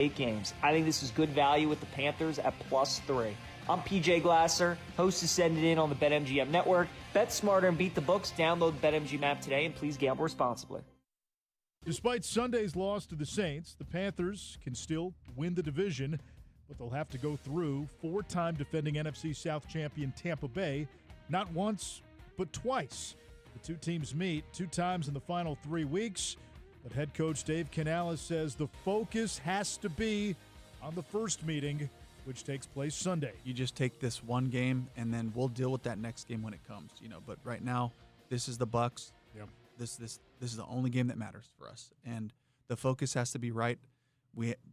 8 games. I think this is good value with the Panthers at +3. I'm PJ Glasser. Host is sending it in on the BetMGM network. Bet smarter and beat the books. Download the BetMGM app today, and please gamble responsibly. Despite Sunday's loss to the Saints, the Panthers can still win the division, but they'll have to go through 4-time defending NFC South champion Tampa Bay, not once, but twice. The two teams meet 2 times in the final 3 weeks, but head coach Dave Canales says the focus has to be on the first meeting, which takes place Sunday. You just take this one game, and then we'll deal with that next game when it comes. But right now, this is the Bucs. Yep. This is the only game that matters for us, and the focus has to be right.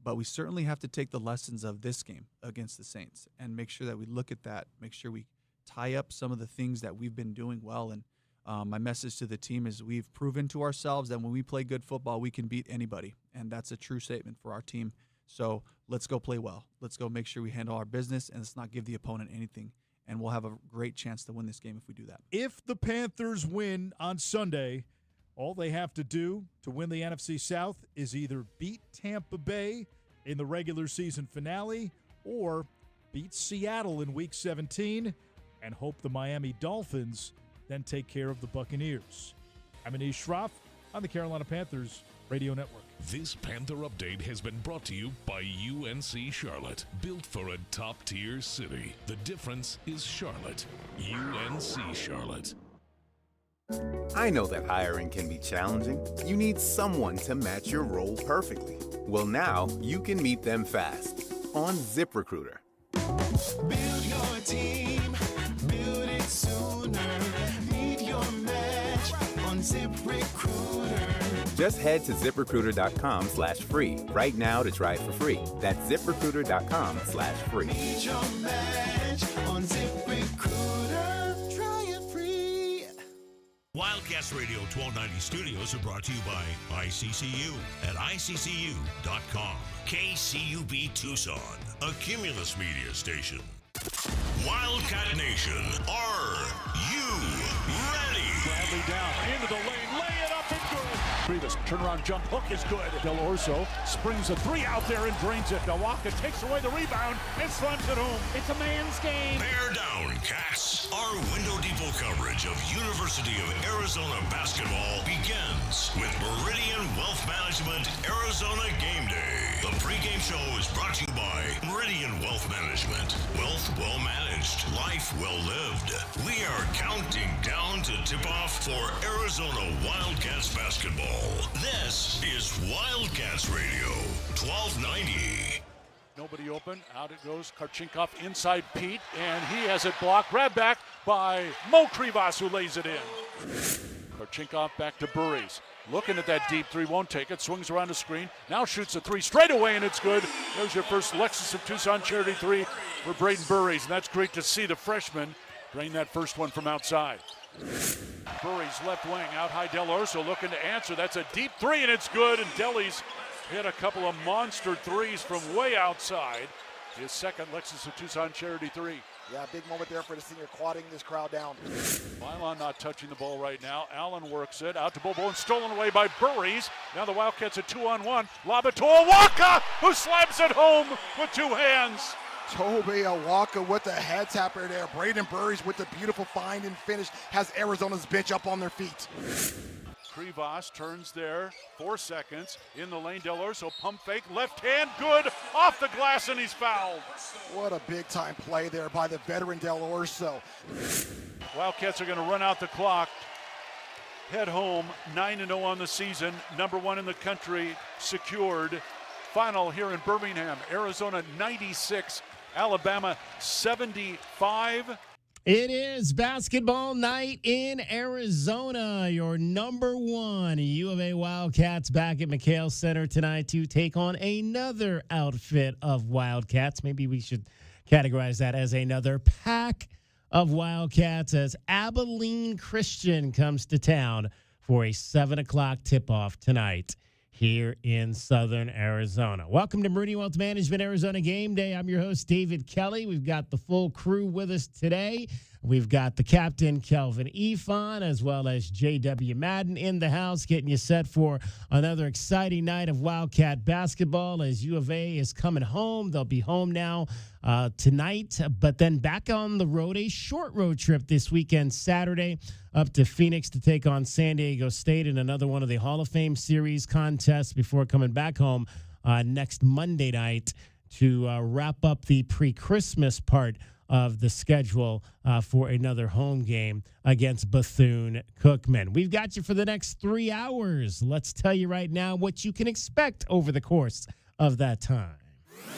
But we certainly have to take the lessons of this game against the Saints and make sure that we look at that, make sure we tie up some of the things that we've been doing well. And my message to the team is we've proven to ourselves that when we play good football, we can beat anybody, and that's a true statement for our team. So let's go play well. Let's go make sure we handle our business, and let's not give the opponent anything, and we'll have a great chance to win this game if we do that. If the Panthers win on Sunday, all they have to do to win the NFC South is either beat Tampa Bay in the regular season finale or beat Seattle in Week 17 and hope the Miami Dolphins then take care of the Buccaneers. I'm Anish Shroff on the Carolina Panthers Radio Network. This Panther Update has been brought to you by UNC Charlotte. Built for a top-tier city. The difference is Charlotte. UNC Charlotte. I know that hiring can be challenging. You need someone to match your role perfectly. Well, now you can meet them fast on ZipRecruiter. Build your team, build it sooner. Meet your match on ZipRecruiter. Just head to ZipRecruiter.com/free right now to try it for free. That's ZipRecruiter.com/free. Meet your match on ZipRecruiter. Try it free. Wildcats Radio 1290 Studios are brought to you by ICCU at ICCU.com. KCUB Tucson, a Cumulus Media station. Wildcat Nation, are you ready? Bradley down, into the lane, lay it up and good. Rivas, turnaround jump hook is good. Del Orso springs a 3 out there and drains it. Nawaka takes away the rebound and slams it home. It's a man's game. Bear down, Cats. Our window depot coverage of University of Arizona basketball begins with Meridian Wealth Management Arizona Gameday. The pregame show is brought to you by Meridian Wealth Management. Wealth well managed, life well lived. We are counting down to tip off for Arizona Wildcats basketball. This is Wildcats Radio 1290. Nobody open. Out it goes. Karchinkov inside Pete, and he has it blocked. Grab back by Mo Krivas, who lays it in. Karchinkov back to Burries. Looking at that deep 3, won't take it. Swings around the screen. Now shoots a 3 straight away, and it's good. There's your first Lexus of Tucson Charity 3 for Braden Burries, and that's great to see the freshman drain that first one from outside. Burries left wing, out high Del Orso looking to answer. That's a deep 3, and it's good. And Deli's hit a couple of monster 3s from way outside. His second Lexus of Tucson Charity 3. Yeah, big moment there for the senior, quadding this crowd down. Milan not touching the ball right now. Allen works it out to Bobo and stolen away by Burries. Now the Wildcats at 2-on-1. Lob it to Awaka, who slams it home with 2 hands. Toby Awaka with the head tapper there. Braden Burries with the beautiful find and finish has Arizona's bench up on their feet. Krivas turns there, 4 seconds. In the lane, Del Orso, pump fake, left hand, good, off the glass, and he's fouled. What a big time play there by the veteran Del Orso. Wildcats are going to run out the clock. Head home, 9-0 on the season, number 1 in the country, secured. Final here in Birmingham, Arizona 96, Alabama 75. It is basketball night in Arizona. Your number 1 U of A Wildcats back at McHale Center tonight to take on another outfit of Wildcats. Maybe we should categorize that as another pack of Wildcats as Abilene Christian comes to town for a 7 o'clock tip-off tonight here in Southern Arizona. Welcome to Meridian Wealth Management Arizona Game Day. I'm your host, David Kelly. We've got the full crew with us today. We've got the captain, Kelvin Efon, as well as J.W. Madden in the house, getting you set for another exciting night of Wildcat basketball as U of A is coming home. They'll be home now tonight, but then back on the road, a short road trip this weekend, Saturday, up to Phoenix to take on San Diego State in another one of the Hall of Fame Series contests before coming back home next Monday night to wrap up the pre-Christmas part of the schedule for another home game against Bethune-Cookman. We've got you for the next 3 hours. Let's tell you right now what you can expect over the course of that time.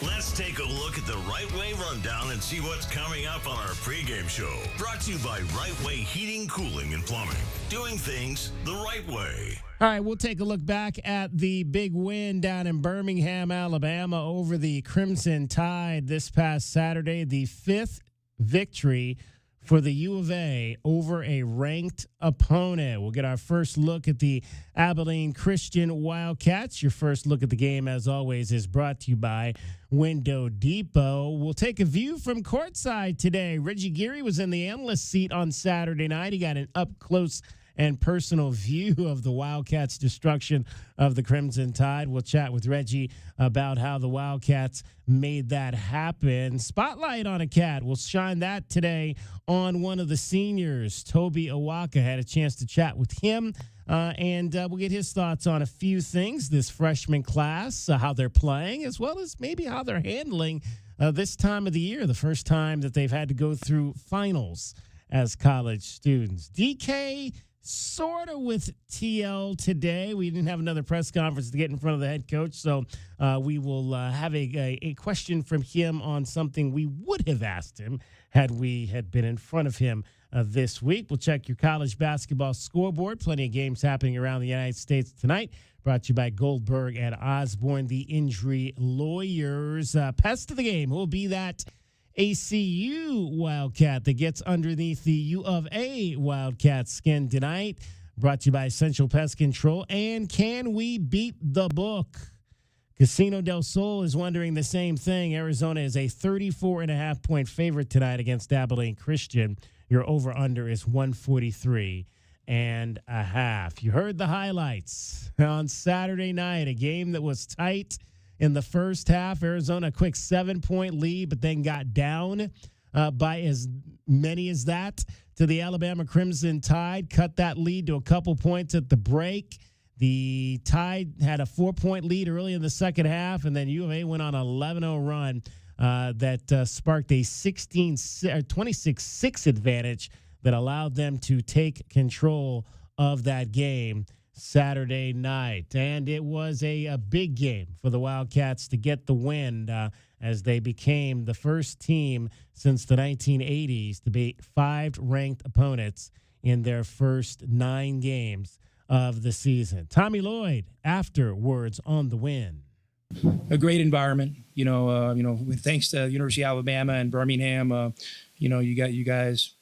Let's take a look at the Right Way Rundown and see what's coming up on our pregame show. Brought to you by Right Way Heating, Cooling, and Plumbing. Doing things the right way. All right, we'll take a look back at the big win down in Birmingham, Alabama over the Crimson Tide this past Saturday, the 5th victory for the U of A over a ranked opponent. We'll get our first look at the Abilene Christian Wildcats. Your first look at the game, as always, is brought to you by Window Depot. We'll take a view from courtside today. Reggie Geary was in the analyst seat on Saturday night. He got an up-close and personal view of the Wildcats' destruction of the Crimson Tide. We'll chat with Reggie about how the Wildcats made that happen. Spotlight on a cat. We'll shine that today on one of the seniors. Toby Awaka had a chance to chat with him, and we'll get his thoughts on a few things, this freshman class, how they're playing, as well as maybe how they're handling this time of the year, the first time that they've had to go through finals as college students. DK sort of with TL today. We didn't have another press conference to get in front of the head coach, so we will have a question from him on something we would have asked him had we had been in front of him this week. We'll check your college basketball scoreboard. Plenty of games happening around the United States tonight. Brought to you by Goldberg and Osborne, the injury lawyers. Pest of the game will be that ACU Wildcat that gets underneath the U of A Wildcat skin tonight. Brought to you by Essential Pest Control. And can we beat the book? Casino del Sol is wondering the same thing. Arizona is a 34.5-point favorite tonight against Abilene Christian. Your over-under is 143.5. You heard the highlights on Saturday night, a game that was tight. In the first half, Arizona a quick 7-point lead, but then got down by as many as that to the Alabama Crimson Tide. Cut that lead to a couple points at the break. The Tide had a 4-point lead early in the second half, and then U of A went on an 11-0 run that sparked a 26-6 advantage that allowed them to take control of that game Saturday night. And it was a big game for the Wildcats to get the win as they became the first team since the 1980s to beat 5 ranked opponents in their first 9 games of the season. Tommy Lloyd afterwards on the win. A great environment, thanks to University of Alabama and Birmingham. You guys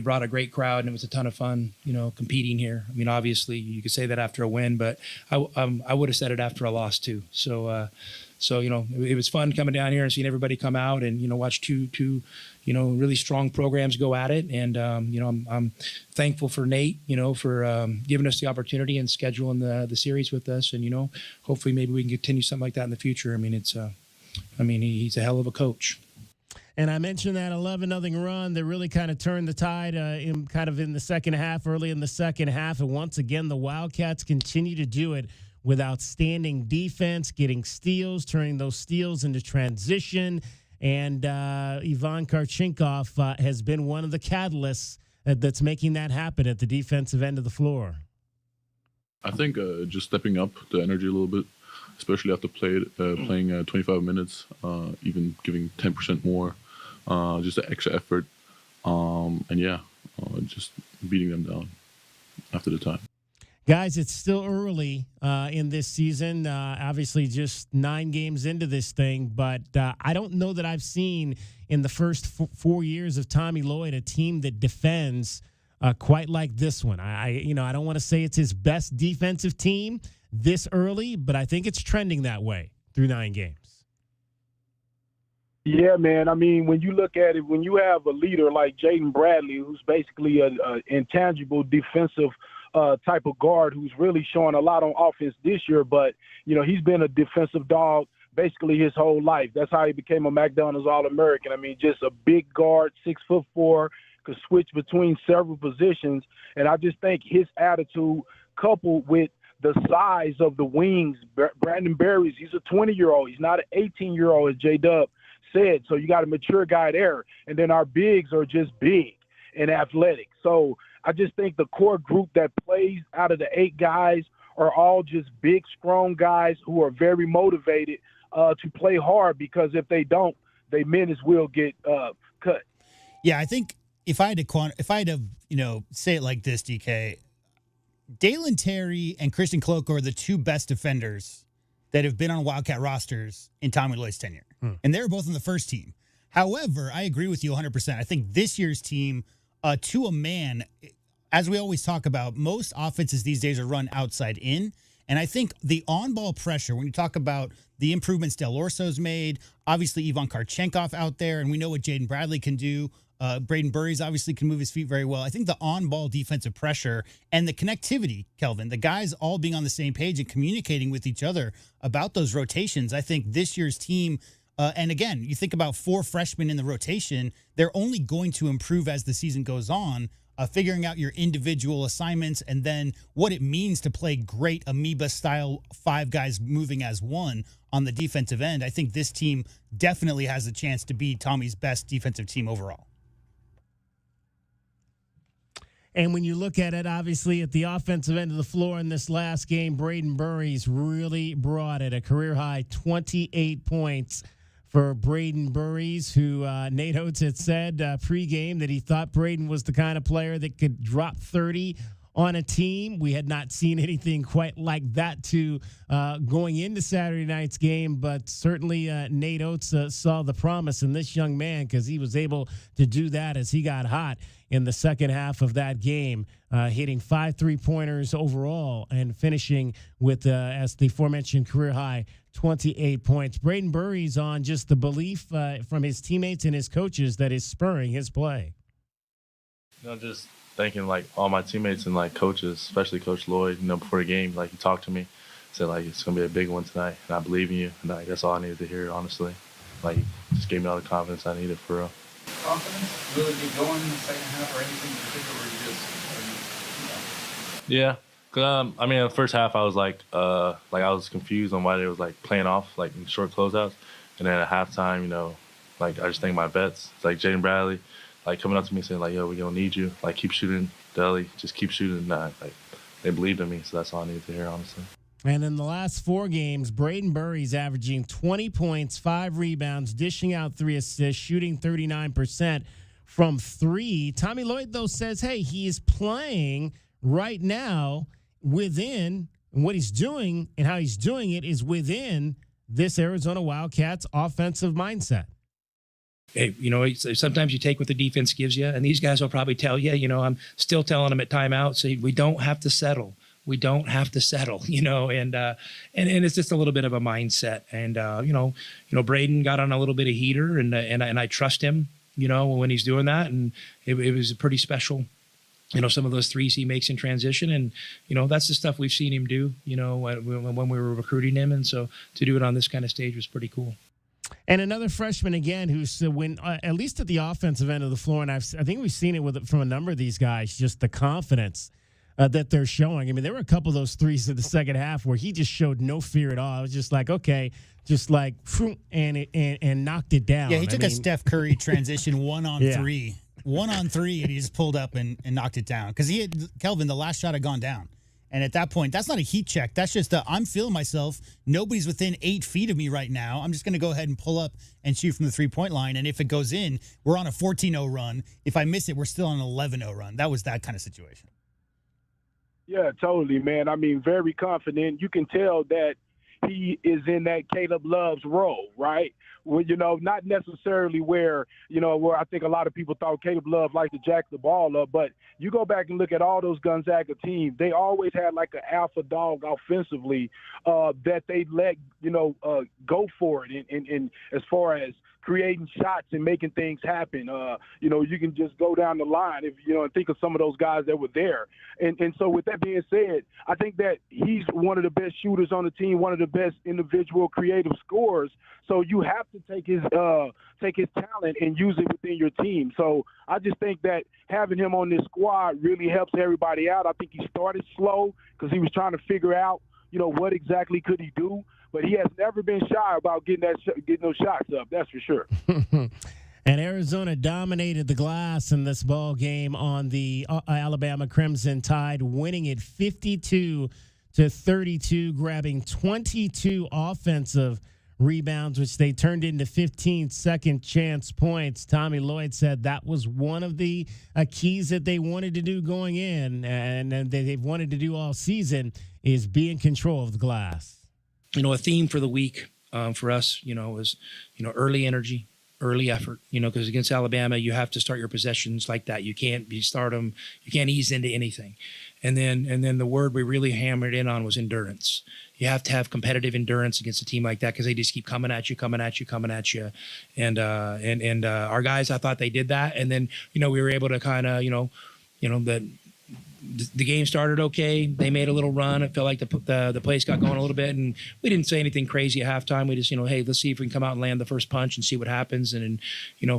brought a great crowd, and it was a ton of fun, competing here. I mean, obviously you could say that after a win, but I would have said it after a loss too. So it was fun coming down here and seeing everybody come out and, watch two really strong programs go at it. And, I'm thankful for Nate, for giving us the opportunity and scheduling the series with us. And, hopefully maybe we can continue something like that in the future. I mean, he's a hell of a coach. And I mentioned that 11-0 run that really kind of turned the tide in the second half, early in the second half. And once again, the Wildcats continue to do it with outstanding defense, getting steals, turning those steals into transition. And Ivan Karchinkov has been one of the catalysts that's making that happen at the defensive end of the floor. I think just stepping up the energy a little bit, especially after playing 25 minutes, even giving 10% more. Just an extra effort, just beating them down after the time. Guys, it's still early in this season. Obviously, just 9 games into this thing, but I don't know that I've seen in the first 4 years of Tommy Lloyd a team that defends quite like this one. I don't want to say it's his best defensive team this early, but I think it's trending that way through 9 games. Yeah, man. I mean, when you look at it, when you have a leader like Jaden Bradley, who's basically an intangible defensive type of guard who's really showing a lot on offense this year, but, he's been a defensive dog basically his whole life. That's how he became a McDonald's All-American. I mean, just a big guard, 6'4", could switch between several positions. And I just think his attitude coupled with the size of the wings, Brandon Berries, he's a 20-year-old. He's not an 18-year-old, as J-Dub said. So you got a mature guy there. And then our bigs are just big and athletic. So I just think the core group that plays out of the 8 guys are all just big, strong guys who are very motivated to play hard, because if they don't, they minutes will get cut. Yeah, I think if I had to say it like this, DK, Dalen Terry and Christian Cloak are the 2 best defenders that have been on Wildcat rosters in Tommy Lloyd's tenure. And they were both on the first team. However, I agree with you 100%. I think this year's team, to a man, as we always talk about, most offenses these days are run outside in. And I think the on-ball pressure, when you talk about the improvements Del Orso's made, obviously Ivan Karchenkov out there, and we know what Jaden Bradley can do. Braden Burries obviously can move his feet very well. I think the on-ball defensive pressure and the connectivity, Kelvin, the guys all being on the same page and communicating with each other about those rotations, I think this year's team, and again, you think about 4 freshmen in the rotation, they're only going to improve as the season goes on. Figuring out your individual assignments and then what it means to play great amoeba-style 5 guys moving as one on the defensive end. I think this team definitely has a chance to be Tommy's best defensive team overall. And when you look at it, obviously, at the offensive end of the floor in this last game, Braden Burries really brought it. A career-high 28 points for Braden Burries, who Nate Oates had said pregame that he thought Braden was the kind of player that could drop 30 on a team. We had not seen anything quite like that going into Saturday night's game, but certainly Nate Oates saw the promise in this young man, because he was able to do that as he got hot in the second half of that game, hitting 5 3-pointers overall and finishing with, as the aforementioned career-high 28 points. Braden Burries on just the belief from his teammates and his coaches that is spurring his play. Just thanking all my teammates and coaches, especially Coach Lloyd. Before the game, he talked to me, said it's gonna be a big one tonight, and I believe in you. And that's all I needed to hear, honestly. Just gave me all the confidence I needed for real. Confidence really get going in the second half, or anything in particular, or you Yeah. In the first half, I was I was confused on why they was playing off in short closeouts, and then at halftime, I just think my bets. It's Jaden Bradley, coming up to me saying "Yo, we gonna need you. Keep shooting, Deli. Just keep shooting." They believed in me, so that's all I needed to hear, honestly. And in the last 4 games, Braden Burries averaging 20 points, 5 rebounds, dishing out 3 assists, shooting 39% from 3. Tommy Lloyd, though, says, hey, he is playing right now within, and what he's doing and how he's doing it is within this Arizona Wildcats offensive mindset. Hey, sometimes you take what the defense gives you, and these guys will probably tell you, I'm still telling them at timeout, so we don't have to settle. We don't have to settle, and it's just a little bit of a mindset. And, Braden got on a little bit of heater, and I trust him, when he's doing that. And it was pretty special, some of those threes he makes in transition. And, that's the stuff we've seen him do, when we were recruiting him. And so to do it on this kind of stage was pretty cool. And another freshman, again, who's at least at the offensive end of the floor, and I think we've seen it from a number of these guys, just the confidence that they're showing. I mean, there were a couple of those threes in the second half where he just showed no fear at all. It was just okay, and knocked it down. Yeah, he took a Steph Curry transition 1-on-3. 1-on-3, and he just pulled up and knocked it down. Because Kelvin, the last shot had gone down. And at that point, that's not a heat check. That's just I'm feeling myself. Nobody's within 8 feet of me right now. I'm just going to go ahead and pull up and shoot from the 3-point line. And if it goes in, we're on a 14-0 run. If I miss it, we're still on an 11-0 run. That was that kind of situation. Yeah, totally, man. I mean, very confident. You can tell that KP is in that Caleb Love's role, right? Well, not necessarily where I think a lot of people thought Caleb Love liked to jack the ball up, but you go back and look at all those Gonzaga teams, they always had like an alpha dog offensively that they let, go for it. And as far as creating shots and making things happen, you can just go down the line if and think of some of those guys that were there. And so with that being said, I think that he's one of the best shooters on the team, one of the best individual creative scorers. So you have to take his talent and use it within your team. So I just think that having him on this squad really helps everybody out. I think he started slow because he was trying to figure out, what exactly could he do. But he has never been shy about getting those shots up. That's for sure. And Arizona dominated the glass in this ball game on the Alabama Crimson Tide, winning it 52-32, grabbing 22 offensive rebounds, which they turned into 15 second chance points. Tommy Lloyd said that was one of the keys that they wanted to do going in, and they've wanted to do all season, is be in control of the glass. A theme for the week for us, was, early energy, early effort, because against Alabama, you have to start your possessions like that. You can't ease into anything. And then the word we really hammered in on was endurance. You have to have competitive endurance against a team like that because they just keep coming at you. And our guys, I thought they did that. And then, we were able to kind of, the game started okay. They made a little run. It felt like the place got going a little bit, and we didn't say anything crazy at halftime. We just, hey, let's see if we can come out and land the first punch and see what happens. And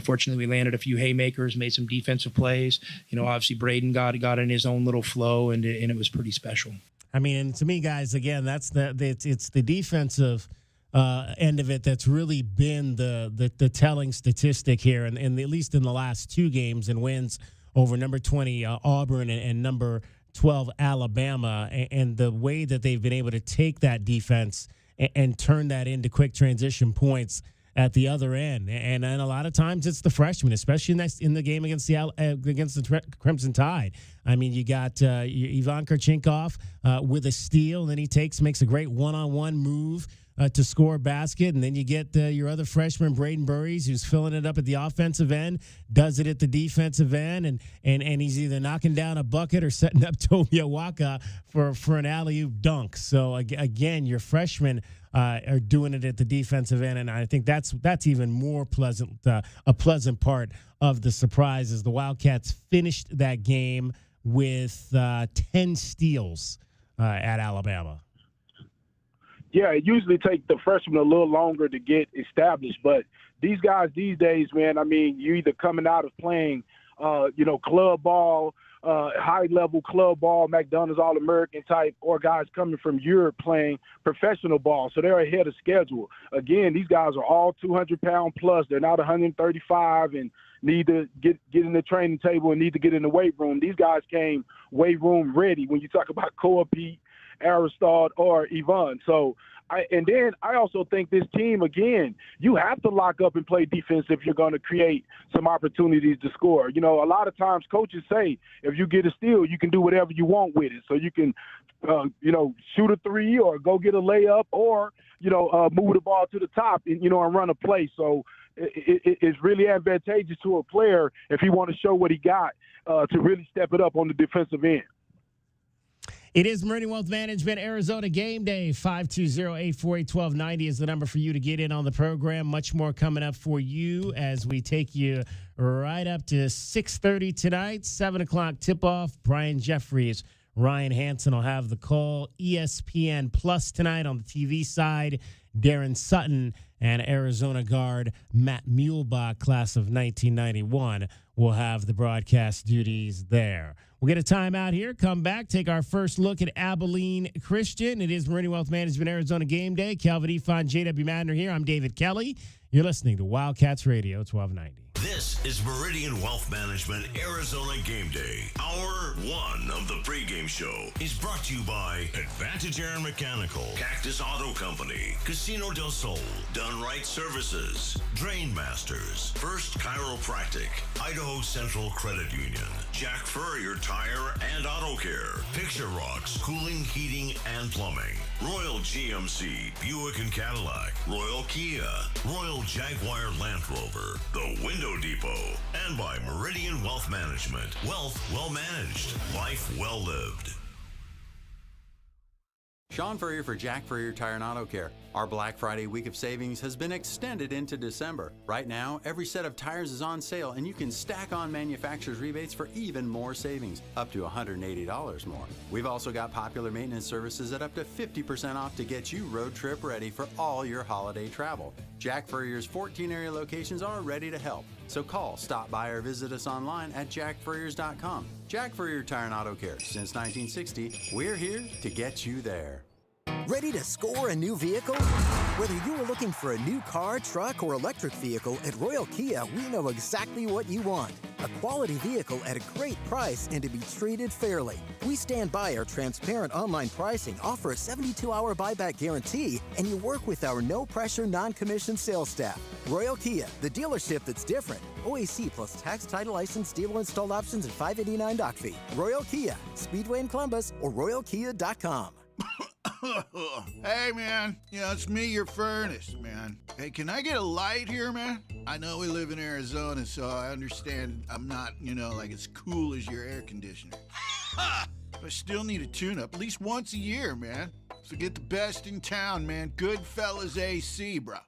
fortunately, we landed a few haymakers, made some defensive plays. Obviously, Braden got in his own little flow, and it was pretty special. I mean, and to me, guys, again, it's the defensive end of it that's really been the telling statistic here, and at least in the last two games and wins over number 20 Auburn and number 12 Alabama, and the way that they've been able to take that defense and turn that into quick transition points at the other end. And a lot of times it's the freshmen, especially in the game against the Crimson Tide. I mean, you got Ivan Karchinkov with a steal, and then he makes a great one-on-one move to score a basket, and then you get your other freshman, Braden Burries, who's filling it up at the offensive end, does it at the defensive end, and he's either knocking down a bucket or setting up Toby Awaka for an alley-oop dunk. So, again, your freshmen are doing it at the defensive end, and I think that's even more pleasant, a pleasant part of the surprise is the Wildcats finished that game with 10 steals at Alabama. Yeah, it usually takes the freshmen a little longer to get established, but these guys these days, man, I mean, you're either coming out of playing, club ball, high-level club ball, McDonald's All-American type, or guys coming from Europe playing professional ball, so they're ahead of schedule. Again, these guys are all 200-pound plus. They're not 135 and need to get in the training table and need to get in the weight room. These guys came weight room ready when you talk about Koa Pete, Aristod, or Yvonne. So, I also think this team, again, you have to lock up and play defense if you're going to create some opportunities to score. A lot of times coaches say if you get a steal, you can do whatever you want with it. So you can, shoot a three or go get a layup or, move the ball to the top and run a play. So it's really advantageous to a player if he want to show what he got to really step it up on the defensive end. It is Meridian Wealth Management, Arizona Game Day. 520-848-1290 is the number for you to get in on the program. Much more coming up for you as we take you right up to 6:30 tonight. 7 o'clock tip-off. Brian Jeffries, Ryan Hansen will have the call. ESPN Plus tonight on the TV side. Darren Sutton and Arizona guard Matt Muehlbach, class of 1991, will have the broadcast duties there. We'll get a timeout here, come back, take our first look at Abilene Christian. It is Meridian Wealth Management Arizona Game Day. Calvin Efon, J.W. Madner here. I'm David Kelly. You're listening to Wildcats Radio 1290. This is Meridian Wealth Management Arizona Game Day. Hour 1 of the pregame show is brought to you by Advantage Air and Mechanical, Cactus Auto Company, Casino del Sol, Done Right Services, Drain Masters, First Chiropractic, Idaho Central Credit Union, Jack Furrier Tire and Auto Care, Picture Rocks Cooling, Heating, and Plumbing, Royal GMC, Buick and Cadillac, Royal Kia, Royal Jaguar Land Rover, The Window Depot, and by Meridian Wealth Management. Wealth well managed, life well lived. Sean Furrier for Jack Furrier Tire and Auto Care. Our Black Friday week of savings has been extended into December. Right now, every set of tires is on sale, and you can stack on manufacturer's rebates for even more savings, up to $180 more. We've also got popular maintenance services at up to 50% off to get you road trip ready for all your holiday travel. Jack Furrier's 14 area locations are ready to help. So call, stop by, or visit us online at jackfurriers.com. Jack Furrier Tire and Auto Care. Since 1960, we're here to get you there. Ready to score a new vehicle? Whether you are looking for a new car, truck, or electric vehicle, at Royal Kia, we know exactly what you want. A quality vehicle at a great price and to be treated fairly. We stand by our transparent online pricing, offer a 72-hour buyback guarantee, and you work with our no-pressure, non-commissioned sales staff. Royal Kia, the dealership that's different. OAC plus tax, title, license, dealer installed options, and $589 doc fee. Royal Kia, Speedway in Columbus, or royalkia.com. Hey, man. Yeah, it's me, your furnace, man. Hey, can I get a light here, man? I know we live in Arizona, so I understand I'm not, like as cool as your air conditioner. But I still need a tune-up at least once a year, man. So get the best in town, man. Goodfellas AC, bro.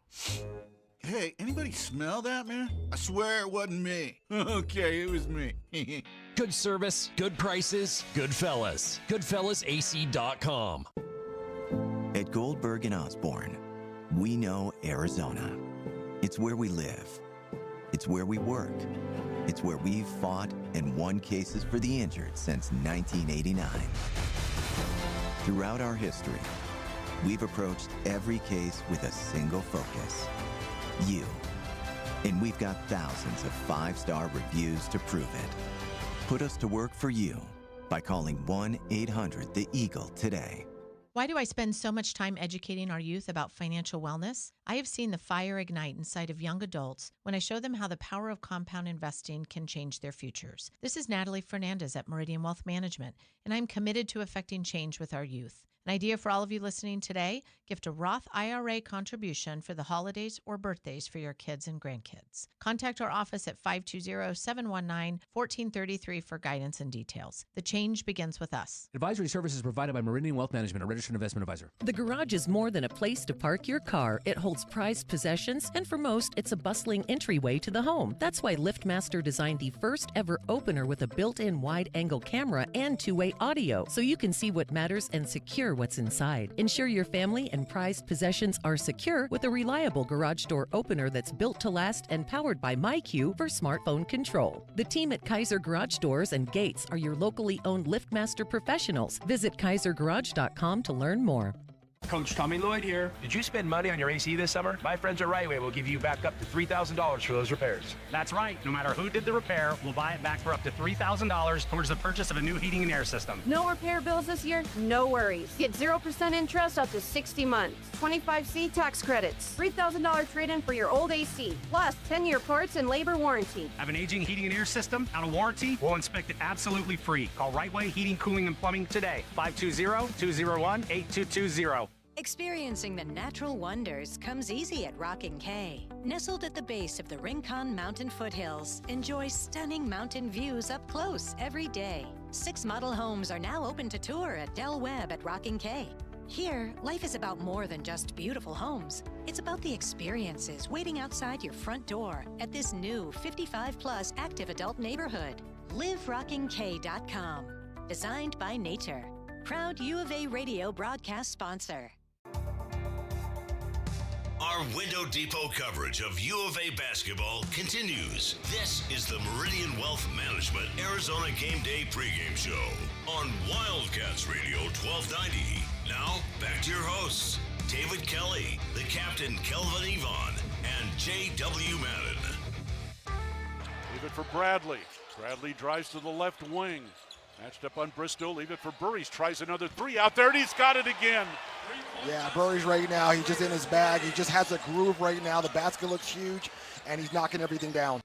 Hey, anybody smell that, man? I swear it wasn't me. Okay, it was me. Good service, good prices, Goodfellas. GoodfellasAC.com. At Goldberg and Osborne, we know Arizona. It's where we live. It's where we work. It's where we've fought and won cases for the injured since 1989. Throughout our history, we've approached every case with a single focus: you. And we've got thousands of 5-star reviews to prove it. Put us to work for you by calling 1-800-THE-EAGLE today. Why do I spend so much time educating our youth about financial wellness? I have seen the fire ignite inside of young adults when I show them how the power of compound investing can change their futures. This is Natalie Fernandez at Meridian Wealth Management, and I'm committed to affecting change with our youth. An idea for all of you listening today: gift a Roth IRA contribution for the holidays or birthdays for your kids and grandkids. Contact our office at 520-719-1433 for guidance and details. The change begins with us. Advisory services provided by Meridian Wealth Management, a registered investment advisor. The garage is more than a place to park your car. It holds prized possessions, and for most, it's a bustling entryway to the home. That's why LiftMaster designed the first ever opener with a built-in wide-angle camera and two-way audio, so you can see what matters and secure what's inside. Ensure your family and prized possessions are secure with a reliable garage door opener that's built to last and powered by MyQ for smartphone control. The team at Kaiser Garage Doors and Gates are your locally owned LiftMaster professionals. Visit kaisergarage.com to learn more. Coach Tommy Lloyd here. Did you spend money on your AC this summer? My friends at Rightway will give you back up to $3,000 for those repairs. That's right. No matter who did the repair, we'll buy it back for up to $3,000 towards the purchase of a new heating and air system. No repair bills this year? No worries. Get 0% interest up to 60 months. 25C tax credits. $3,000 trade-in for your old AC. Plus 10-year parts and labor warranty. Have an aging heating and air system out of warranty? We'll inspect it absolutely free. Call Rightway Heating, Cooling, and Plumbing today. 520-201-8220. Experiencing the natural wonders comes easy at Rockin' K. Nestled at the base of the Rincon Mountain foothills, enjoy stunning mountain views up close every day. 6 model homes are now open to tour at Del Webb at Rockin' K. Here, life is about more than just beautiful homes. It's about the experiences waiting outside your front door at this new 55-plus active adult neighborhood. LiveRockingK.com. Designed by nature. Proud U of A radio broadcast sponsor. Our Window Depot coverage of U of A basketball continues. This is the Meridian Wealth Management Arizona Game Day pregame show on Wildcats Radio 1290. Now, back to your hosts, David Kelly, the captain Kelvin Yvonne, and J.W. Madden. Leave it for Bradley. Bradley drives to the left wing. Matched up on Bristow. Leave it for Burries. Tries another three out there, and he's got it again. Yeah, Burries right now, he's just in his bag. He just has a groove right now. The basket looks huge, and he's knocking everything down.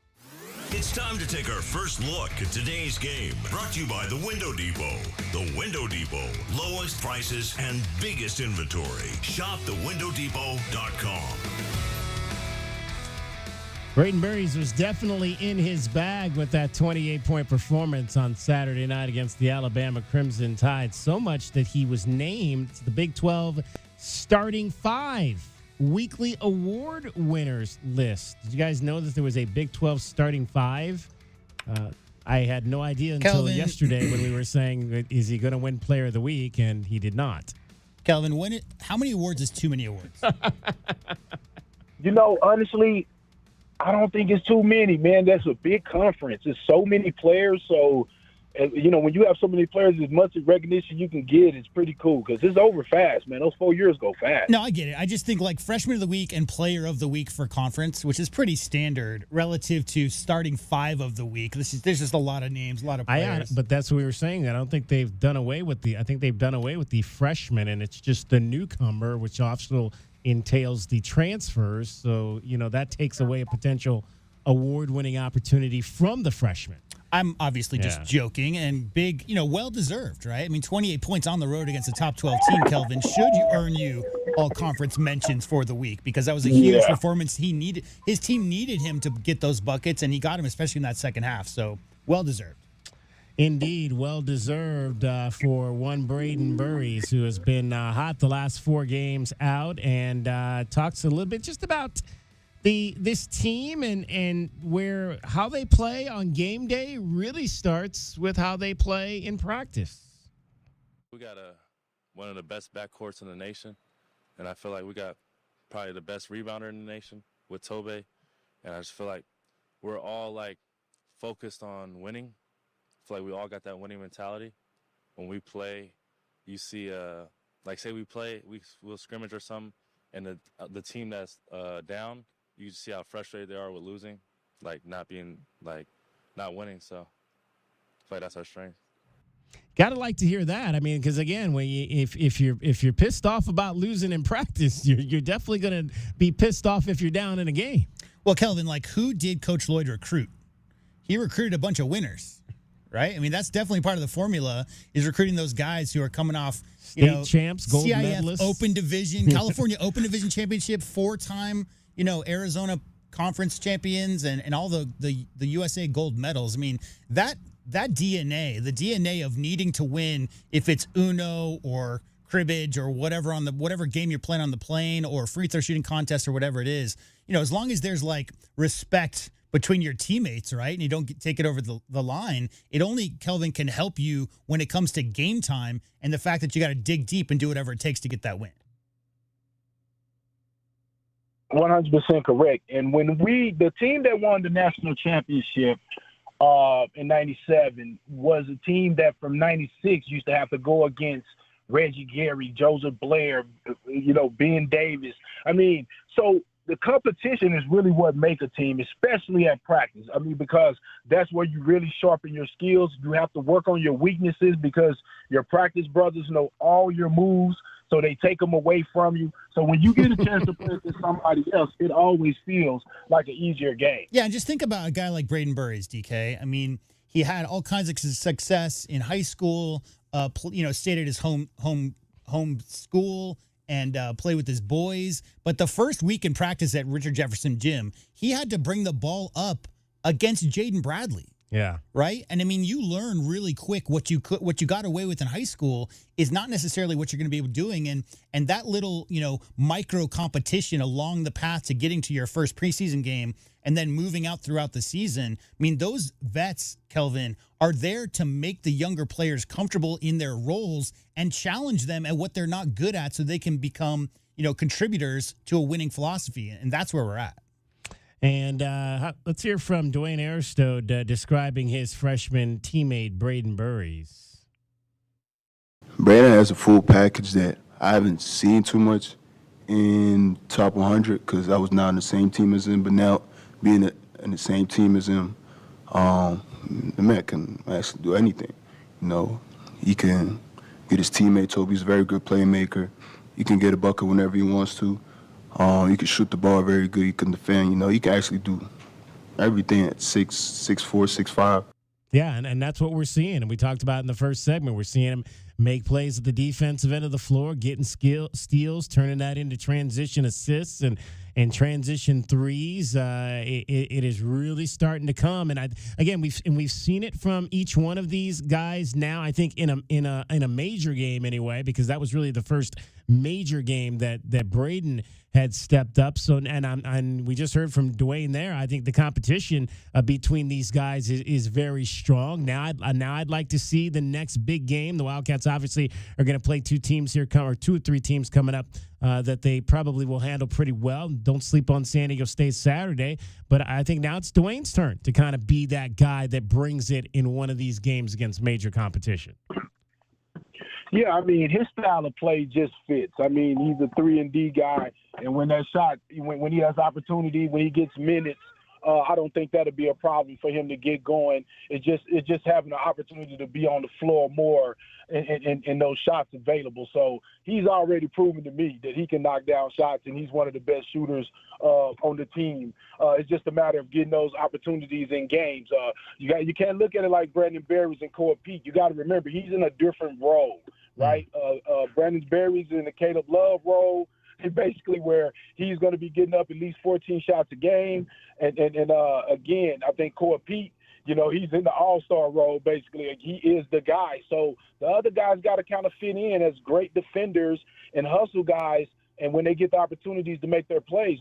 It's time to take our first look at today's game. Brought to you by the Window Depot. The Window Depot. Lowest prices and biggest inventory. Shop thewindowdepot.com. Braden Burries was definitely in his bag with that 28-point performance on Saturday night against the Alabama Crimson Tide. So much that he was named to the Big 12 Starting 5 Weekly Award Winners list. Did you guys know that there was a Big 12 Starting 5? I had no idea until Kelvin, yesterday when we were saying, is he going to win Player of the Week? And he did not. Kelvin, how many awards is too many awards? Honestly, I don't think it's too many, man. That's a big conference. There's so many players. So, when you have so many players, as much recognition you can get, it's pretty cool because it's over fast, man. Those 4 years go fast. No, I get it. I just think like Freshman of the Week and Player of the Week for conference, which is pretty standard relative to starting 5 of the week. There's just a lot of names, a lot of players. But that's what we were saying. I don't think they've done away with I think they've done away with the freshman, and it's just the newcomer, which also entails the transfers. So, that takes away a potential award-winning opportunity from the freshman. I'm obviously just joking and big, well-deserved, right? I mean, 28 points on the road against a top 12 team, Kelvin, should earn you all conference mentions for the week because that was a huge performance. His team needed him to get those buckets, and he got him, especially in that second half. So, well-deserved. Indeed, well-deserved for one Braden Burries, who has been hot the last 4 games out, and talks a little bit just about this team and how they play on game day really starts with how they play in practice. We got one of the best backcourts in the nation, and I feel like we got probably the best rebounder in the nation with Tobe, and I just feel like we're all focused on winning. I feel like we all got that winning mentality. When we play, you see, say we'll scrimmage or something, and the team that's down, you see how frustrated they are with losing, not winning. So I feel like that's our strength. Gotta like to hear that. I mean, because again, if you're pissed off about losing in practice, you're definitely gonna be pissed off if you're down in a game. Well, Kelvin, who did Coach Lloyd recruit? He recruited a bunch of winners. Right? I mean, that's definitely part of the formula is recruiting those guys who are coming off, state champs, gold CIF medalists, Open Division, California Open Division Championship, 4-time, Arizona Conference champions and all the USA gold medals. I mean, that DNA, the DNA of needing to win, if it's Uno or cribbage or whatever game you're playing on the plane or free throw shooting contest or whatever it is, as long as there's respect between your teammates, right? And you don't take it over the line. It only, Kelvin, can help you when it comes to game time and the fact that you got to dig deep and do whatever it takes to get that win. 100% correct. And when the team that won the national championship in 97 was a team that from 96 used to have to go against Reggie Gary, Joseph Blair, Ben Davis. I mean, so the competition is really what make a team, especially at practice. I mean, because that's where you really sharpen your skills. You have to work on your weaknesses because your practice brothers know all your moves, so they take them away from you. So when you get a chance to play with somebody else, it always feels like an easier game. Yeah, and just think about a guy like Braden Burries, DK. I mean, he had all kinds of success in high school, stayed at his home school, and play with his boys. But the first week in practice at Richard Jefferson Gym, he had to bring the ball up against Jaden Bradley. Yeah. Right? And I mean, you learn really quick what you got away with in high school is not necessarily what you're going to be doing. And that little, micro competition along the path to getting to your first preseason game and then moving out throughout the season. I mean, those vets, Kelvin, are there to make the younger players comfortable in their roles and challenge them at what they're not good at so they can become, contributors to a winning philosophy. And that's where we're at. And let's hear from Dwayne Aristode describing his freshman teammate, Braden Burries. Braden has a full package that I haven't seen too much in top 100 because I was not on the same team as him. But now being in the same team as him, The man can actually do anything. You know, he can get his teammates open. He's a very good playmaker. He can get a bucket whenever he wants to. He can shoot the ball very good. He can defend. You know, he can actually do everything at 6'4", 6'5". Yeah, and that's what we're seeing. And we talked about in the first segment. We're seeing him make plays at the defensive end of the floor, getting steals, turning that into transition assists and transition threes. It is really starting to come. And we've seen it from each one of these guys now. I think in a major game anyway, because that was really the first major game that Braden had stepped up. So and we just heard from Dwayne there. I think the competition between these guys is very strong. Now I'd like to see the next big game. The Wildcats obviously are going to play two or three teams coming up that they probably will handle pretty well. Don't sleep on San Diego State Saturday. But I think now it's Dwayne's turn to kind of be that guy that brings it in one of these games against major competition. Yeah, I mean, his style of play just fits. I mean, he's a 3-and-D guy, and when that shot, when he has opportunity, when he gets minutes, I don't think that'll be a problem for him to get going. It's just having an opportunity to be on the floor more and those shots available. So he's already proven to me that he can knock down shots, and he's one of the best shooters on the team. It's just a matter of getting those opportunities in games. You can't look at it like Brandon Berry's and Cole Pete. You got to remember he's in a different role, right? Brandon Berry's in the Caleb Love role. Basically where he's going to be getting up at least 14 shots a game. And again, I think Core Pete, you know, he's in the all-star role, basically. He is the guy. So the other guys got to kind of fit in as great defenders and hustle guys, and when they get the opportunities to make their plays.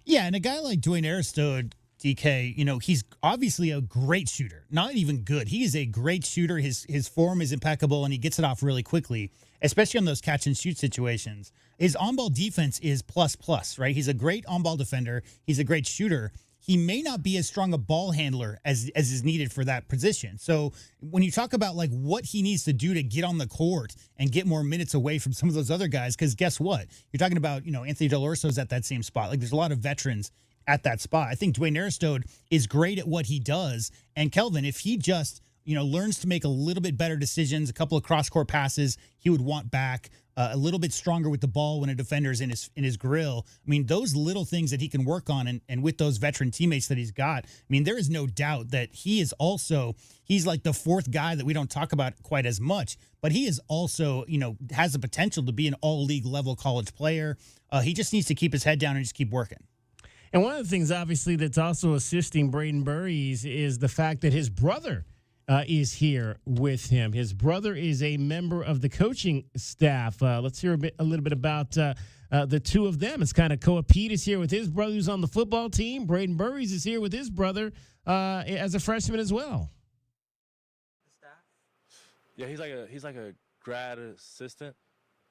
Yeah, and a guy like Dwayne Aristode, DK, you know, he's obviously a great shooter. Not even good. He is a great shooter. His form is impeccable, and he gets it off really quickly, especially on those catch-and-shoot situations. His on-ball defense is plus, right? He's a great on-ball defender. He's a great shooter. He may not be as strong a ball handler as is needed for that position. So when you talk about, like, what he needs to do to get on the court and get more minutes away from some of those other guys, because guess what? You're talking about, you know, Anthony Delorso's at that same spot. Like, there's a lot of veterans at that spot. I think Dwayne Aristode is great at what he does. And Kelvin, if he just, you know, learns to make a little bit better decisions, a couple of cross-court passes he would want back, a little bit stronger with the ball when a defender's in his grill. I mean, those little things that he can work on, and with those veteran teammates that he's got, I mean, there is no doubt that he's like the fourth guy that we don't talk about quite as much, but he is also, you know, has the potential to be an all-league level college player. He just needs to keep his head down and just keep working. And one of the things, obviously, that's also assisting Braden Burries is the fact that his brother is here with him. His brother is a member of the coaching staff. Let's hear a little bit about the two of them. It's kind of Koa Pete is here with his brother who's on the football team. Braden Burries is here with his brother as a freshman as well. Yeah, he's like a grad assistant.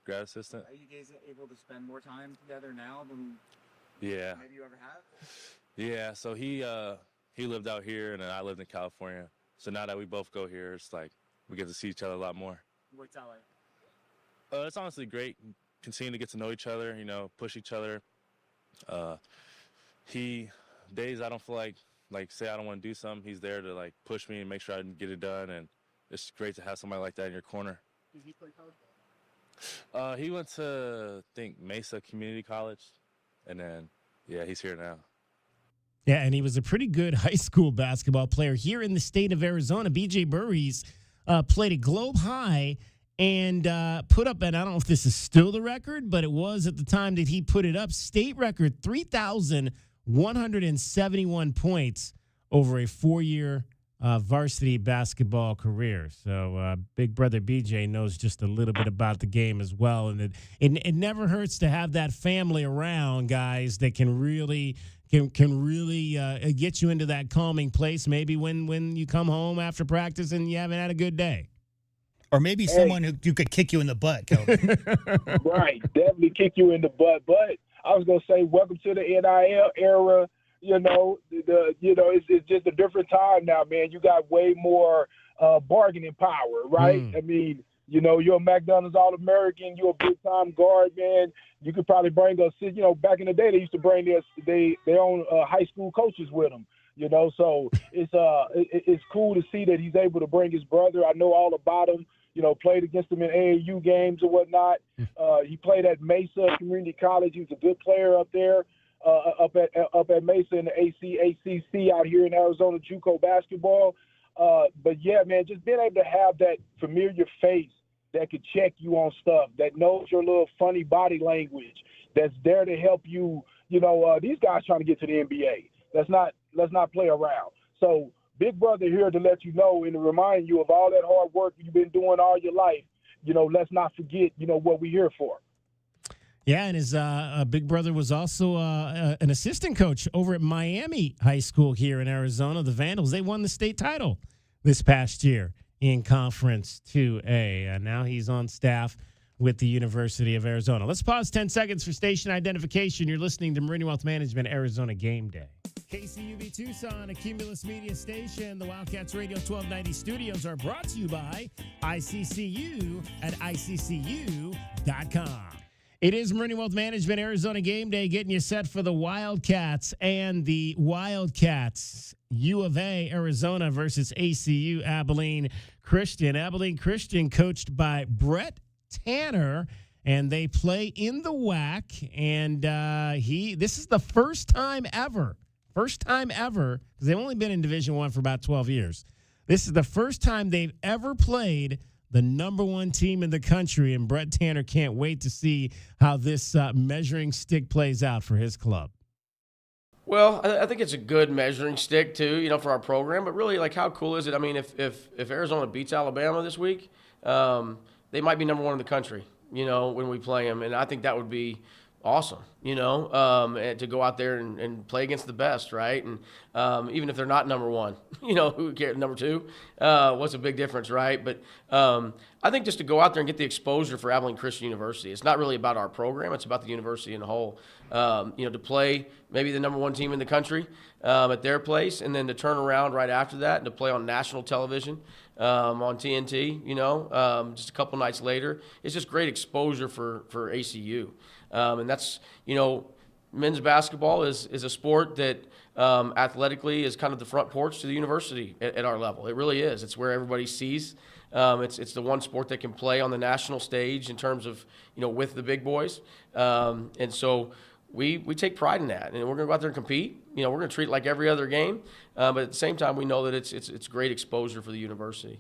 Are you guys able to spend more time together now than maybe you ever have? Yeah, so he lived out here, and then I lived in California. So now that we both go here, it's like we get to see each other a lot more. What's that like? It's honestly great. Continue to get to know each other, you know, push each other. Days I don't feel like say I don't want to do something, he's there to like push me and make sure I get it done. And it's great to have somebody like that in your corner. Did he play college? He went to, I think, Mesa Community College, and then he's here now. Yeah, and he was a pretty good high school basketball player here in the state of Arizona. B.J. Burries played at Globe High and put up, and I don't know if this is still the record, but it was at the time that he put it up, state record, 3,171 points over a 4-year varsity basketball career. So big brother BJ knows just a little bit about the game as well. And it never hurts to have that family around, guys, that can really get you into that calming place maybe when you come home after practice and you haven't had a good day. Or maybe someone who could kick you in the butt, Kelvin. Right, definitely kick you in the butt. But I was going to say, welcome to the NIL era. It's just a different time now, man. You got way more bargaining power, right? I mean, you're a McDonald's All-American. You're a big-time guard, man. You could probably bring back in the day, they used to bring their own high school coaches with them. So it's cool to see that he's able to bring his brother. I know all about him. Played against him in AAU games or whatnot. He played at Mesa Community College. He was a good player up there, up at Mesa in the ACC out here in Arizona JUCO basketball. But yeah, man, just being able to have that familiar face that could check you on stuff, that knows your little funny body language, that's there to help you. These guys trying to get to the NBA. Let's not play around. So Big Brother here to let you know and to remind you of all that hard work you've been doing all your life. Let's not forget, what we're here for. Yeah, and his big brother was also an assistant coach over at Miami High School here in Arizona. The Vandals, they won the state title this past year in Conference 2A. And now he's on staff with the University of Arizona. Let's pause 10 seconds for station identification. You're listening to Meridian Wealth Management Arizona Game Day. KCUV Tucson, a Cumulus Media station. The Wildcats Radio 1290 studios are brought to you by ICCU at ICCU.com. It is Meridian Wealth Management Arizona Game Day, getting you set for the Wildcats and the Wildcats. U of A, Arizona versus ACU, Abilene Christian. Abilene Christian coached by Brett Tanner, and they play in the WAC. And this is the first time ever, because they've only been in Division I for about 12 years. This is the first time they've ever played the number one team in the country, and Brett Tanner can't wait to see how this measuring stick plays out for his club. Well, I think it's a good measuring stick too, for our program. But really, how cool is it? I mean, if Arizona beats Alabama this week, they might be number one in the country, when we play them, and I think that would be awesome, to go out there and play against the best, right? And even if they're not number one, who cares? Number two, what's a big difference, right? But I think just to go out there and get the exposure for Abilene Christian University, it's not really about our program, it's about the university in a whole. To play maybe the number one team in the country at their place, and then to turn around right after that and to play on national television on TNT, just a couple nights later. It's just great exposure for ACU. And that's, men's basketball is a sport that athletically is kind of the front porch to the university at our level. It really is. It's where everybody sees. It's the one sport that can play on the national stage in terms of, with the big boys. And so we take pride in that. And we're going to go out there and compete. We're going to treat it like every other game. But at the same time, we know that it's great exposure for the university.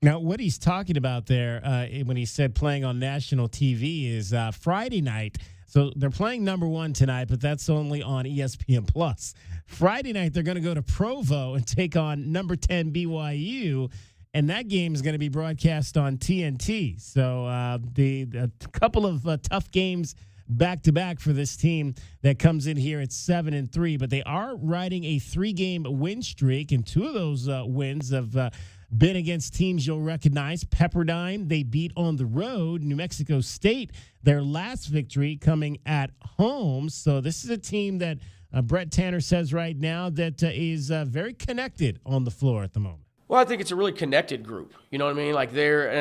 Now, what he's talking about there when he said playing on national TV is Friday night. So they're playing number one tonight, but that's only on ESPN+. Friday night, they're going to go to Provo and take on number 10 BYU, and that game is going to be broadcast on TNT. So a couple of tough games back-to-back for this team that comes in here at 7-3, but they are riding a 3-game win streak, and 2 of those wins have been against teams you'll recognize. Pepperdine, they beat on the road. New Mexico State, their last victory coming at home. So this is a team that Brett Tanner says right now that is very connected on the floor at the moment. Well, I think it's a really connected group. You know what I mean? And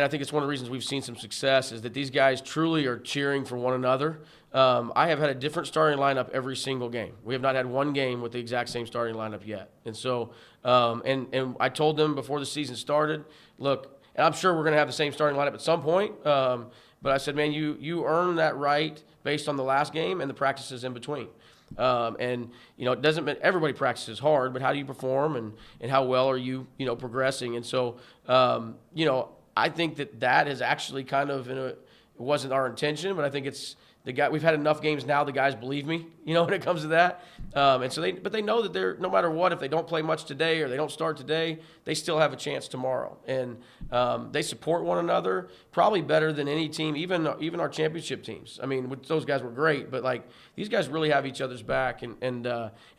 I think it's one of the reasons we've seen some success is that these guys truly are cheering for one another. I have had a different starting lineup every single game. We have not had one game with the exact same starting lineup yet. And so, and I told them before the season started, look, and I'm sure we're going to have the same starting lineup at some point. But I said, man, you earn that right based on the last game and the practices in between. It doesn't mean everybody practices hard, but how do you perform and how well are you, progressing? And so, I think that is actually kind of it wasn't our intention, but I think it's we've had enough games now. The guys believe me, when it comes to that. And so they know that no matter what, if they don't play much today or they don't start today, they still have a chance tomorrow. And they support one another probably better than any team, even our championship teams. I mean, those guys were great, but these guys really have each other's back and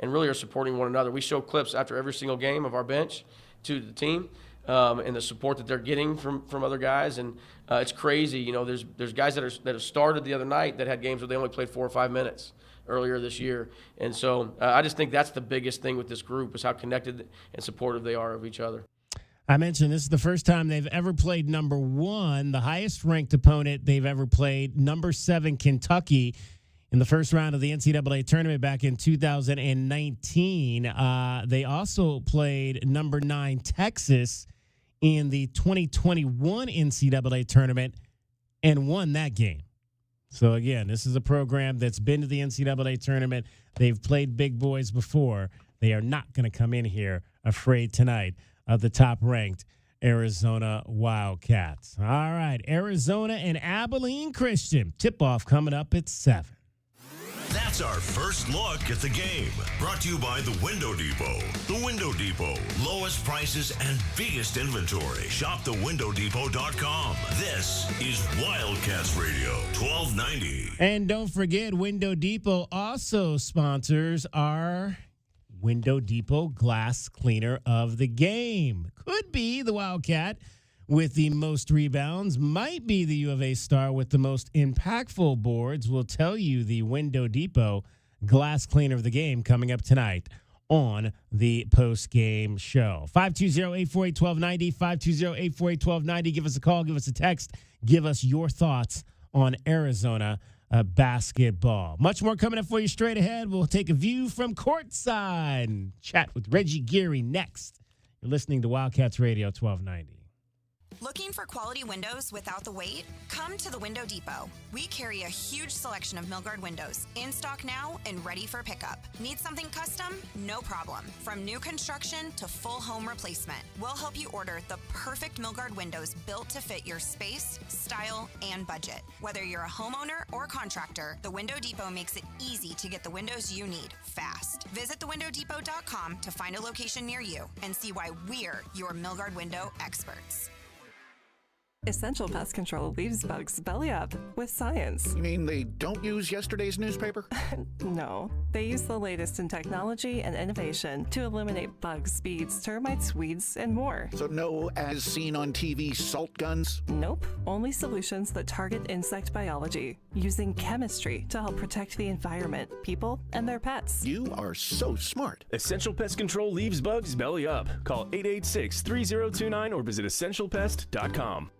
really are supporting one another. We show clips after every single game of our bench to the team. And the support that they're getting from other guys, and it's crazy. There's guys that have started the other night that had games where they only played 4 or 5 minutes earlier this year, and so I just think that's the biggest thing with this group is how connected and supportive they are of each other. I mentioned this is the first time they've ever played number one, the highest ranked opponent they've ever played, number 7 Kentucky. in the first round of the NCAA tournament back in 2019. They also played number 9 Texas in the 2021 NCAA tournament and won that game. So, again, this is a program that's been to the NCAA tournament. They've played big boys before. They are not going to come in here afraid tonight of the top-ranked Arizona Wildcats. All right, Arizona and Abilene Christian. Tip-off coming up at 7. That's our first look at the game. Brought to you by the Window Depot. The Window Depot. Lowest prices and biggest inventory. Shop thewindowdepot.com. This is Wildcats Radio 1290. And don't forget, Window Depot also sponsors our Window Depot Glass Cleaner of the Game. Could be the Wildcat with the most rebounds, might be the U of A star with the most impactful boards. We'll tell you the Window Depot Glass Cleaner of the Game coming up tonight on the post-game show. 520-848-1290, 520-848-1290. Give us a call, give us a text, give us your thoughts on Arizona basketball. Much more coming up for you straight ahead. We'll take a view from courtside and chat with Reggie Geary next. You're listening to Wildcats Radio 1290. Looking for quality windows without the wait? Come to the Window Depot. We carry a huge selection of Milgard windows, in stock now and ready for pickup. Need something custom? No problem. From new construction to full home replacement, we'll help you order the perfect Milgard windows built to fit your space, style, and budget. Whether you're a homeowner or contractor, the Window Depot makes it easy to get the windows you need fast. Visit thewindowdepot.com to find a location near you and see why we're your Milgard window experts. Essential Pest Control leaves bugs belly up with science. You mean they don't use yesterday's newspaper? No, they use the latest in technology and innovation to eliminate bugs, bees, termites, weeds, and more. So no as seen on TV salt guns? Nope, only solutions that target insect biology, using chemistry to help protect the environment, people, and their pets. You are so smart. Essential Pest Control leaves bugs belly up. Call 886-3029 or visit essentialpest.com.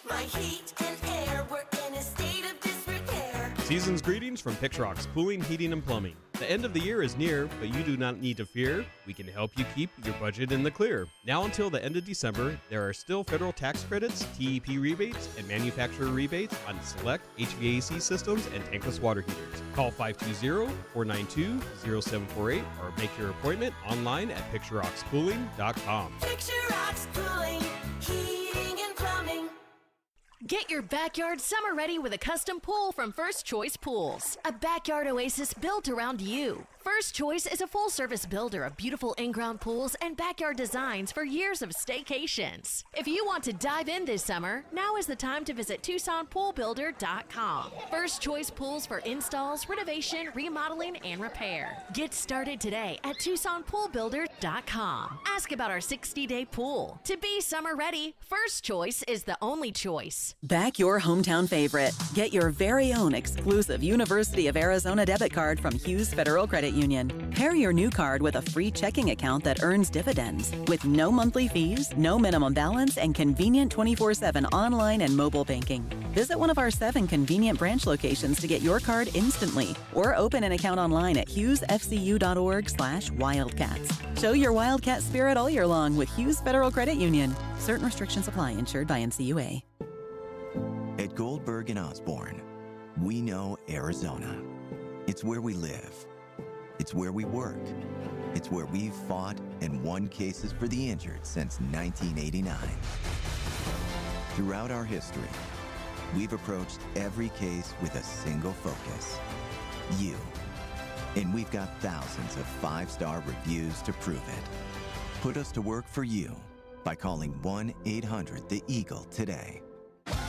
My heat and air were in a state of disrepair. Season's greetings from Pixrox Cooling, Heating, and Plumbing. The end of the year is near, but you do not need to fear. We can help you keep your budget in the clear. Now until the end of December, there are still federal tax credits, TEP rebates, and manufacturer rebates on select HVAC systems and tankless water heaters. Call 520-492-0748 or make your appointment online at PixroxCooling.com. Pixrox Cooling, Heating, and Plumbing. Get your backyard summer ready with a custom pool from First Choice Pools. A backyard oasis built around you. First Choice is a full-service builder of beautiful in-ground pools and backyard designs for years of staycations. If you want to dive in this summer, now is the time to visit TucsonPoolBuilder.com. First Choice Pools for installs, renovation, remodeling, and repair. Get started today at TucsonPoolBuilder.com. Ask about our 60-day pool. To be summer ready, First Choice is the only choice. Back your hometown favorite. Get your very own exclusive University of Arizona debit card from Hughes Federal Credit Union. Pair your new card with a free checking account that earns dividends with no monthly fees, no minimum balance, and convenient 24/7 online and mobile banking. Visit one of our 7 convenient branch locations to get your card instantly or open an account online at hughesfcu.org/wildcats. Show your Wildcat spirit all year long with Hughes Federal Credit Union. Certain restrictions apply. Insured by NCUA. At Goldberg and Osborne, we know Arizona. It's where we live. It's where we work. It's where we've fought and won cases for the injured since 1989. Throughout our history, we've approached every case with a single focus: you. And we've got thousands of 5-star reviews to prove it. Put us to work for you by calling 1-800-THE-EAGLE today.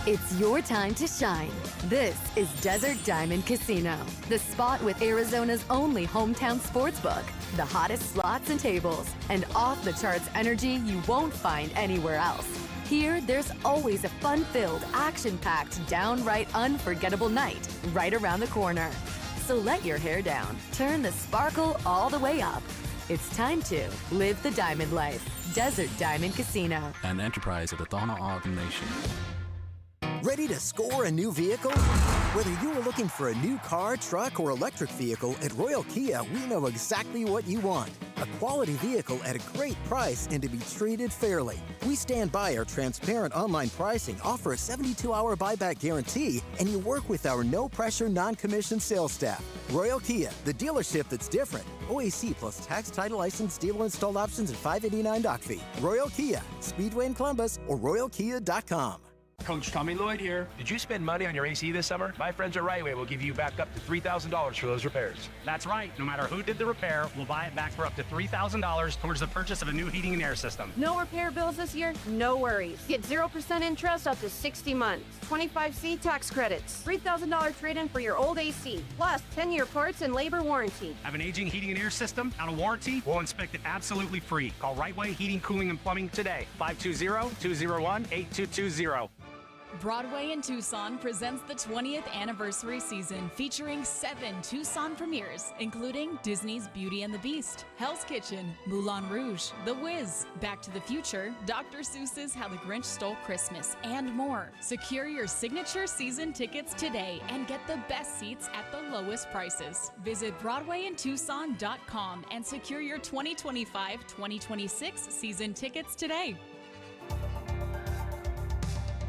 It's your time to shine. This is Desert Diamond Casino, the spot with Arizona's only hometown sportsbook, the hottest slots and tables, and off-the-charts energy you won't find anywhere else. Here, there's always a fun-filled, action-packed, downright unforgettable night right around the corner. So let your hair down, turn the sparkle all the way up. It's time to live the diamond life. Desert Diamond Casino. An enterprise of the Thana Nation. Ready to score a new vehicle? Whether you are looking for a new car, truck, or electric vehicle, at Royal Kia, we know exactly what you want. A quality vehicle at a great price and to be treated fairly. We stand by our transparent online pricing, offer a 72-hour buyback guarantee, and you work with our no-pressure, non-commissioned sales staff. Royal Kia, the dealership that's different. OAC plus tax, title, license, dealer installed options, and $589 doc fee. Royal Kia, Speedway in Columbus, or royalkia.com. Coach Tommy Lloyd here. Did you spend money on your AC this summer? My friends at Rightway will give you back up to $3,000 for those repairs. That's right. No matter who did the repair, we'll buy it back for up to $3,000 towards the purchase of a new heating and air system. No repair bills this year? No worries. Get 0% interest up to 60 months. 25C tax credits. $3,000 trade-in for your old AC. Plus 10-year parts and labor warranty. Have an aging heating and air system out of warranty? We'll inspect it absolutely free. Call Rightway Heating, Cooling, and Plumbing today. 520-201-8220. Broadway in Tucson presents the 20th anniversary season featuring 7 Tucson premieres, including Disney's Beauty and the Beast, Hell's Kitchen, Moulin Rouge, The Wiz, Back to the Future, Dr. Seuss's How the Grinch Stole Christmas, and more. Secure your signature season tickets today and get the best seats at the lowest prices. Visit BroadwayInTucson.com and secure your 2025-2026 season tickets today.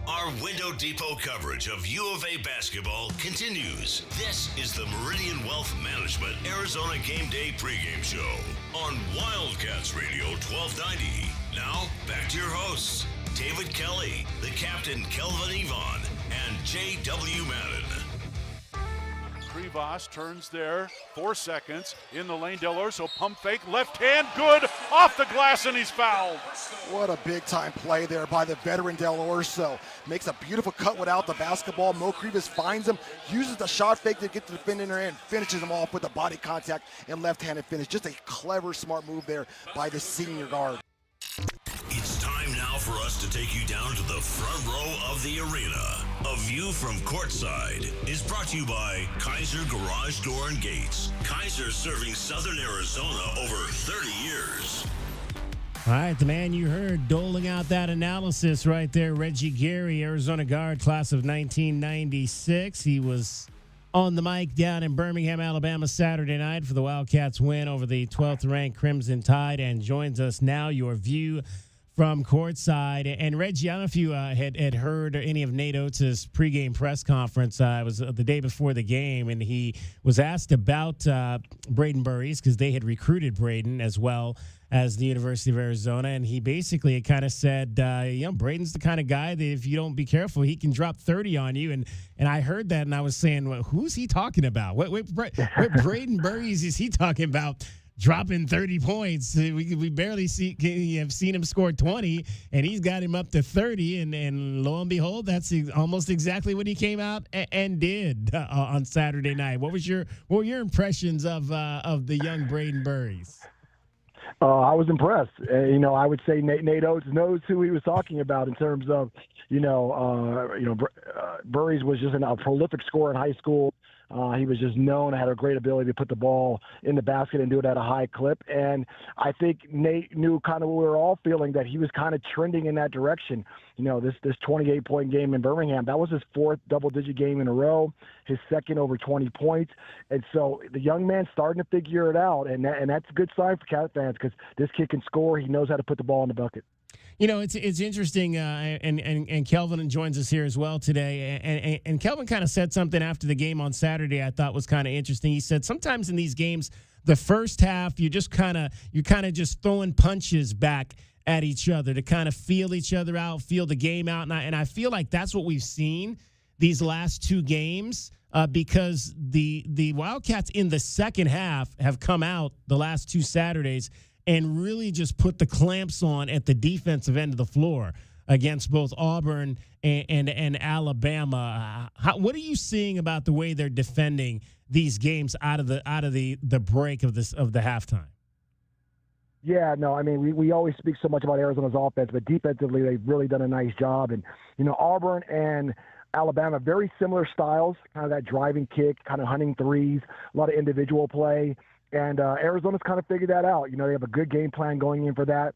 Our Window Depot coverage of U of A basketball continues. This is the Meridian Wealth Management Arizona Game Day pregame show on Wildcats Radio 1290. Now, back to your hosts, David Kelly, the captain Kelvin Yvonne, and J.W. Madden. Krivas turns there, 4 seconds, in the lane, Del Orso, pump fake, left hand, good, off the glass, and he's fouled. What a big-time play there by the veteran Del Orso. Makes a beautiful cut without the basketball. Mo Krivas finds him, uses the shot fake to get the defender in there and finishes him off with the body contact and left-handed finish. Just a clever, smart move there by the senior guard. It's time now for us to take you down to the front row of the arena. A view from courtside is brought to you by Kaiser Garage Door and Gates. Kaiser serving Southern Arizona over 30 years. All right, the man you heard doling out that analysis right there, Reggie Gary, Arizona guard, class of 1996. He was on the mic down in Birmingham, Alabama, Saturday night for the Wildcats win over the 12th-ranked Crimson Tide, and joins us now, your view from courtside. And Reggie, I don't know if you had heard any of Nate Oates' pregame press conference. It was the day before the game, and he was asked about Braden Burries because they had recruited Braden as well as the University of Arizona, and he basically kind of said, Braden's the kind of guy that if you don't be careful, he can drop 30 on you. And I heard that, and I was saying, well, who's he talking about? What Braden Burries is he talking about? Dropping 30 points. We barely have seen him score 20, and he's got him up to 30, and lo and behold, that's almost exactly what he came out and did on Saturday night. What were your impressions of the young Braden Burries? I was impressed. I would say Nate Oates knows who he was talking about in terms of, Burries was just a prolific scorer in high school. He was just known, had a great ability to put the ball in the basket and do it at a high clip. And I think Nate knew kind of what we were all feeling, that he was kind of trending in that direction. This 28-point game in Birmingham, that was his 4th double-digit game in a row, his 2nd over 20 points. And so the young man's starting to figure it out, and that's a good sign for Cat fans because this kid can score. He knows how to put the ball in the bucket. It's interesting, and Kelvin joins us here as well today. And Kelvin kind of said something after the game on Saturday I thought was kind of interesting. He said sometimes in these games, the first half you're kind of just throwing punches back at each other to kind of feel each other out, feel the game out, and I feel like that's what we've seen these last 2 games. Because the Wildcats in the second half have come out the last 2 Saturdays and really just put the clamps on at the defensive end of the floor against both Auburn and Alabama. What are you seeing about the way they're defending these games out of the break of the halftime? Yeah, no, I mean, we always speak so much about Arizona's offense, but defensively they've really done a nice job. And, Auburn and Alabama, very similar styles, kind of that driving kick, kind of hunting threes, a lot of individual play. And Arizona's kind of figured that out. They have a good game plan going in for that.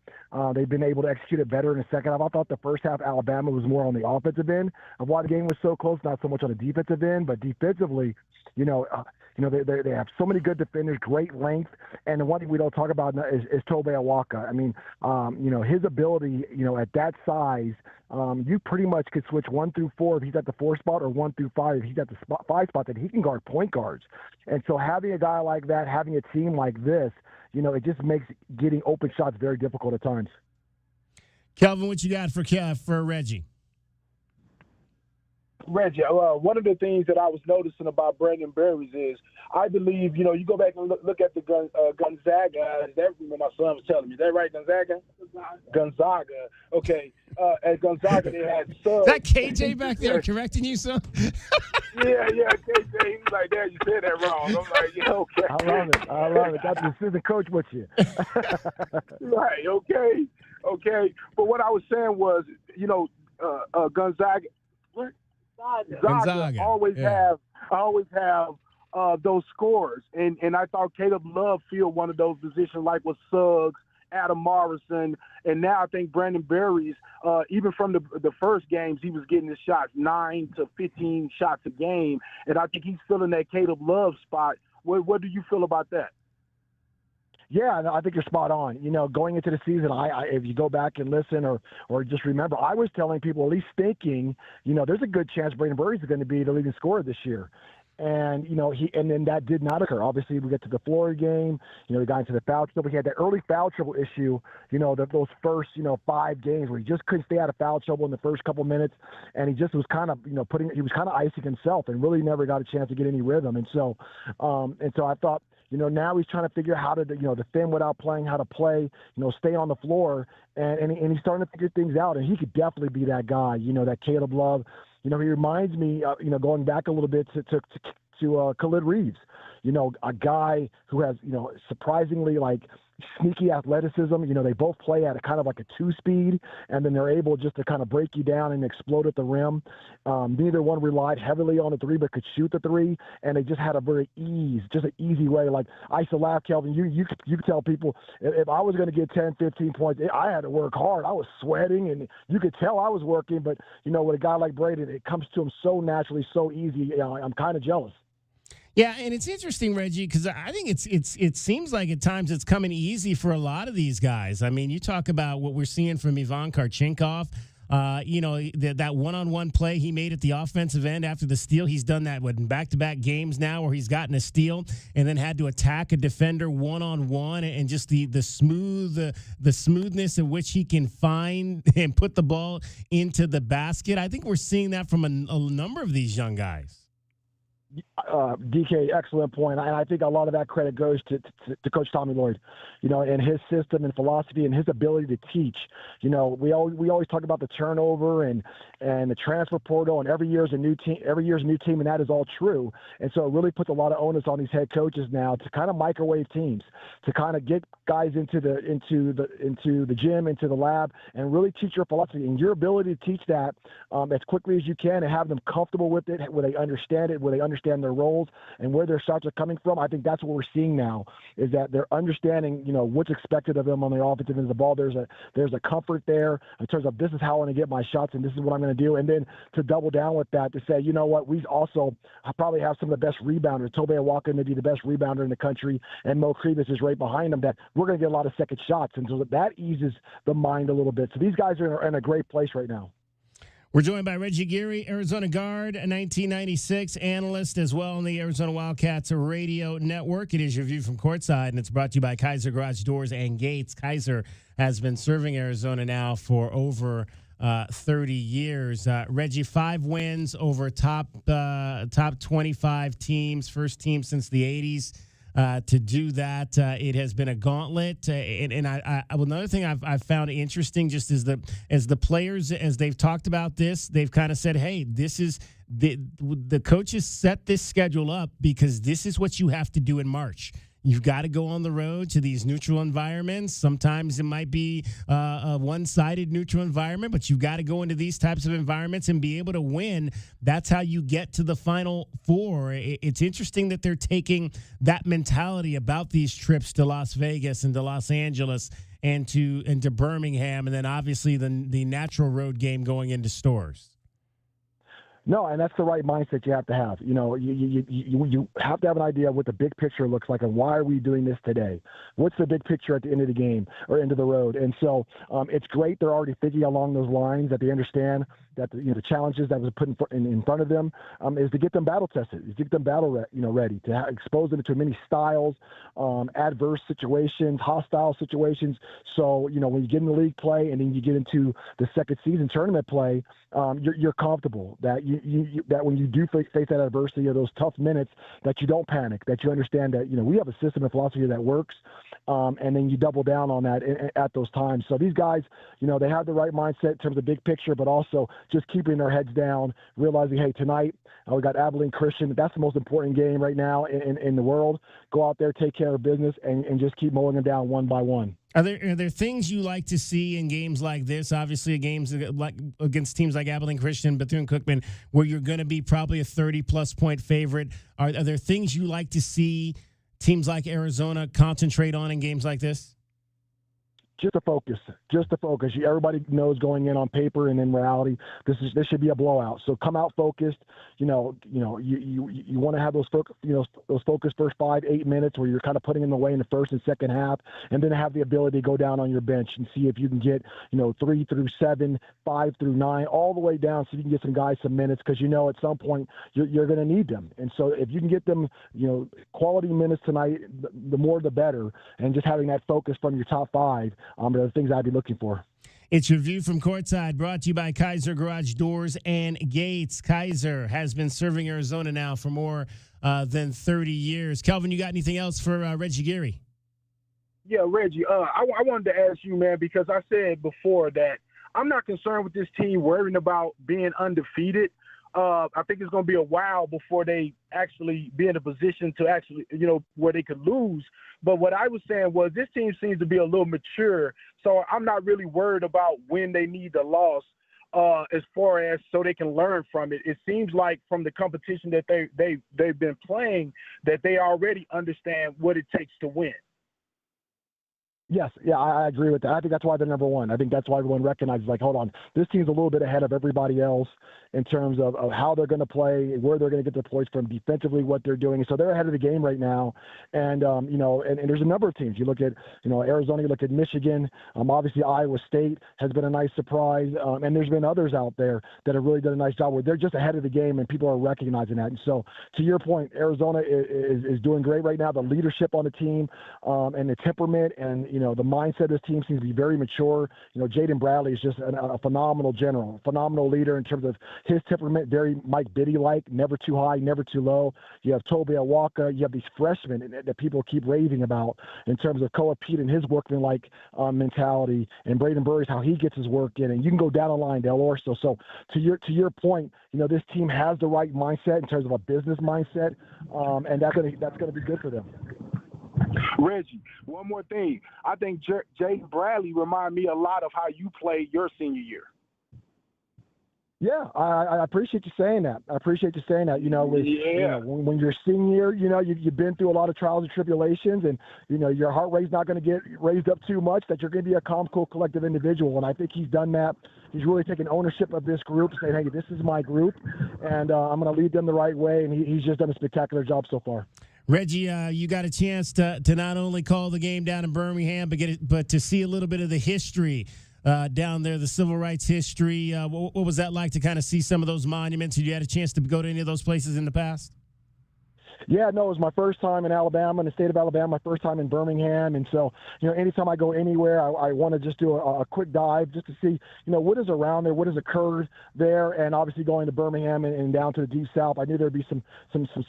They've been able to execute it better in the second half. I thought the first half Alabama was more on the offensive end of why the game was so close, not so much on the defensive end. But defensively, they have so many good defenders, great length. And the one thing we don't talk about is Tobe Awaka. I mean, his ability, at that size, you pretty much could switch 1 through 4 if he's at the 4 spot, or 1 through 5 if he's at the 5 spot, that he can guard point guards. And so having a guy like that, having a team like this, it just makes getting open shots very difficult at times. Kelvin, what you got for Reggie? Reggie, one of the things that I was noticing about Brandon Berries is, I believe, you go back and look at the Gonzaga. That's what my son was telling me. Is that right, Gonzaga? Gonzaga. Okay. At Gonzaga, they had subs. Is that KJ back there correcting you, son? Yeah, KJ. He was like, Dad, you said that wrong. I'm like, yeah, okay. I love it. Got the assistant coach with you. Right, okay. But what I was saying was, Gonzaga. What? Gonzaga always have those scores, and I thought Caleb Love filled one of those positions, like with Suggs, Adam Morrison, and now I think Brandon Berries, even from the first games, he was getting his shots 9 to 15 shots a game, and I think he's filling that Caleb Love spot. What do you feel about that? Yeah, I think you're spot on. Going into the season, if you go back and listen or just remember, I was telling people, at least thinking, there's a good chance Brandon Berries is going to be the leading scorer this year. And, and then that did not occur. Obviously, we get to the Florida game, we got into the foul trouble. We had that early foul trouble issue, those first, 5 games where he just couldn't stay out of foul trouble in the first couple minutes. And he just was kind of, he was kind of icing himself and really never got a chance to get any rhythm. And so I thought, now he's trying to figure out how to, defend without playing, how to play, stay on the floor. And he's starting to figure things out. And he could definitely be that guy, that Caleb Love. He reminds me, going back a little bit to Khalid Reeves, a guy who has, surprisingly sneaky athleticism. They both play at a kind of like a 2-speed, and then they're able just to kind of break you down and explode at the rim. Neither one relied heavily on the 3, but could shoot the 3, and they just had a just an easy way. Like I used to laugh, Kelvin, you could tell people if I was going to get 10, 15 points, I had to work hard. I was sweating, and you could tell I was working, but with a guy like Braden, it comes to him so naturally, so easy. I'm kind of jealous. Yeah, and it's interesting, Reggie, because I think it seems like at times it's coming easy for a lot of these guys. I mean, you talk about what we're seeing from Ivan Karchinkov. That one-on-one play he made at the offensive end after the steal. He's done that in back-to-back games now, where he's gotten a steal and then had to attack a defender one-on-one, and just the smoothness in which he can find and put the ball into the basket. I think we're seeing that from a number of these young guys. DK, excellent point. And I think a lot of that credit goes to Coach Tommy Lloyd, and his system and philosophy and his ability to teach. We always talk about the turnover and the transfer portal, and every year is a new team. And that is all true. And so it really puts a lot of onus on these head coaches now to kind of microwave teams, to kind of get guys into the gym, into the lab, and really teach your philosophy and your ability to teach that as quickly as you can, and have them comfortable with it, where they understand it, where they understand their roles and where their shots are coming from. I think that's what we're seeing now, is that they're understanding, what's expected of them on the offensive end of the ball. There's a comfort there in terms of, this is how I want to get my shots and this is what I'm going to do. And then to double down with that, to say, we also probably have some of the best rebounders. Tobe Awaka may be the best rebounder in the country, and Mo Krivas is right behind him, that we're going to get a lot of second shots. And so that eases the mind a little bit. So these guys are in a great place right now. We're joined by Reggie Geary, Arizona guard, 1996 analyst as well on the Arizona Wildcats radio network. It is your view from courtside, and it's brought to you by Kaiser Garage Doors and Gates. Kaiser has been serving Arizona now for over 30 years. Reggie, 5 wins over top 25 teams, first team since the 80s. To do that, it has been a gauntlet. And another thing I've found interesting, just as the players, as they've talked about this, they've kind of said, hey, this is the coaches set this schedule up because this is what you have to do in March. You've got to go on the road to these neutral environments. Sometimes it might be a one-sided neutral environment, but you've got to go into these types of environments and be able to win. That's how you get to the Final Four. It's interesting that they're taking that mentality about these trips to Las Vegas and to Los Angeles and to Birmingham, and then obviously the natural road game going into Stores. No, and that's the right mindset you have to have. You know, you have to have an idea of what the big picture looks like and why are we doing this today? What's the big picture at the end of the game or end of the road? And so it's great they're already thinking along those lines, that they understand that the challenges that was put in front of them is to get them battle tested, is to get them ready, to expose them to many styles, adverse situations, hostile situations. So, you know, when you get into league play and then you get into the second season tournament play, you're comfortable that that when you do face that adversity or those tough minutes, that you don't panic, that you understand that, you know, we have a system and philosophy that works, and then you double down on that at those times. So these guys, you know, they have the right mindset in terms of big picture, but also just keeping their heads down, realizing, hey, tonight we got Abilene Christian. That's the most important game right now in the world. Go out there, take care of business, and just keep mowing them down one by one. Are there things you like to see in games like this? Obviously, games like against teams like Abilene Christian, Bethune-Cookman, where you're going to be probably a 30-plus point favorite. Are there things you like to see teams like Arizona concentrate on in games like this? Just to focus. Everybody knows going in on paper and in reality, this should be a blowout. So come out focused. You want to have those focused first 5-8 minutes where you're kind of putting in the way in the first and second half, and then have the ability to go down on your bench and see if you can get 3 through 7, 5 through 9, all the way down, so you can get some guys some minutes, because at some point you're going to need them. And so if you can get them quality minutes tonight, the more the better. And just having that focus from your top 5. Are the things I'd be looking for. It's your View from Courtside, brought to you by Kaiser Garage Doors and Gates. Kaiser has been serving Arizona now for more than 30 years. Kelvin, you got anything else for Reggie Geary? Yeah, Reggie, I wanted to ask you, man, because I said before that I'm not concerned with this team worrying about being undefeated. I think it's going to be a while before they actually be in a position to actually, where they could lose. But what I was saying was this team seems to be a little mature, so I'm not really worried about when they need the loss as far as so they can learn from it. It seems like from the competition that they've been playing that they already understand what it takes to win. Yes, yeah, I agree with that. I think that's why they're number one. I think that's why everyone recognizes, like, hold on, this team's a little bit ahead of everybody else in terms of how they're going to play, where they're going to get their points from, defensively, what they're doing. So they're ahead of the game right now. And, and there's a number of teams. You look at, Arizona, you look at Michigan. Obviously, Iowa State has been a nice surprise. And there's been others out there that have really done a nice job where they're just ahead of the game and people are recognizing that. And so, to your point, Arizona is doing great right now. The leadership on the team and the temperament and, the mindset of this team seems to be very mature. Jaden Bradley is just a phenomenal general, phenomenal leader in terms of his temperament, very Mike Biddy-like, never too high, never too low. You have Toby Awaka. You have these freshmen that people keep raving about in terms of Koa Pete and his workman-like mentality, and Braden Burris, how he gets his work in. And you can go down the line, Del Orso. So to your point, this team has the right mindset in terms of a business mindset, and that's gonna be good for them. Reggie, one more thing. I think Jaden Bradley reminded me a lot of how you played your senior year. Yeah, I appreciate you saying that. When you're senior, you've been through a lot of trials and tribulations, and your heart rate's not going to get raised up too much, that you're going to be a calm, cool, collective individual. And I think he's done that. He's really taken ownership of this group, saying, hey, this is my group, and I'm going to lead them the right way. And he's just done a spectacular job so far. Reggie, you got a chance to not only call the game down in Birmingham, but to see a little bit of the history down there, the civil rights history. What was that like to kind of see some of those monuments? Did you had a chance to go to any of those places in the past? Yeah, no, it was my first time in Alabama, in the state of Alabama, my first time in Birmingham. And so, anytime I go anywhere, I want to just do a quick dive just to see, what is around there, what has occurred there. And obviously going to Birmingham and down to the Deep South, I knew there'd be some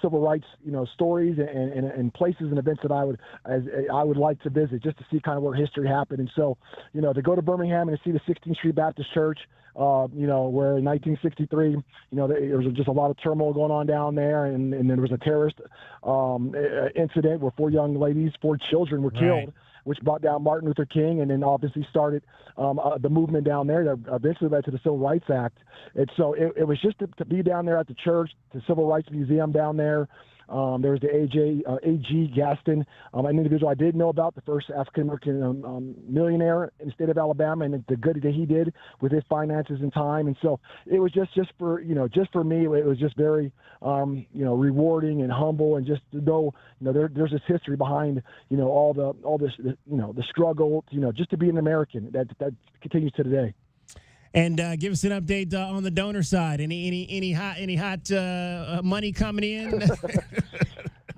civil rights, stories and places and events that I would like to visit just to see kind of where history happened. And so, to go to Birmingham and to see the 16th Street Baptist Church, where in 1963, there was just a lot of turmoil going on down there, and there was a terrorist incident where 4 children were killed, which brought down Martin Luther King, and then obviously started the movement down there that eventually led to the Civil Rights Act. And so it was just to be down there at the church, the Civil Rights Museum down there. There was the A.G. Gaston, an individual I did know about, the first African-American millionaire in the state of Alabama, and the good that he did with his finances and time. And so it was just for me, it was just very, rewarding and humble, and just to know, there's this history behind, all this, the struggle, just to be an American that continues to today. And give us an update on the donor side. Any hot money coming in?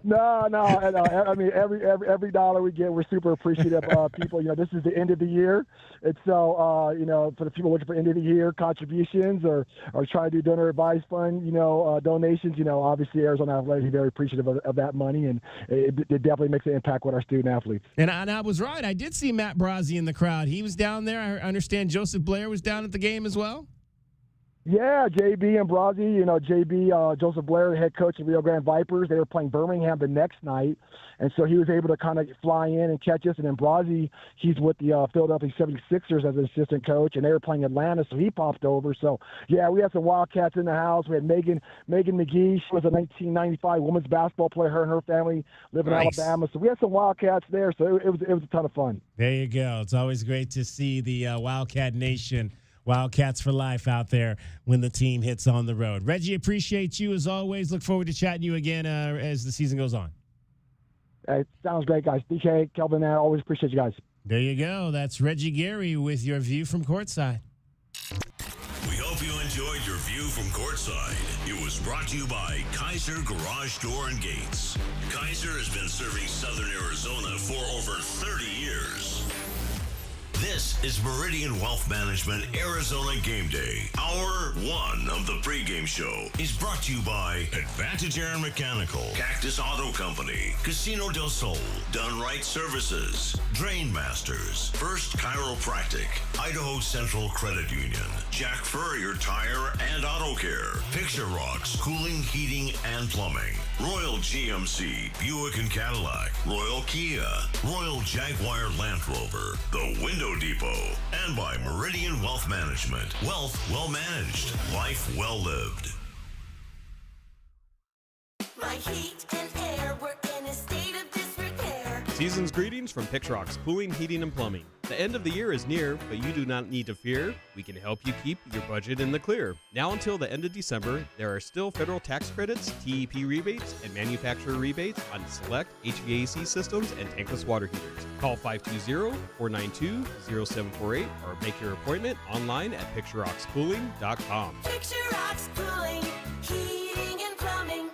No. I mean, every dollar we get, we're super appreciative of people. This is the end of the year, and so for the people looking for end of the year contributions or trying to do donor advice fund, donations. Obviously Arizona Athletics is very appreciative of that money, and it definitely makes an impact with our student athletes. And I was right. I did see Matt Brazzi in the crowd. He was down there. I understand Joseph Blair was down at the game as well. Yeah, JB and Brazzi, Joseph Blair, the head coach of the Rio Grande Vipers, they were playing Birmingham the next night, and so he was able to kind of fly in and catch us. And then Brazzi, he's with the Philadelphia 76ers as an assistant coach, and they were playing Atlanta, so he popped over. So, yeah, we had some Wildcats in the house. We had Megan McGee. She was a 1995 women's basketball player. Her and her family live in Alabama. So we had some Wildcats there, so it was a ton of fun. There you go. It's always great to see the Wildcat Nation, Wildcats for life out there when the team hits on the road. Reggie, appreciate you as always. Look forward to chatting you again as the season goes on. Hey, sounds great, guys. DK, Kelvin, I always appreciate you guys. There you go. That's Reggie Gary with your view from courtside. We hope you enjoyed your view from courtside. It was brought to you by Kaiser Garage Door and Gates. Kaiser has been serving Southern Arizona for over 30 years. This is Meridian Wealth Management Arizona Game Day. Hour 1 of the pregame show is brought to you by Advantage Air and Mechanical, Cactus Auto Company, Casino del Sol, Done Right Services, Drain Masters, First Chiropractic, Idaho Central Credit Union, Jack Furrier Tire and Auto Care, Picture Rocks Cooling, Heating and Plumbing, Royal GMC, Buick and Cadillac, Royal Kia, Royal Jaguar Land Rover, The Window Depot, and by Meridian Wealth Management. Wealth well managed, life well lived. My heat and air work in a state of disrepair. Season's greetings from Pictrox Cooling, Heating, and Plumbing. The end of the year is near, but you do not need to fear. We can help you keep your budget in the clear. Now until the end of December, there are still federal tax credits, TEP rebates, and manufacturer rebates on select HVAC systems and tankless water heaters. Call 520-492-0748 or make your appointment online at PictureRocksCooling.com. Picture Rocks Cooling, Heating and Plumbing.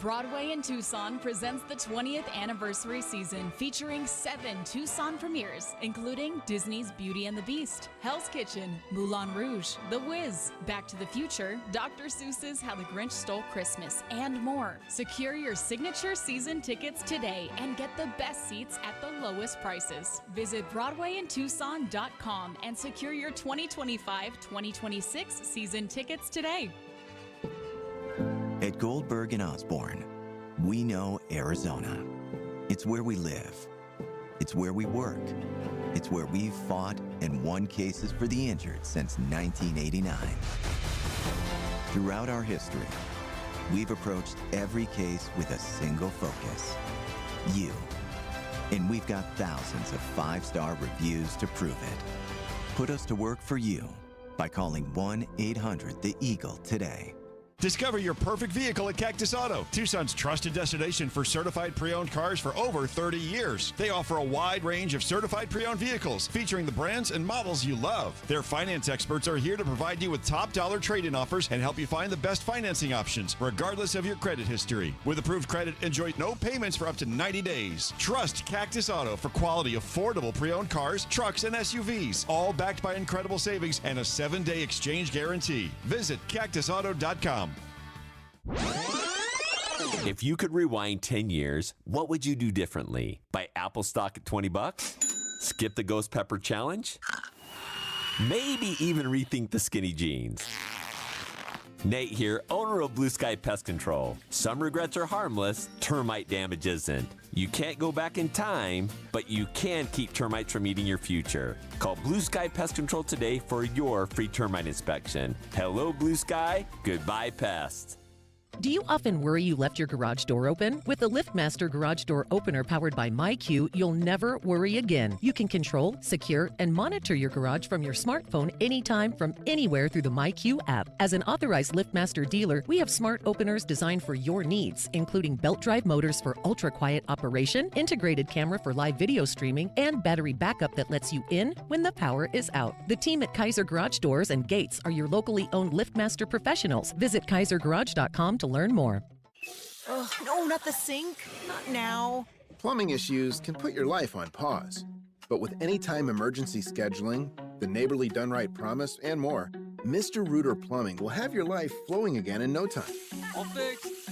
Broadway in Tucson presents the 20th anniversary season featuring 7 Tucson premieres, including Disney's Beauty and the Beast, Hell's Kitchen, Moulin Rouge, The Wiz, Back to the Future, Dr. Seuss's How the Grinch Stole Christmas, and more. Secure your signature season tickets today and get the best seats at the lowest prices. Visit BroadwayInTucson.com and secure your 2025-2026 season tickets today. At Goldberg and Osborne, we know Arizona. It's where we live. It's where we work. It's where we've fought and won cases for the injured since 1989. Throughout our history, we've approached every case with a single focus: you. And we've got thousands of 5-star reviews to prove it. Put us to work for you by calling 1-800-THE-EAGLE today. Discover your perfect vehicle at Cactus Auto, Tucson's trusted destination for certified pre-owned cars for over 30 years. They offer a wide range of certified pre-owned vehicles featuring the brands and models you love. Their finance experts are here to provide you with top dollar trade-in offers and help you find the best financing options, regardless of your credit history. With approved credit, enjoy no payments for up to 90 days. Trust Cactus Auto for quality, affordable pre-owned cars, trucks, and SUVs, all backed by incredible savings and a 7-day exchange guarantee. Visit cactusauto.com. If you could rewind 10 years, what would you do differently? Buy Apple stock at $20? Skip the Ghost Pepper Challenge? Maybe even rethink the skinny jeans. Nate here, owner of Blue Sky Pest Control. Some regrets are harmless, termite damage isn't. You can't go back in time, but you can keep termites from eating your future. Call Blue Sky Pest Control today for your free termite inspection. Hello, Blue Sky. Goodbye, pests. Do you often worry you left your garage door open? With the LiftMaster Garage Door Opener powered by MyQ, you'll never worry again. You can control, secure, and monitor your garage from your smartphone anytime from anywhere through the MyQ app. As an authorized LiftMaster dealer, we have smart openers designed for your needs, including belt drive motors for ultra-quiet operation, integrated camera for live video streaming, and battery backup that lets you in when the power is out. The team at Kaiser Garage Doors and Gates are your locally owned LiftMaster professionals. Visit kaisergarage.com to learn more. Ugh, no, not the sink. Not now. Plumbing issues can put your life on pause. But with anytime emergency scheduling, the neighborly done right promise, and more, Mr. Rooter Plumbing will have your life flowing again in no time. All fixed.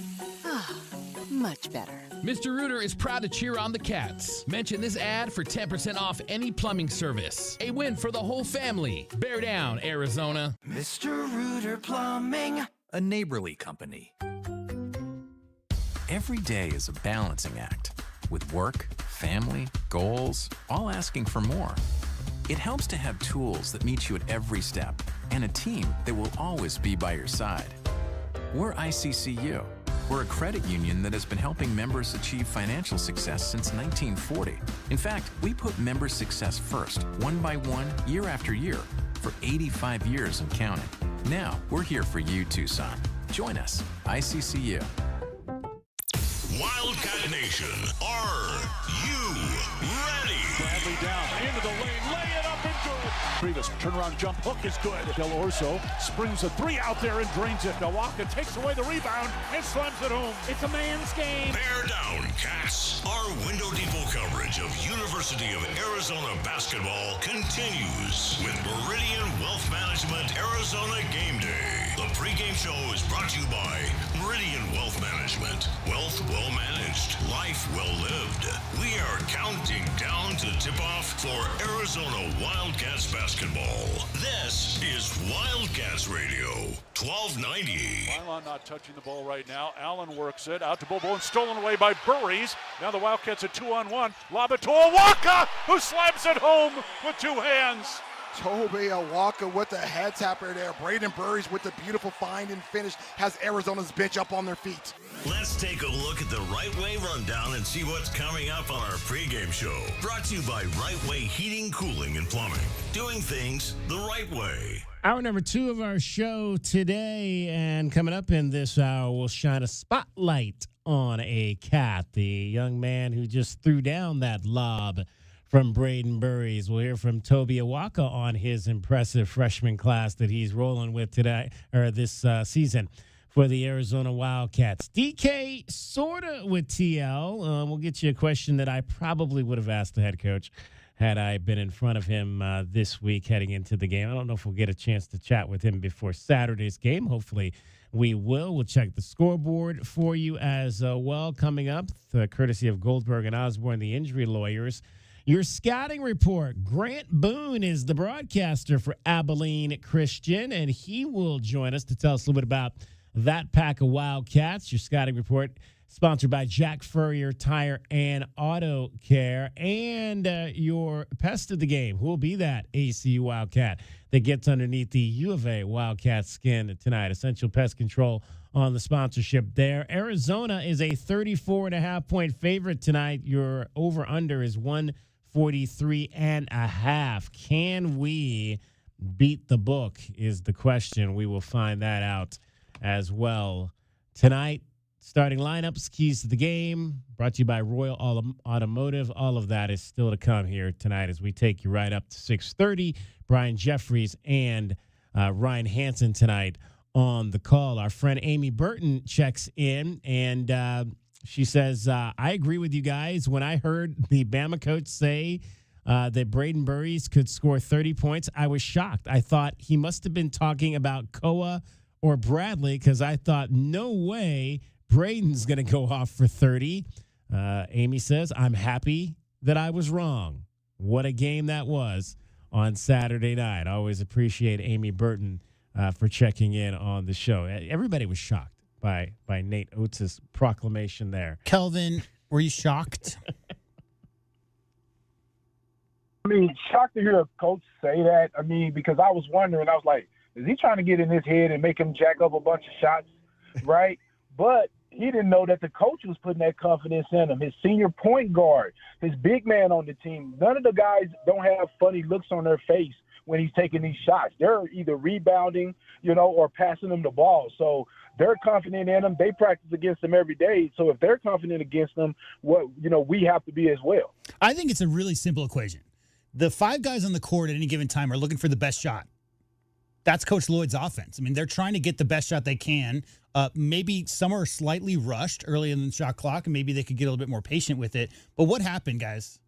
Much better. Mr. Rooter is proud to cheer on the Cats. Mention this ad for 10% off any plumbing service. A win for the whole family. Bear down, Arizona. Mr. Rooter Plumbing, a neighborly company. Every day is a balancing act, with work, family, goals, all asking for more. It helps to have tools that meet you at every step and a team that will always be by your side. We're ICCU. We're a credit union that has been helping members achieve financial success since 1940. In fact, we put members' success first, one by one, year after year, for 85 years and counting. Now, we're here for you, Tucson. Join us, ICCU. Wildcat Nation, are you ready? Bradley down into the lane, lay it up and good. Previous turnaround jump hook is good. Del Orso springs a three out there and drains it. Milwaukee takes away the rebound and slams it home. It's a man's game. Bear down, Cats. Our window depot coverage of University of Arizona basketball continues with Meridian Wealth Management Arizona Game Day. The pregame show is brought to you by Meridian Wealth Management. Wealth well managed, life well lived. We are counting down to tip-off for Arizona Wildcats basketball. This is Wildcats Radio, 1290. Mylon not touching the ball right now. Allen works it out to Bobo and stolen away by Burries. Now the Wildcats are 2-on-1. Lob it to Awaka, who slams it home with two hands. Toby Awaka with the head tapper there. Braden Burries with the beautiful find and finish has Arizona's bench up on their feet. Let's take a look at the Right Way Rundown and see what's coming up on our pregame show. Brought to you by Right Way Heating, Cooling, and Plumbing. Doing things the right way. Hour number 2 of our show today, and coming up in this hour, we'll shine a spotlight on a cat, the young man who just threw down that lob from Braden Burries. We'll hear from Toby Awaka on his impressive freshman class that he's rolling with today, or this season, for the Arizona Wildcats. DK sorta with TL. We'll get you a question that I probably would have asked the head coach had I been in front of him this week heading into the game. I don't know if we'll get a chance to chat with him before Saturday's game. Hopefully we will. We'll check the scoreboard for you as well coming up, courtesy of Goldberg and Osborne, the injury lawyers. Your scouting report. Grant Boone is the broadcaster for Abilene Christian, and he will join us to tell us a little bit about that pack of Wildcats. Your scouting report sponsored by Jack Furrier Tire and Auto Care, and your pest of the game. Who will be that ACU Wildcat that gets underneath the U of A Wildcat skin tonight? Essential Pest Control on the sponsorship there. Arizona is a 34.5-point favorite tonight. Your over-under is 143.5. Can we beat the book is the question. We will find that out as well tonight. Starting lineups, keys to the game, brought to you by Royal Automotive. All of that is still to come here tonight as we take you right up to 6:30. Brian Jeffries and Ryan Hansen tonight on the call. Our friend Amy Burton checks in, and she says, I agree with you guys. When I heard the Bama coach say that Braden Burries could score 30 points, I was shocked. I thought he must have been talking about Koa or Bradley, because I thought, no way Braden's going to go off for 30. Amy says, I'm happy that I was wrong. What a game that was on Saturday night. Always appreciate Amy Burton for checking in on the show. Everybody was shocked by Nate Oates' proclamation there. Kelvin, were you shocked? I mean, shocked to hear a coach say that. I mean, because I was wondering, I was like, is he trying to get in his head and make him jack up a bunch of shots, right? But he didn't know that the coach was putting that confidence in him. His senior point guard, his big man on the team, none of the guys don't have funny looks on their face when he's taking these shots. They're either rebounding, or passing him the ball. So they're confident in him. They practice against him every day. So if they're confident against him, we have to be as well. I think it's a really simple equation. The 5 guys on the court at any given time are looking for the best shot. That's Coach Lloyd's offense. I mean, they're trying to get the best shot they can. Maybe some are slightly rushed early in the shot clock, and maybe they could get a little bit more patient with it. But what happened, guys?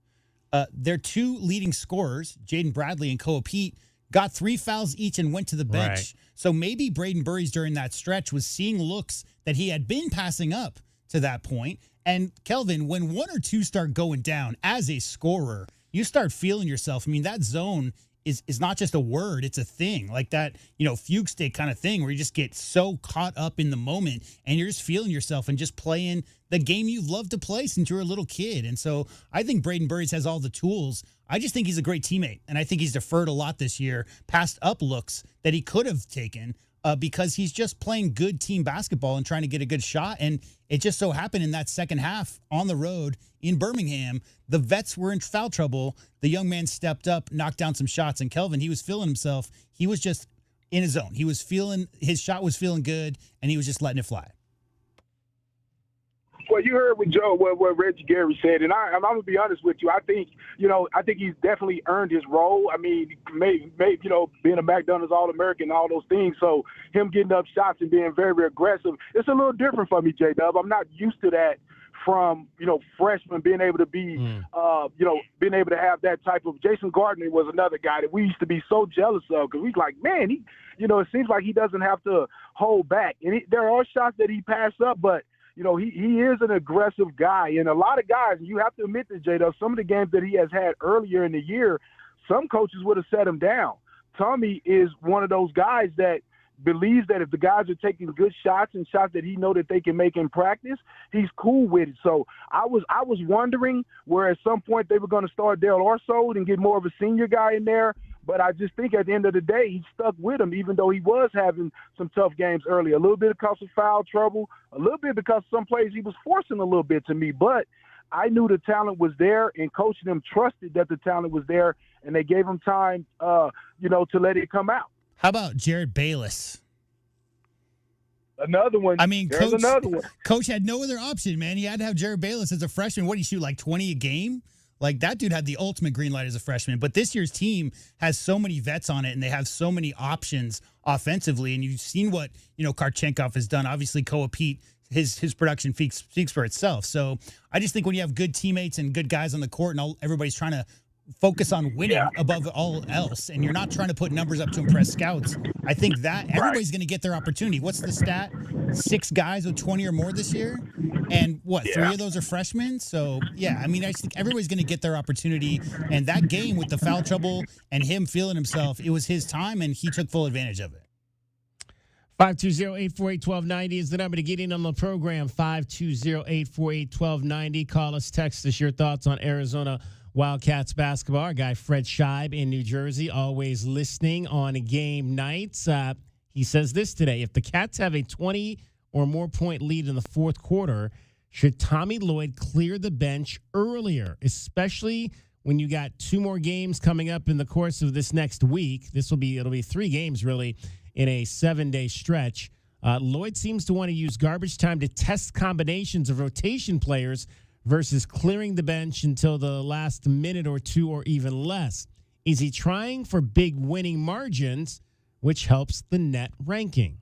Their 2 leading scorers, Jaden Bradley and Koa Pete, got 3 fouls each and went to the bench. Right. So maybe Braden Burries during that stretch was seeing looks that he had been passing up to that point. And Kelvin, when 1 or 2 start going down as a scorer, you start feeling yourself. I mean, that zone is not just a word, it's a thing. Like that, fugue state kind of thing where you just get so caught up in the moment and you're just feeling yourself and just playing the game you've loved to play since you were a little kid. And so I think Braden Burries has all the tools. I just think he's a great teammate. And I think he's deferred a lot this year, passed up looks that he could have taken because he's just playing good team basketball and trying to get a good shot. And it just so happened in that second half on the road in Birmingham, the vets were in foul trouble. The young man stepped up, knocked down some shots. And Kelvin, he was feeling himself. He was just in his zone. He was feeling, his shot was feeling good, and he was just letting it fly. Well, you heard what Reggie Gary said, and I'm going to be honest with you. I think he's definitely earned his role. I mean, maybe being a McDonald's All-American and all those things. So him getting up shots and being very, very aggressive, it's a little different for me, J-Dub. I'm not used to that from, freshmen being able to be, being able to have that type of. Jason Gardner was another guy that we used to be so jealous of because we like, man, he, it seems like he doesn't have to hold back. And there are shots that he passed up, but he is an aggressive guy. And a lot of guys, you have to admit this, J-Dub, some of the games that he has had earlier in the year, some coaches would have set him down. Tommy is one of those guys that believes that if the guys are taking good shots and shots that he know that they can make in practice, he's cool with it. So I was wondering where at some point they were going to start Dale Arsold and get more of a senior guy in there. But I just think at the end of the day, he stuck with him, even though he was having some tough games early. A little bit because of foul trouble, a little bit because some plays he was forcing a little bit to me. But I knew the talent was there, and coaching him trusted that the talent was there, and they gave him time, to let it come out. How about Jared Bayless? Another one. I mean, another one. Coach had no other option, man. He had to have Jared Bayless as a freshman. What did he shoot, like 20 a game? Like, that dude had the ultimate green light as a freshman. But this year's team has so many vets on it, and they have so many options offensively. And you've seen what, Karchenkov has done. Obviously, Koa Pete, his production speaks for itself. So I just think when you have good teammates and good guys on the court and everybody's trying to focus on winning above all else, and you're not trying to put numbers up to impress scouts, I think that everybody's going to get their opportunity. What's the stat? 6 guys with 20 or more this year? And 3 of those are freshmen? So, I just think everybody's going to get their opportunity. And that game with the foul trouble and him feeling himself, it was his time, and he took full advantage of it. 520-848-1290 is the number to get in on the program. 520-848-1290. Call us, text us your thoughts on Arizona Wildcats basketball. Our guy Fred Scheib in New Jersey, always listening on game nights. He says this today: if the Cats have a 20 or more point lead in the fourth quarter, should Tommy Lloyd clear the bench earlier, especially when you got 2 more games coming up in the course of this next week? It'll be 3 games really in a 7-day stretch. Lloyd seems to want to use garbage time to test combinations of rotation players versus clearing the bench until the last minute or 2 or even less. Is he trying for big winning margins, which helps the net ranking?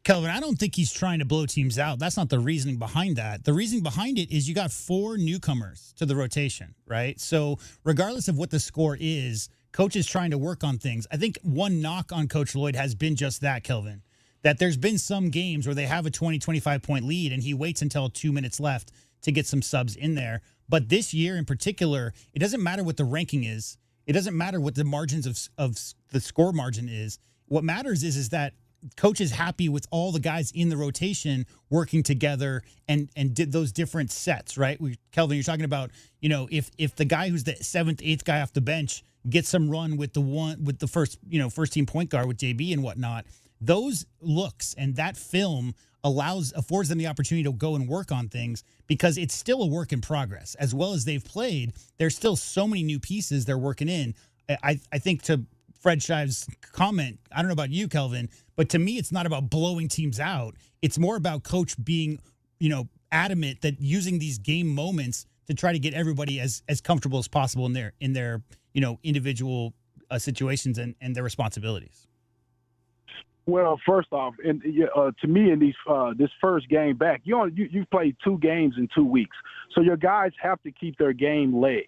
Kelvin, I don't think he's trying to blow teams out. That's not the reasoning behind that. The reasoning behind it is you got 4 newcomers to the rotation, right? So regardless of what the score is, Coach is trying to work on things. I think one knock on Coach Lloyd has been just that, Kelvin, that there's been some games where they have a 20, 25-point lead, and he waits until 2 minutes left to get some subs in there. But this year in particular, it doesn't matter what the ranking is. It doesn't matter what the margins of the score margin is. What matters is that coach is happy with all the guys in the rotation working together and did those different sets, right? Kelvin, you're talking about, if the guy who's the 7th, 8th guy off the bench gets some run with the first team point guard with JB and whatnot, those looks and that film affords them the opportunity to go and work on things, because it's still a work in progress. As well as they've played, there's still so many new pieces they're working in. I think, to Fred Shive's comment, I don't know about you, Kelvin, but to me, it's not about blowing teams out. It's more about coach being, adamant that using these game moments to try to get everybody as comfortable as possible in their individual situations and their responsibilities. Well, first off, and to me, in this first game back, you've played 2 games in 2 weeks, so your guys have to keep their game legs,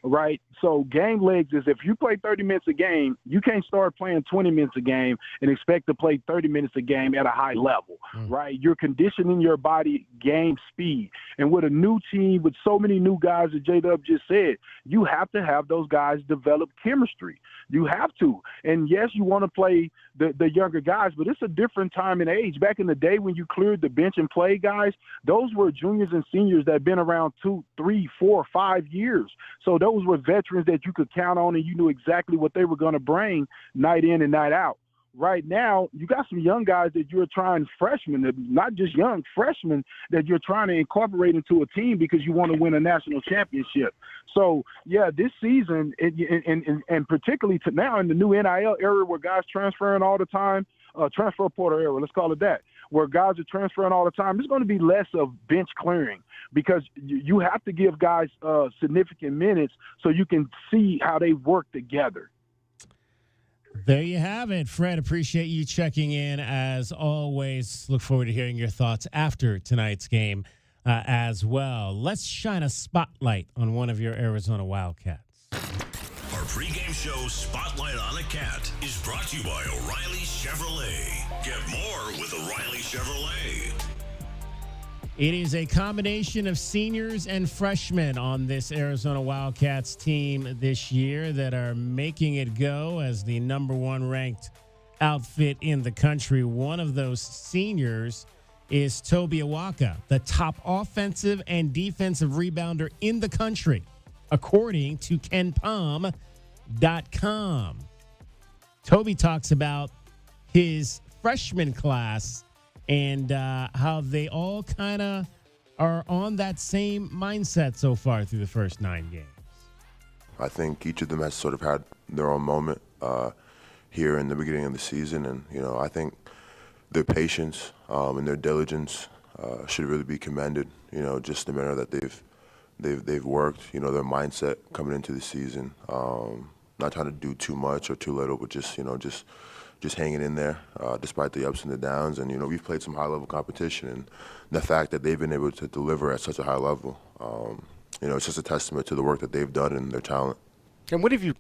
right? So game legs is, if you play 30 minutes a game, you can't start playing 20 minutes a game and expect to play 30 minutes a game at a high level, right? You're conditioning your body game speed. And with a new team, with so many new guys, as J-Dub just said, you have to have those guys develop chemistry. You have to. And yes, you want to play the younger guys, but it's a different time and age. Back in the day when you cleared the bench and played guys, those were juniors and seniors that had been around 2, 3, 4, 5 years. So those were veterans that you could count on, and you knew exactly what they were going to bring night in and night out. Right now, you got some young guys that you're trying, freshmen, not just young, freshmen, that you're trying to incorporate into a team because you want to win a national championship. So, yeah, this season, and particularly to now in the new NIL era where guys transferring all the time, transfer portal era, let's call it that, where guys are transferring all the time, there's going to be less of bench clearing because you have to give guys significant minutes so you can see how they work together. There you have it, Fred. Appreciate you checking in as always. Look forward to hearing your thoughts after tonight's game as well. Let's shine a spotlight on one of your Arizona Wildcats. Our pregame show, Spotlight on a Cat, is brought to you by O'Reilly Chevrolet. Get more with O'Reilly Chevrolet. It is a combination of seniors and freshmen on this Arizona Wildcats team this year that are making it go as the number 1 ranked outfit in the country. One of those seniors is Toby Awaka, the top offensive and defensive rebounder in the country, according to KenPom.com. Toby talks about his freshman class and how they all kind of are on that same mindset so far through the first 9 games. I think each of them has sort of had their own moment here in the beginning of the season, and I think their patience and their diligence should really be commended. Just the manner that they've worked. Their mindset coming into the season, not trying to do too much or too little, but just hanging in there despite the ups and the downs. And, we've played some high-level competition, and the fact that they've been able to deliver at such a high level, it's just a testament to the work that they've done and their talent. And what have you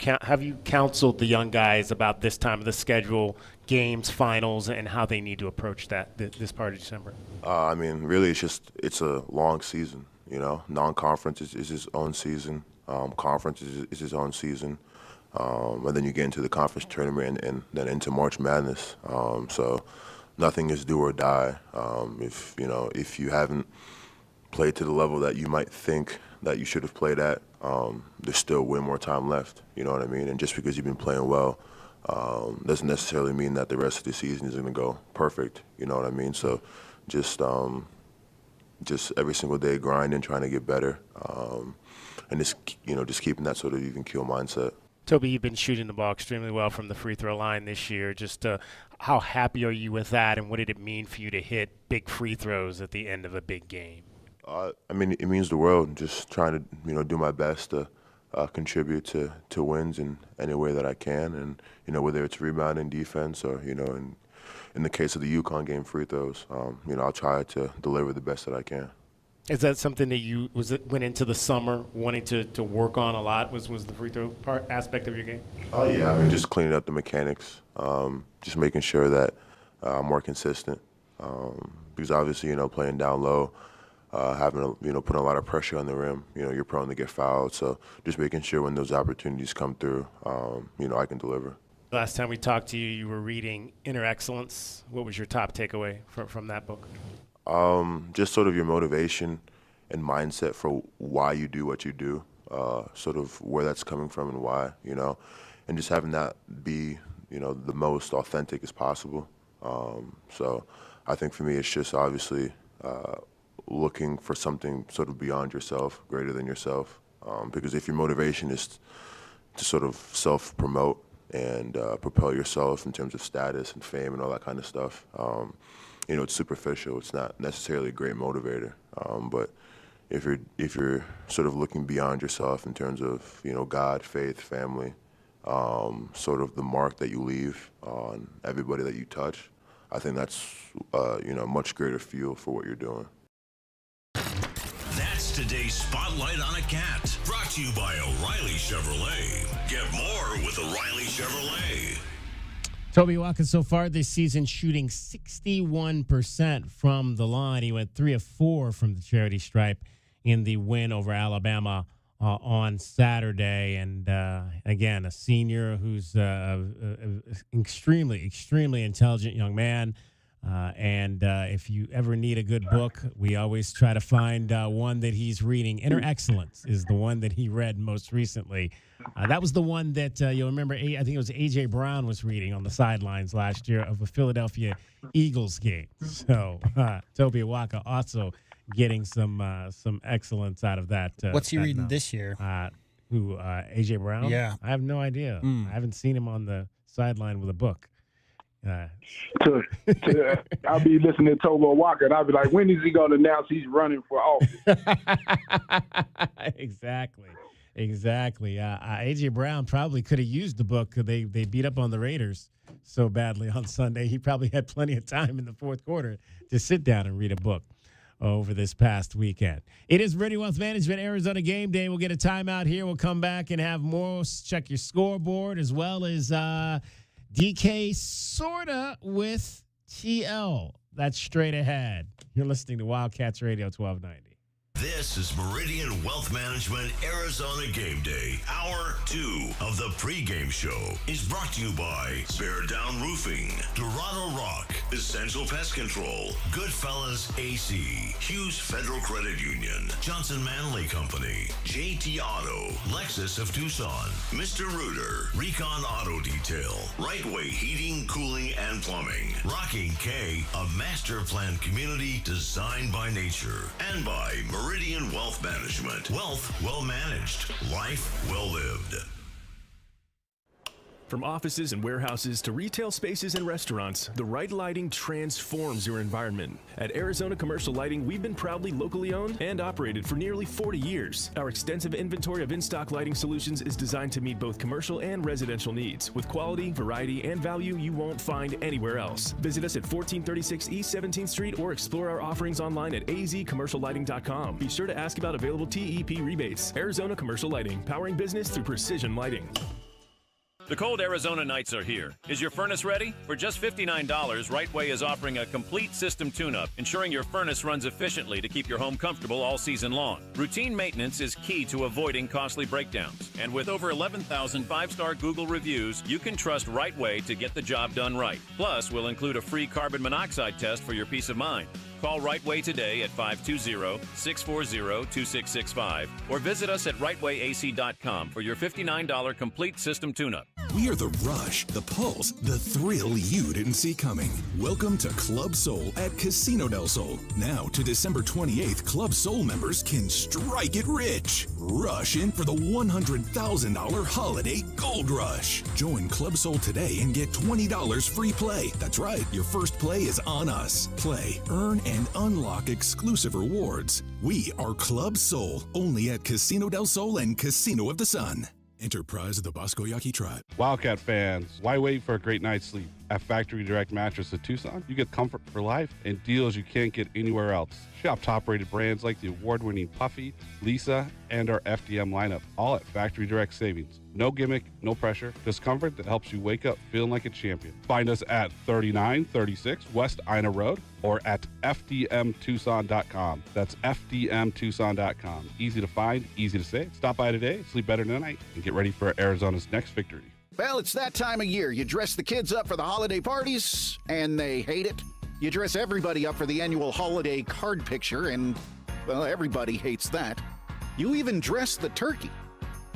counseled the young guys about this time of the schedule, games, finals, and how they need to approach this part of December? Really, it's a long season. Non-conference is his own season. Conference is his own season. And then you get into the conference tournament and then into March Madness. So nothing is do or die. If you haven't played to the level that you might think that you should have played at, there's still way more time left. You know what I mean? And just because you've been playing well doesn't necessarily mean that the rest of the season is going to go perfect. You know what I mean? So just every single day grinding, trying to get better, and just keeping that sort of even keel mindset. Toby, you've been shooting the ball extremely well from the free throw line this year. Just how happy are you with that, and what did it mean for you to hit big free throws at the end of a big game? It means the world. Just trying to, do my best to contribute to wins in any way that I can, and whether it's rebounding, defense, or in the case of the UConn game, free throws. I'll try to deliver the best that I can. Is that something that went into the summer wanting to work on a lot? Was the free throw aspect of your game? Oh yeah, just cleaning up the mechanics, just making sure that I'm more consistent. Because obviously, playing down low, putting a lot of pressure on the rim. You're prone to get fouled. So just making sure when those opportunities come through, I can deliver. Last time we talked to you, you were reading Inner Excellence. What was your top takeaway from that book? Just sort of your motivation and mindset for why you do what you do, sort of where that's coming from and why, and just having that be, the most authentic as possible. So I think for me, it's just obviously looking for something sort of beyond yourself, greater than yourself. Because if your motivation is to sort of self-promote and propel yourself in terms of status and fame and all that kind of stuff, it's superficial. It's not necessarily a great motivator. But if you're sort of looking beyond yourself in terms of, God, faith, family, sort of the mark that you leave on everybody that you touch, I think that's, much greater fuel for what you're doing. That's today's Spotlight on a Cat, brought to you by O'Reilly Chevrolet. Get more with O'Reilly Chevrolet. Toby Watkins so far this season shooting 61% from the line. He went 3 of 4 from the charity stripe in the win over Alabama on Saturday. And again, a senior who's extremely, extremely intelligent young man. And if you ever need a good book, we always try to find one that he's reading. Inner Excellence is the one that he read most recently. That was the one that you'll remember, I think it was A.J. Brown was reading on the sidelines last year of a Philadelphia Eagles game. So Toby Waka also getting some excellence out of that. What's he reading this year? A.J. Brown? Yeah. I have no idea. I haven't seen him on the sideline with a book. I'll be listening to Toby Walker, and I'll be like, when is he going to announce he's running for office? Exactly. A.J. Brown probably could have used the book. They beat up on the Raiders so badly on Sunday. He probably had plenty of time in the fourth quarter to sit down and read a book over this past weekend. It is Meridian Wealth Management, Arizona Game Day. We'll get a timeout here. We'll come back and have more. Check your scoreboard as well as DK sorta with TL. That's straight ahead. You're listening to Wildcats Radio 1290. This is Meridian Wealth Management Arizona Game Day. Hour 2 of the pregame show is brought to you by Bear Down Roofing, Dorado Rock, Essential Pest Control, Goodfellas AC, Hughes Federal Credit Union, Johnson Manley Company, JT Auto, Lexus of Tucson, Mr. Rooter, Recon Auto Detail, Right Way Heating, Cooling, and Plumbing, Rocking K, a master plan community designed by nature, and by Meridian Wealth Management. Wealth well managed. Life well lived. From offices and warehouses to retail spaces and restaurants, the right lighting transforms your environment. At Arizona Commercial Lighting, we've been proudly locally owned and operated for nearly 40 years. Our extensive inventory of in-stock lighting solutions is designed to meet both commercial and residential needs, with quality, variety, and value you won't find anywhere else. Visit us at 1436 East 17th Street or explore our offerings online at azcommerciallighting.com. Be sure to ask about available TEP rebates. Arizona Commercial Lighting, powering business through precision lighting. The cold Arizona nights are here. Is your furnace ready? For just $59, Rightway is offering a complete system tune-up, ensuring your furnace runs efficiently to keep your home comfortable all season long. Routine maintenance is key to avoiding costly breakdowns. And with over 11,000 five-star Google reviews, you can trust Rightway to get the job done right. Plus, we'll include a free carbon monoxide test for your peace of mind. Call Rightway today at 520-640-2665 or visit us at rightwayac.com for your $59 complete system tune-up. We are the rush, the pulse, the thrill you didn't see coming. Welcome to Club Soul at Casino del Sol. Now to December 28th, Club Soul members can strike it rich. Rush in for the $100,000 holiday gold rush. Join Club Soul today and get $20 free play. That's right, your first play is on us. Play, earn, and unlock exclusive rewards. We are Club Soul, only at Casino del Sol and Casino of the Sun. Enterprise of the Bosco Yaqui Tribe. Wildcat fans, why wait for a great night's sleep? At Factory Direct Mattress of Tucson, you get comfort for life and deals you can't get anywhere else. Shop top-rated brands like the award-winning Puffy, Lisa, and our FDM lineup, all at Factory Direct Savings. No gimmick, no pressure, just comfort that helps you wake up feeling like a champion. Find us at 3936 West Ina Road or at fdmtucson.com. That's fdmtucson.com. Easy to find, easy to save. Stop by today, sleep better tonight, and get ready for Arizona's next victory. Well, it's that time of year. You dress the kids up for the holiday parties, and they hate it. You dress everybody up for the annual holiday card picture, and, well, everybody hates that. You even dress the turkey,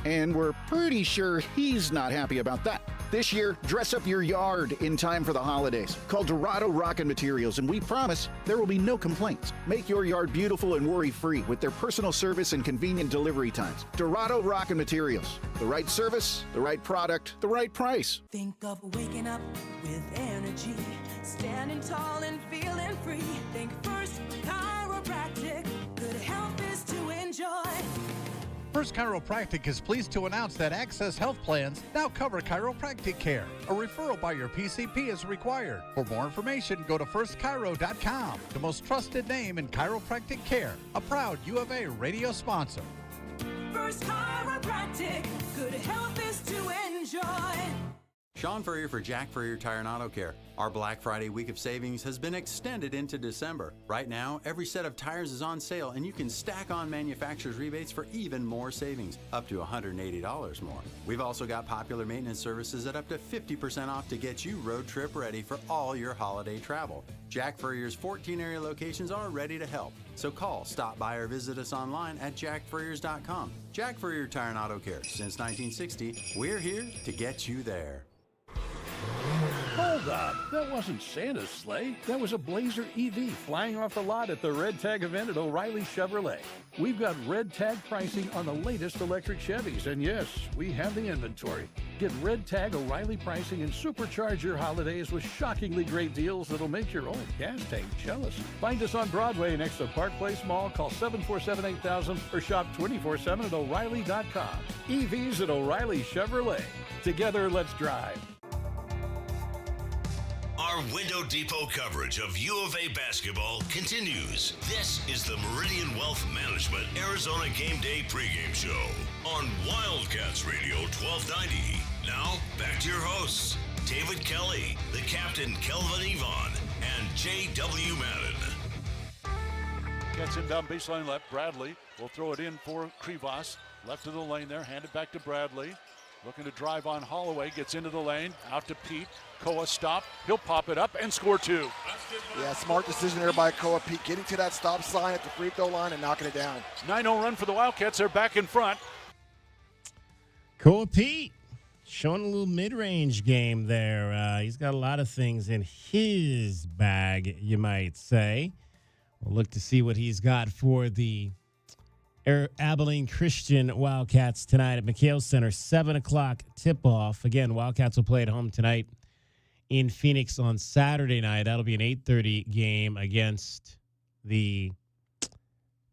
and we're pretty sure he's not happy about that. This year, dress up your yard in time for the holidays. Call Dorado Rock and Materials, and we promise there will be no complaints. Make your yard beautiful and worry-free with their personal service and convenient delivery times. Dorado Rock and Materials. The right service, the right product, the right price. Think of waking up with energy, standing tall and feeling free. Think First Chiropractic. Good health is to enjoy. First Chiropractic is pleased to announce that Access Health Plans now cover chiropractic care. A referral by your PCP is required. For more information, go to firstchiro.com, the most trusted name in chiropractic care. A proud U of A radio sponsor. First Chiropractic. Good health is to enjoy. Sean Furrier for Jack Furrier Tire and Auto Care. Our Black Friday week of savings has been extended into December. Right now, every set of tires is on sale and you can stack on manufacturer's rebates for even more savings, up to $180 more. We've also got popular maintenance services at up to 50% off to get you road trip ready for all your holiday travel. Jack Furrier's 14 area locations are ready to help. So call, stop by, or visit us online at jackfurriers.com. Jack Furrier Tire and Auto Care. Since 1960, we're here to get you there. Hold on, that wasn't Santa's sleigh. That was a Blazer EV flying off the lot at the Red Tag event at O'Reilly Chevrolet. We've got Red Tag pricing on the latest electric Chevys, and yes, we have the inventory. Get Red Tag O'Reilly pricing and supercharge your holidays with shockingly great deals that'll make your old gas tank jealous. Find us on Broadway next to Park Place Mall. Call 747-8000 or shop 24/7 at O'Reilly.com. EVs at O'Reilly Chevrolet. Together, let's drive. Our Window Depot coverage of U of A basketball continues. This is the Meridian Wealth Management Arizona Gameday pregame show on Wildcats Radio 1290. Now, back to your hosts, David Kelly, the captain Kelvin Yvonne, and J.W. Madden. Gets in down baseline left. Bradley will throw it in for Krivas. Left of the lane there, handed back to Bradley. Looking to drive on Holloway, gets into the lane, out to Pete. Koa stop, he'll pop it up and score two. Yeah, smart decision there by Koa Pete, getting to that stop sign at the free throw line and knocking it down. 9-0 run for the Wildcats, they're back in front. Koa Pete showing a little mid-range game there. He's got a lot of things in his bag, you might say. We'll look to see what he's got for the Abilene Christian Wildcats tonight at McHale Center, 7 o'clock tip-off. Again, Wildcats will play at home tonight in Phoenix on Saturday night. That'll be an 8:30 game against the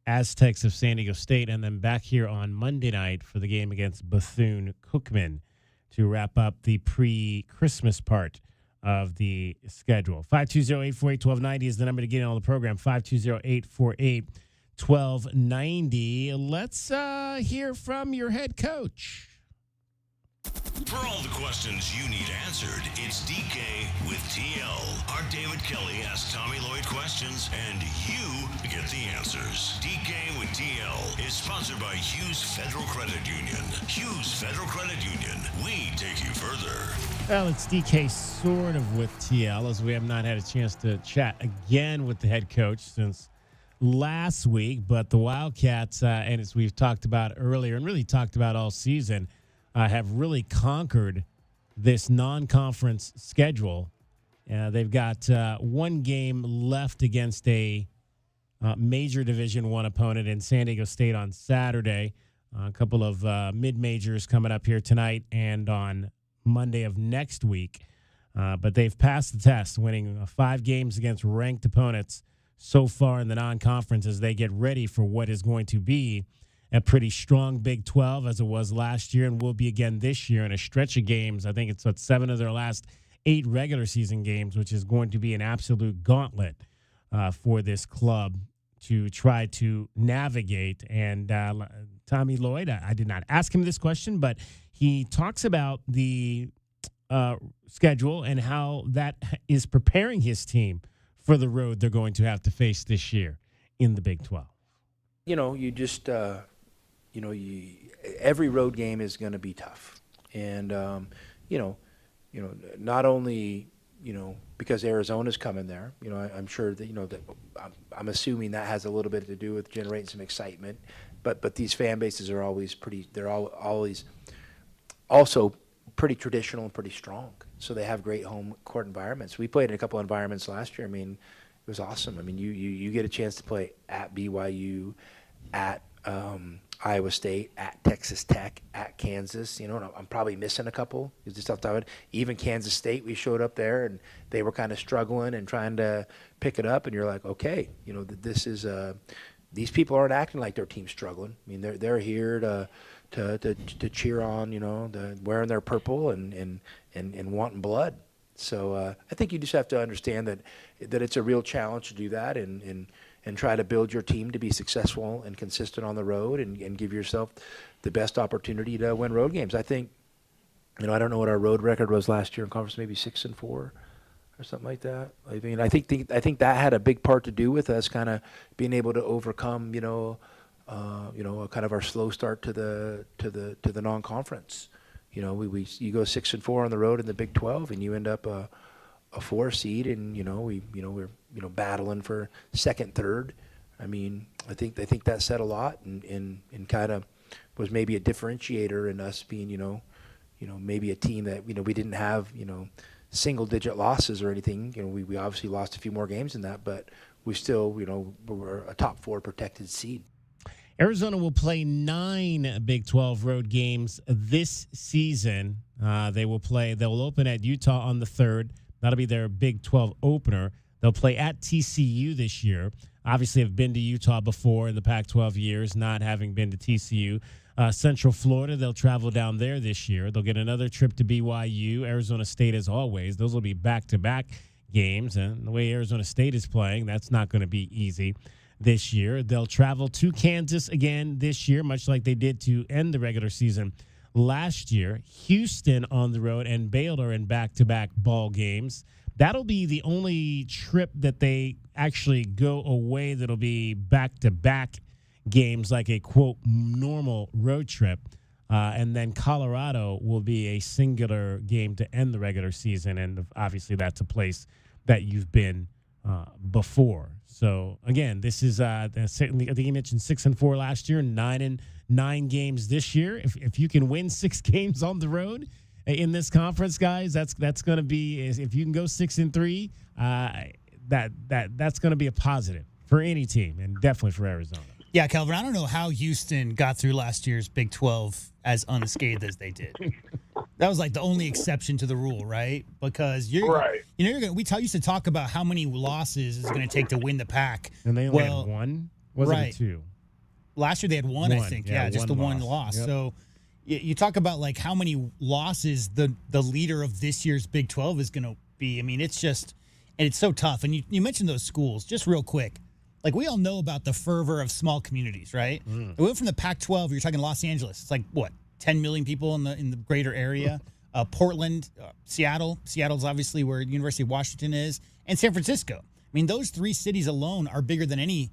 Aztecs of San Diego State, and then back here on Monday night for the game against Bethune-Cookman to wrap up the pre-Christmas part of the schedule. 520-848-1290 is the number to get in on the program, 520-848-1290. Let's hear from your head coach. For all the questions you need answered, it's DK with TL. Our David Kelly asks Tommy Lloyd questions, and you get the answers. DK with TL is sponsored by Hughes Federal Credit Union. Hughes Federal Credit Union. We take you further. Well, it's DK sort of with TL, as we have not had a chance to chat again with the head coach since last week. But the Wildcats, and as we've talked about earlier and really talked about all season, have really conquered this non-conference schedule. They've got one game left against a major Division I opponent in San Diego State on Saturday. A couple of mid-majors coming up here tonight and on Monday of next week. But they've passed the test, winning 5 games against ranked opponents so far in the non-conference as they get ready for what is going to be a pretty strong Big 12 as it was last year and will be again this year in a stretch of games. I think it's 7 of their last 8 regular season games, which is going to be an absolute gauntlet for this club to try to navigate. And Tommy Lloyd, I did not ask him this question, but he talks about the schedule and how that is preparing his team for the road they're going to have to face this year in the Big 12. You just, every road game is going to be tough. And, not only, because Arizona's coming there, I'm sure that, I'm assuming that has a little bit to do with generating some excitement. But these fan bases are always always also pretty traditional and pretty strong. So they have great home court environments. We played in a couple environments last year. I mean, it was awesome. I mean, you get a chance to play at BYU, at Iowa State, at Texas Tech, at Kansas. I'm probably missing a couple. Just off the top of it. Even Kansas State, we showed up there and they were kind of struggling and trying to pick it up. And you're like, okay, this is these people aren't acting like their team's struggling. I mean, they're here to cheer on, wearing their purple and wanting blood. So I think you just have to understand that it's a real challenge to do that and try to build your team to be successful and consistent on the road and give yourself the best opportunity to win road games. I think, I don't know what our road record was last year in conference, maybe 6-4 or something like that. I mean, I think that had a big part to do with us kind of being able to overcome, kind of our slow start to the non-conference. You go 6-4 on the road in the Big 12, and you end up a 4 seed, and we're battling for second, third. I mean, I think that said a lot, and kind of was maybe a differentiator in us being maybe a team that we didn't have single-digit losses or anything. We obviously lost a few more games than that, but we still were a top 4 protected seed. Arizona will play 9 Big 12 road games this season. They'll open at Utah on the 3rd. That'll be their Big 12 opener. They'll play at TCU this year. Obviously, have been to Utah before in the Pac-12 years, not having been to TCU. Central Florida, they'll travel down there this year. They'll get another trip to BYU. Arizona State, as always. Those will be back-to-back games. And the way Arizona State is playing, that's not going to be easy this year. They'll travel to Kansas again this year, much like they did to end the regular season last year. Houston on the road and Baylor in back-to-back ball games. That'll be the only trip that they actually go away that'll be back-to-back games, like a, quote, normal road trip. And then Colorado will be a singular game to end the regular season, and obviously that's a place that you've been before. So, again, this is certainly, I think you mentioned 6-4 last year, 9 games this year. If you can win 6 games on the road in this conference, guys, that's going to be, if you can go 6-3, that's going to be a positive for any team, and definitely for Arizona. Yeah, Kelvin, I don't know how Houston got through last year's Big 12 as unscathed as they did. That was like the only exception to the rule, right? Because you're going. We used to talk about how many losses it's going to take to win the Pac. And they only had 1. Was it 2? Last year they had 1, I think. Yeah, just the one loss. Yep. So you talk about like how many losses the leader of this year's Big 12 is going to be. I mean, it's just, and it's so tough. And you mentioned those schools just real quick. Like, we all know about the fervor of small communities, right? We went from the Pac-12, you're talking Los Angeles. It's like, what, 10 million people in the greater area? Portland, Seattle. Seattle's obviously where University of Washington is. And San Francisco. I mean, those 3 cities alone are bigger than any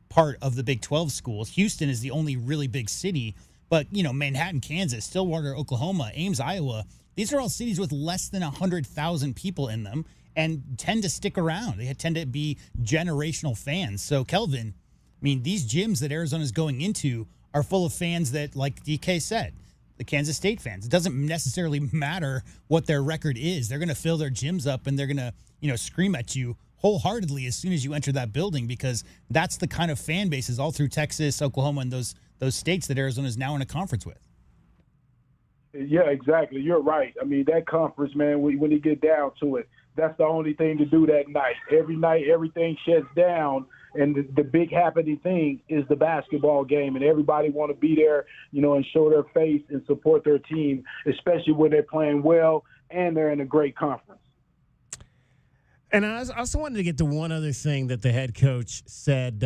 part of the Big 12 schools. Houston is the only really big city. But, Manhattan, Kansas, Stillwater, Oklahoma, Ames, Iowa, these are all cities with less than 100,000 people in them, and tend to stick around. They tend to be generational fans. So, Kelvin, I mean, these gyms that Arizona's going into are full of fans that, like DK said, the Kansas State fans. It doesn't necessarily matter what their record is. They're going to fill their gyms up, and they're going to, scream at you wholeheartedly as soon as you enter that building, because that's the kind of fan bases all through Texas, Oklahoma, and those states that Arizona is now in a conference with. Yeah, exactly. You're right. I mean, that conference, man, when you get down to it, that's the only thing to do that night. Every night, everything shuts down, and the big happening thing is the basketball game, and everybody want to be there, and show their face and support their team, especially when they're playing well and they're in a great conference. And I also wanted to get to one other thing that the head coach said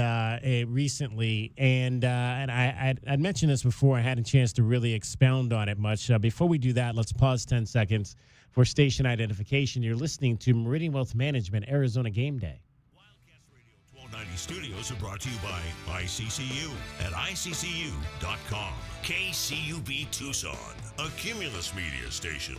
recently, and I'd mentioned this before. I had a chance to really expound on it much. Before we do that, let's pause 10 seconds for station identification. You're listening to Meridian Wealth Management, Arizona Game Day. 1290 Studios are brought to you by ICCU at ICCU.com. KCUB Tucson, a Cumulus media station.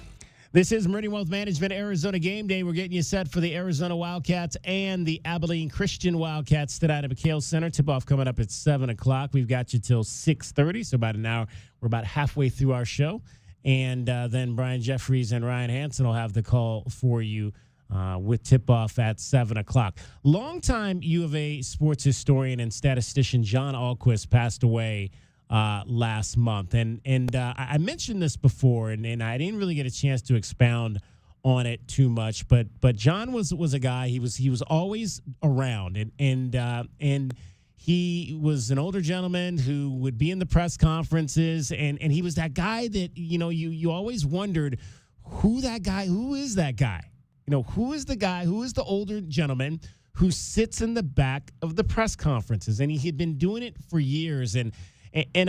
This is Meridian Wealth Management, Arizona Game Day. We're getting you set for the Arizona Wildcats and the Abilene Christian Wildcats tonight at McHale Center. Tip-off coming up at 7 o'clock. We've got you till 6:30, so about an hour. We're about halfway through our show. And then Brian Jeffries and Ryan Hansen will have the call for you with tip-off at 7 o'clock. Longtime U of A sports historian and statistician John Ahlquist passed away last month. And I mentioned this before, and I didn't really get a chance to expound on it too much. But John was a guy, he was always around. And he was an older gentleman who would be in the press conferences. And he was that guy that, you always wondered, who is that guy? Who is the guy? Who is the older gentleman who sits in the back of the press conferences? And he had been doing it for years. And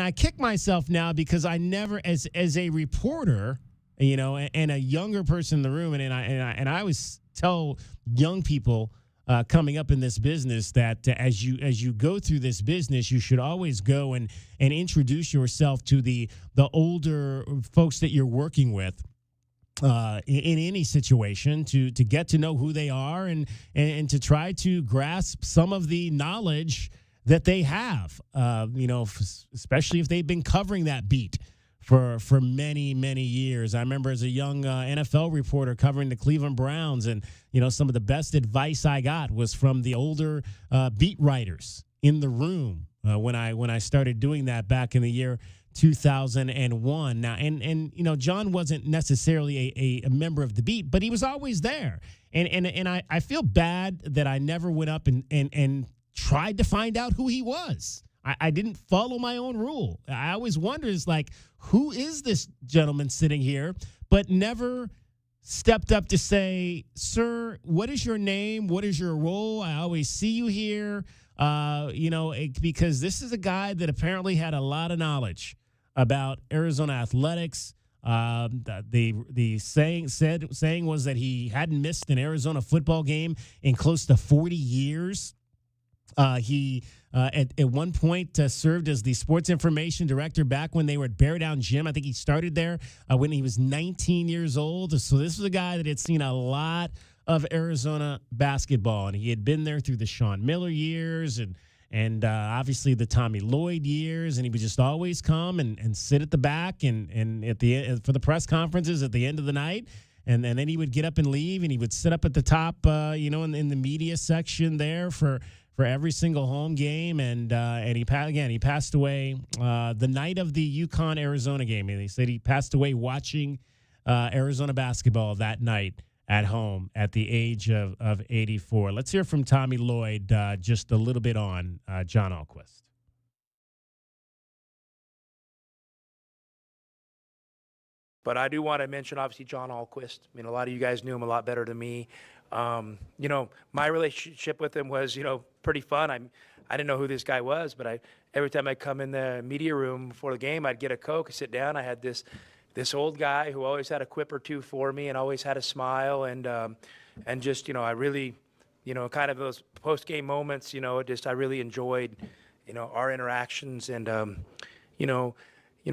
I kick myself now because I never, as a reporter, and a younger person in the room, and I always tell young people coming up in this business that as you go through this business, you should always go and introduce yourself to the older folks that you're working with. In any situation, to get to know who they are and to try to grasp some of the knowledge that they have, especially if they've been covering that beat for many, many years. I remember as a young NFL reporter covering the Cleveland Browns, and, some of the best advice I got was from the older beat writers in the room when I started doing that back in the year 2001. Now, and John wasn't necessarily a member of the beat, but he was always there. And I feel bad that I never went up and tried to find out who he was. I didn't follow my own rule. I always wondered, who is this gentleman sitting here, but never stepped up to say, sir, what is your name? What is your role? I always see you here, because this is a guy that apparently had a lot of knowledge about Arizona athletics. The saying was that he hadn't missed an Arizona football game in close to 40 years. He at one point served as the sports information director back when they were at Bear Down Gym. I think he started there when he was 19 years old. So this was a guy that had seen a lot of Arizona basketball, and he had been there through the Sean Miller years and obviously the Tommy Lloyd years, and he would just always come and sit at the back and at the end, for the press conferences at the end of the night. And then he would get up and leave, and he would sit up at the top, in the media section there for every single home game. And he passed away the night of the UConn-Arizona game. And they said he passed away watching Arizona basketball that night at home at the age of 84. Let's hear from Tommy Lloyd just a little bit on John Ahlquist. But I do want to mention, obviously, John Ahlquist. I mean, a lot of you guys knew him a lot better than me. My relationship with him was, pretty fun. I didn't know who this guy was, but every time I come in the media room before the game, I'd get a Coke, sit down. I had this old guy who always had a quip or two for me and always had a smile, and just, I really, kind of those post-game moments, I really enjoyed, our interactions, and,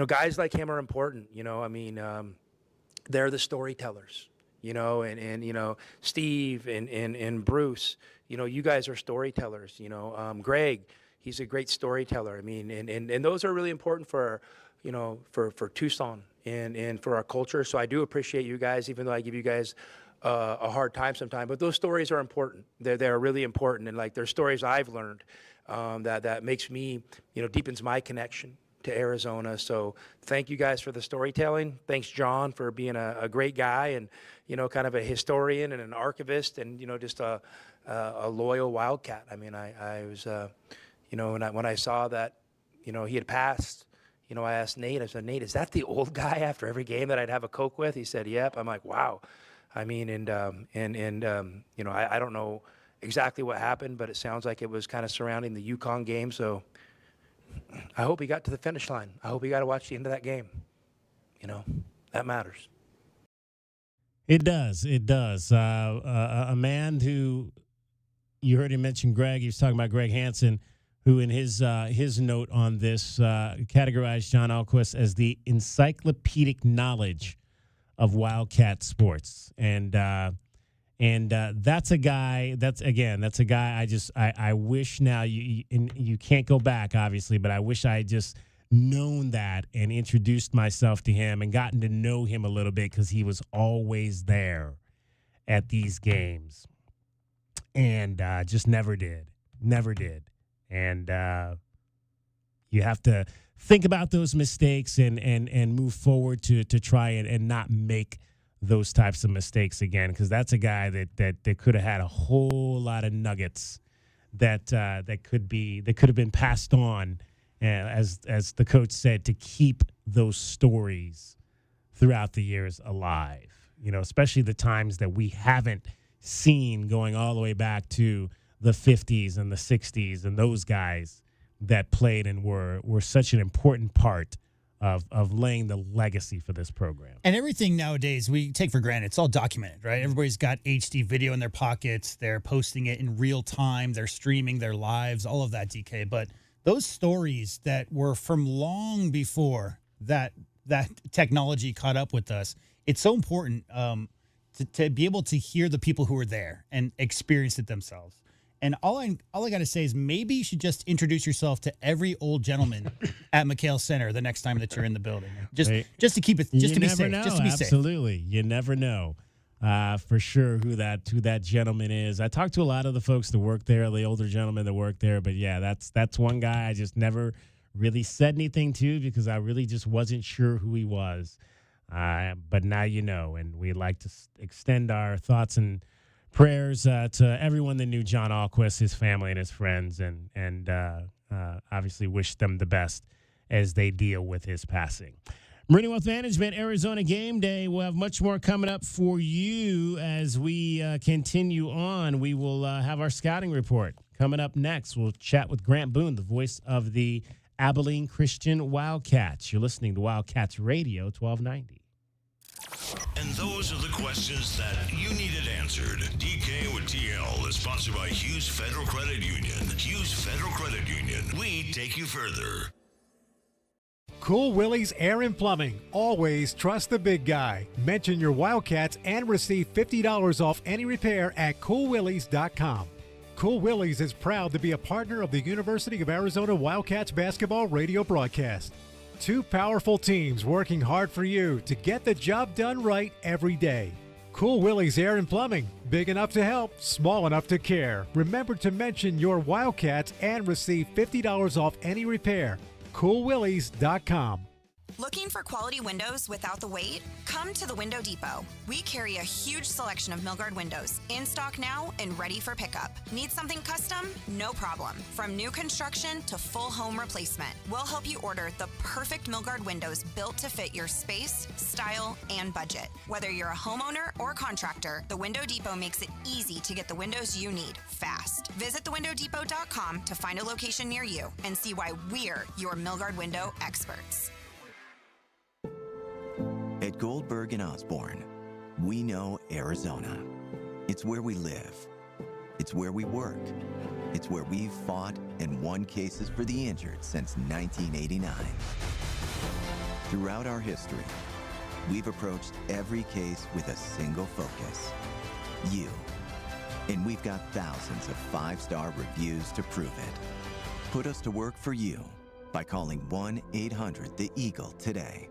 guys like him are important, they're the storytellers, and Steve and Bruce, you guys are storytellers, Greg, he's a great storyteller. I mean, and those are really important for Tucson and for our culture. So I do appreciate you guys, even though I give you guys a hard time sometimes, but those stories are important. They're really important. And they're stories I've learned that makes me, deepens my connection to Arizona. So thank you guys for the storytelling. Thanks, John, for being a great guy and, kind of a historian and an archivist and, just a loyal Wildcat. I mean, I was, when I saw that, he had passed, I asked Nate, I said, Nate, is that the old guy after every game that I'd have a Coke with? He said, yep. I'm like, wow. I mean, I don't know exactly what happened, but it sounds like it was kind of surrounding the UConn game. So I hope he got to the finish line. I hope he got to watch the end of that game. That matters. It does. It does. A man who, you heard him mention Greg. He was talking about Greg Hansen, who in his note on this categorized John Alquist as the encyclopedic knowledge of Wildcat sports. And that's a guy. That's a guy. I wish now you can't go back, obviously, but I wish I had just known that and introduced myself to him and gotten to know him a little bit, because he was always there at these games, and just never did. And you have to think about those mistakes and move forward to try and not make those types of mistakes again, because that's a guy that could have had a whole lot of nuggets that could have been passed on, as the coach said, to keep those stories throughout the years alive. Especially the times that we haven't seen, going all the way back to the 50s and the 60s, and those guys that played and were such an important part of laying the legacy for this program. And everything nowadays we take for granted. It's all documented, right? Everybody's got HD video in their pockets. They're posting it in real time. They're streaming their lives, all of that, DK. But those stories that were from long before that technology caught up with us, it's so important to be able to hear the people who were there and experience it themselves. And all I got to say is maybe you should just introduce yourself to every old gentleman at McHale Center the next time that you're in the building. Just to keep it, just to be safe. Just to be safe. Absolutely. You never know for sure who that gentleman is. I talked to a lot of the folks that work there, the older gentlemen that work there. But, yeah, that's one guy I just never really said anything to, because I really just wasn't sure who he was. But now you know, and we'd like to extend our thoughts and prayers to everyone that knew John Alquist, his family and his friends, and obviously wish them the best as they deal with his passing. Meridian Wealth Management, Arizona Game Day. We'll have much more coming up for you as we continue on. We will have our scouting report coming up next. We'll chat with Grant Boone, the voice of the Abilene Christian Wildcats. You're listening to Wildcats Radio 1290. And those are the questions that you needed answered. DK with TL is sponsored by Hughes Federal Credit Union. Hughes Federal Credit Union. We take you further. Cool Willie's Air and Plumbing. Always trust the big guy. Mention your Wildcats and receive $50 off any repair at coolwillies.com. Cool Willie's is proud to be a partner of the University of Arizona Wildcats basketball radio broadcast. Two powerful teams working hard for you to get the job done right every day. Cool Willie's Air and Plumbing. Big enough to help, small enough to care. Remember to mention your Wildcats and receive $50 off any repair. coolwillies.com. Looking for quality windows without the wait? Come to the Window Depot. We carry a huge selection of Milgard windows, in stock now and ready for pickup. Need something custom? No problem. From new construction to full home replacement, we'll help you order the perfect Milgard windows built to fit your space, style, and budget. Whether you're a homeowner or contractor, the Window Depot makes it easy to get the windows you need fast. Visit thewindowdepot.com to find a location near you and see why we're your Milgard window experts. At Goldberg and Osborne, we know Arizona. It's where we live. It's where we work. It's where we've fought and won cases for the injured since 1989. Throughout our history, we've approached every case with a single focus: you. And we've got thousands of 5-star reviews to prove it. Put us to work for you by calling 1-800-THE-EAGLE today.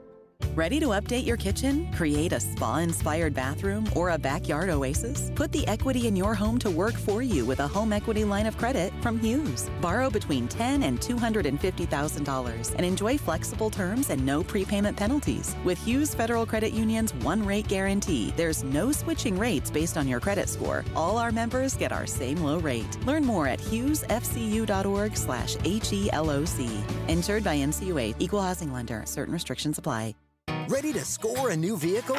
Ready to update your kitchen? Create a spa-inspired bathroom or a backyard oasis? Put the equity in your home to work for you with a home equity line of credit from Hughes. Borrow between $10,000 and $250,000 and enjoy flexible terms and no prepayment penalties. With Hughes Federal Credit Union's one-rate guarantee, there's no switching rates based on your credit score. All our members get our same low rate. Learn more at hughesfcu.org/HELOC. Insured by NCUA. Equal housing lender. Certain restrictions apply. Ready to score a new vehicle?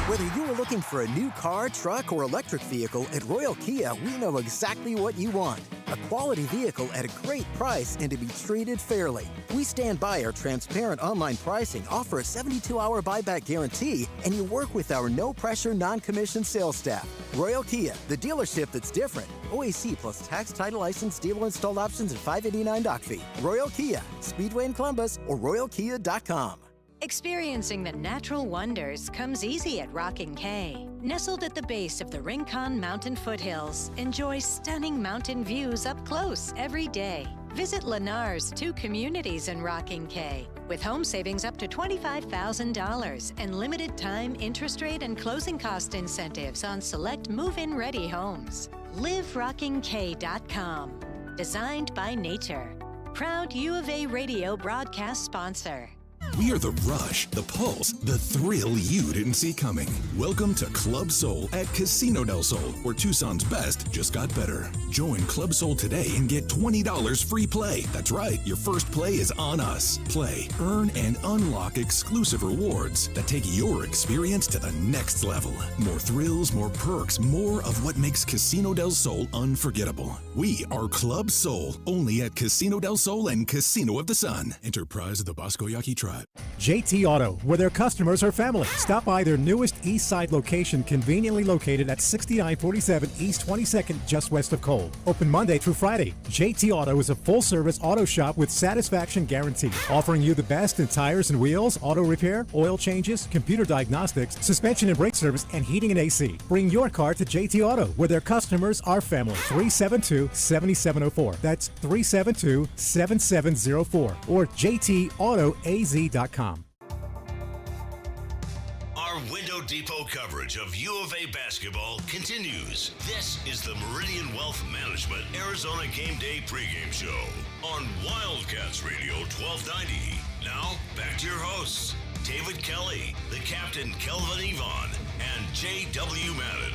Whether you are looking for a new car, truck, or electric vehicle, at Royal Kia, we know exactly what you want. A quality vehicle at a great price and to be treated fairly. We stand by our transparent online pricing, offer a 72-hour buyback guarantee, and you work with our no-pressure, non-commissioned sales staff. Royal Kia, the dealership that's different. OAC plus tax, title, license, dealer installed options, and $589 doc fee. Royal Kia, Speedway in Columbus, or royalkia.com. Experiencing the natural wonders comes easy at Rockin' Cay. Nestled at the base of the Rincon Mountain foothills, enjoy stunning mountain views up close every day. Visit Lennar's 2 communities in Rockin' Cay with home savings up to $25,000 and limited time interest rate and closing cost incentives on select move-in ready homes. LiveRockingCay.com. Designed by nature. Proud U of A radio broadcast sponsor. We are the rush, the pulse, the thrill you didn't see coming. Welcome to Club Soul at Casino del Sol, where Tucson's best just got better. Join Club Soul today and get $20 free play. That's right, your first play is on us. Play, earn, and unlock exclusive rewards that take your experience to the next level. More thrills, more perks, more of what makes Casino del Sol unforgettable. We are Club Soul, only at Casino del Sol and Casino of the Sun. Enterprise of the Bosco Yaqui Tribe. JT Auto, where their customers are family. Stop by their newest East Side location, conveniently located at 6947 East 22nd, just west of Cole. Open Monday through Friday. JT Auto is a full-service auto shop with satisfaction guarantee, offering you the best in tires and wheels, auto repair, oil changes, computer diagnostics, suspension and brake service, and heating and AC. Bring your car to JT Auto, where their customers are family. 372-7704. That's 372-7704. Or JTAutoAZ.com. Our Window Depot coverage of U of A basketball continues. This is the Meridian Wealth Management Arizona Game Day pregame show on Wildcats Radio 1290. Now, back to your hosts, David Kelly, the captain Kelvin Yvonne, and J.W. Madden.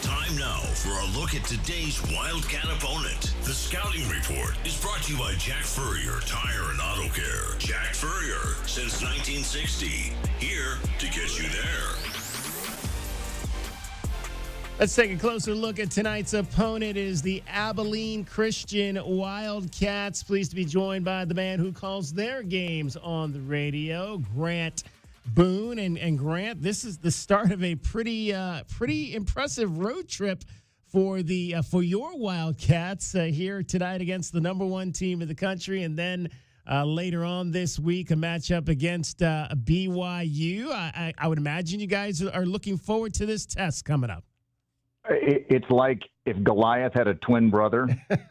Time now for a look at today's Wildcat opponent. The Scouting Report is brought to you by Jack Furrier Tire and Auto Care. Jack Furrier, since 1960. Here to get you there. Let's take a closer look at tonight's opponent. It is the Abilene Christian Wildcats. Pleased to be joined by the man who calls their games on the radio, Grant Boone. And Grant, this is the start of a pretty impressive road trip for your Wildcats here tonight against the number 1 team in the country, and then later on this week a matchup against BYU. I would imagine you guys are looking forward to this test coming up. It's like if Goliath had a twin brother.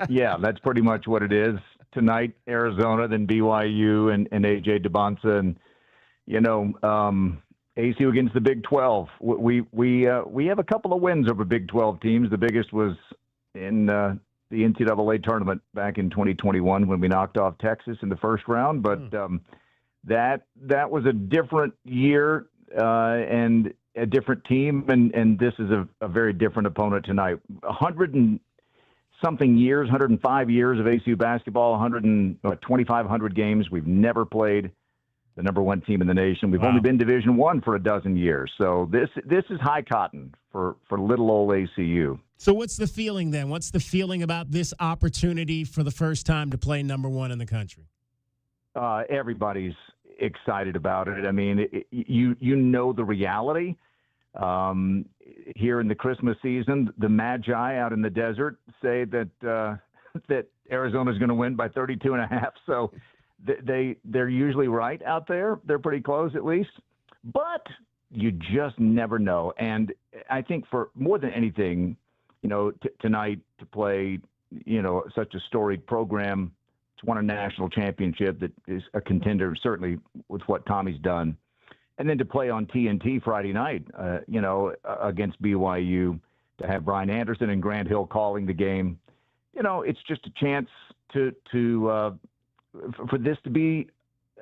Yeah, that's pretty much what it is tonight. Arizona, then BYU and AJ DeBonsa, and ACU against the Big 12. We have a couple of wins over Big 12 teams. The biggest was in the NCAA tournament back in 2021 when we knocked off Texas in the first round. But that was a different year and a different team, and this is a very different opponent tonight. 105 years of ACU basketball, 2,500 games. We've never played the number 1 team in the nation. We've only been Division I for a dozen years. So this is high cotton for little old ACU. So what's the feeling then? What's the feeling about this opportunity for the first time to play number 1 in the country? Everybody's excited about it. I mean, you know the reality. Here in the Christmas season, the Magi out in the desert say that Arizona's going to win by 32.5. So they're usually right out there. They're pretty close at least, but you just never know. And I think for more than anything, tonight to play, such a storied program, to won a national championship that is a contender, certainly with what Tommy's done. And then to play on TNT Friday night, against BYU, to have Brian Anderson and Grant Hill calling the game, it's just a chance for this to be,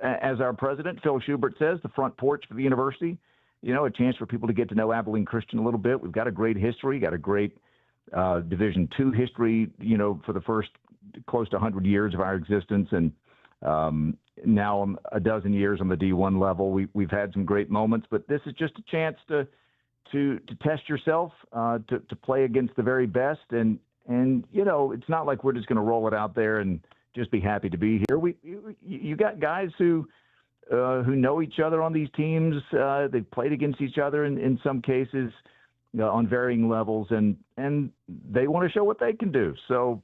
as our president, Phil Schubert, says, the front porch for the university, a chance for people to get to know Abilene Christian a little bit. We've got a great history, got a great Division II history, for the first close to 100 years of our existence. And now a dozen years on the D1 level. We've had some great moments, but this is just a chance to test yourself, to play against the very best. And it's not like we're just going to roll it out there and just be happy to be here. You got guys who know each other on these teams. They've played against each other in some cases on varying levels, and they want to show what they can do. So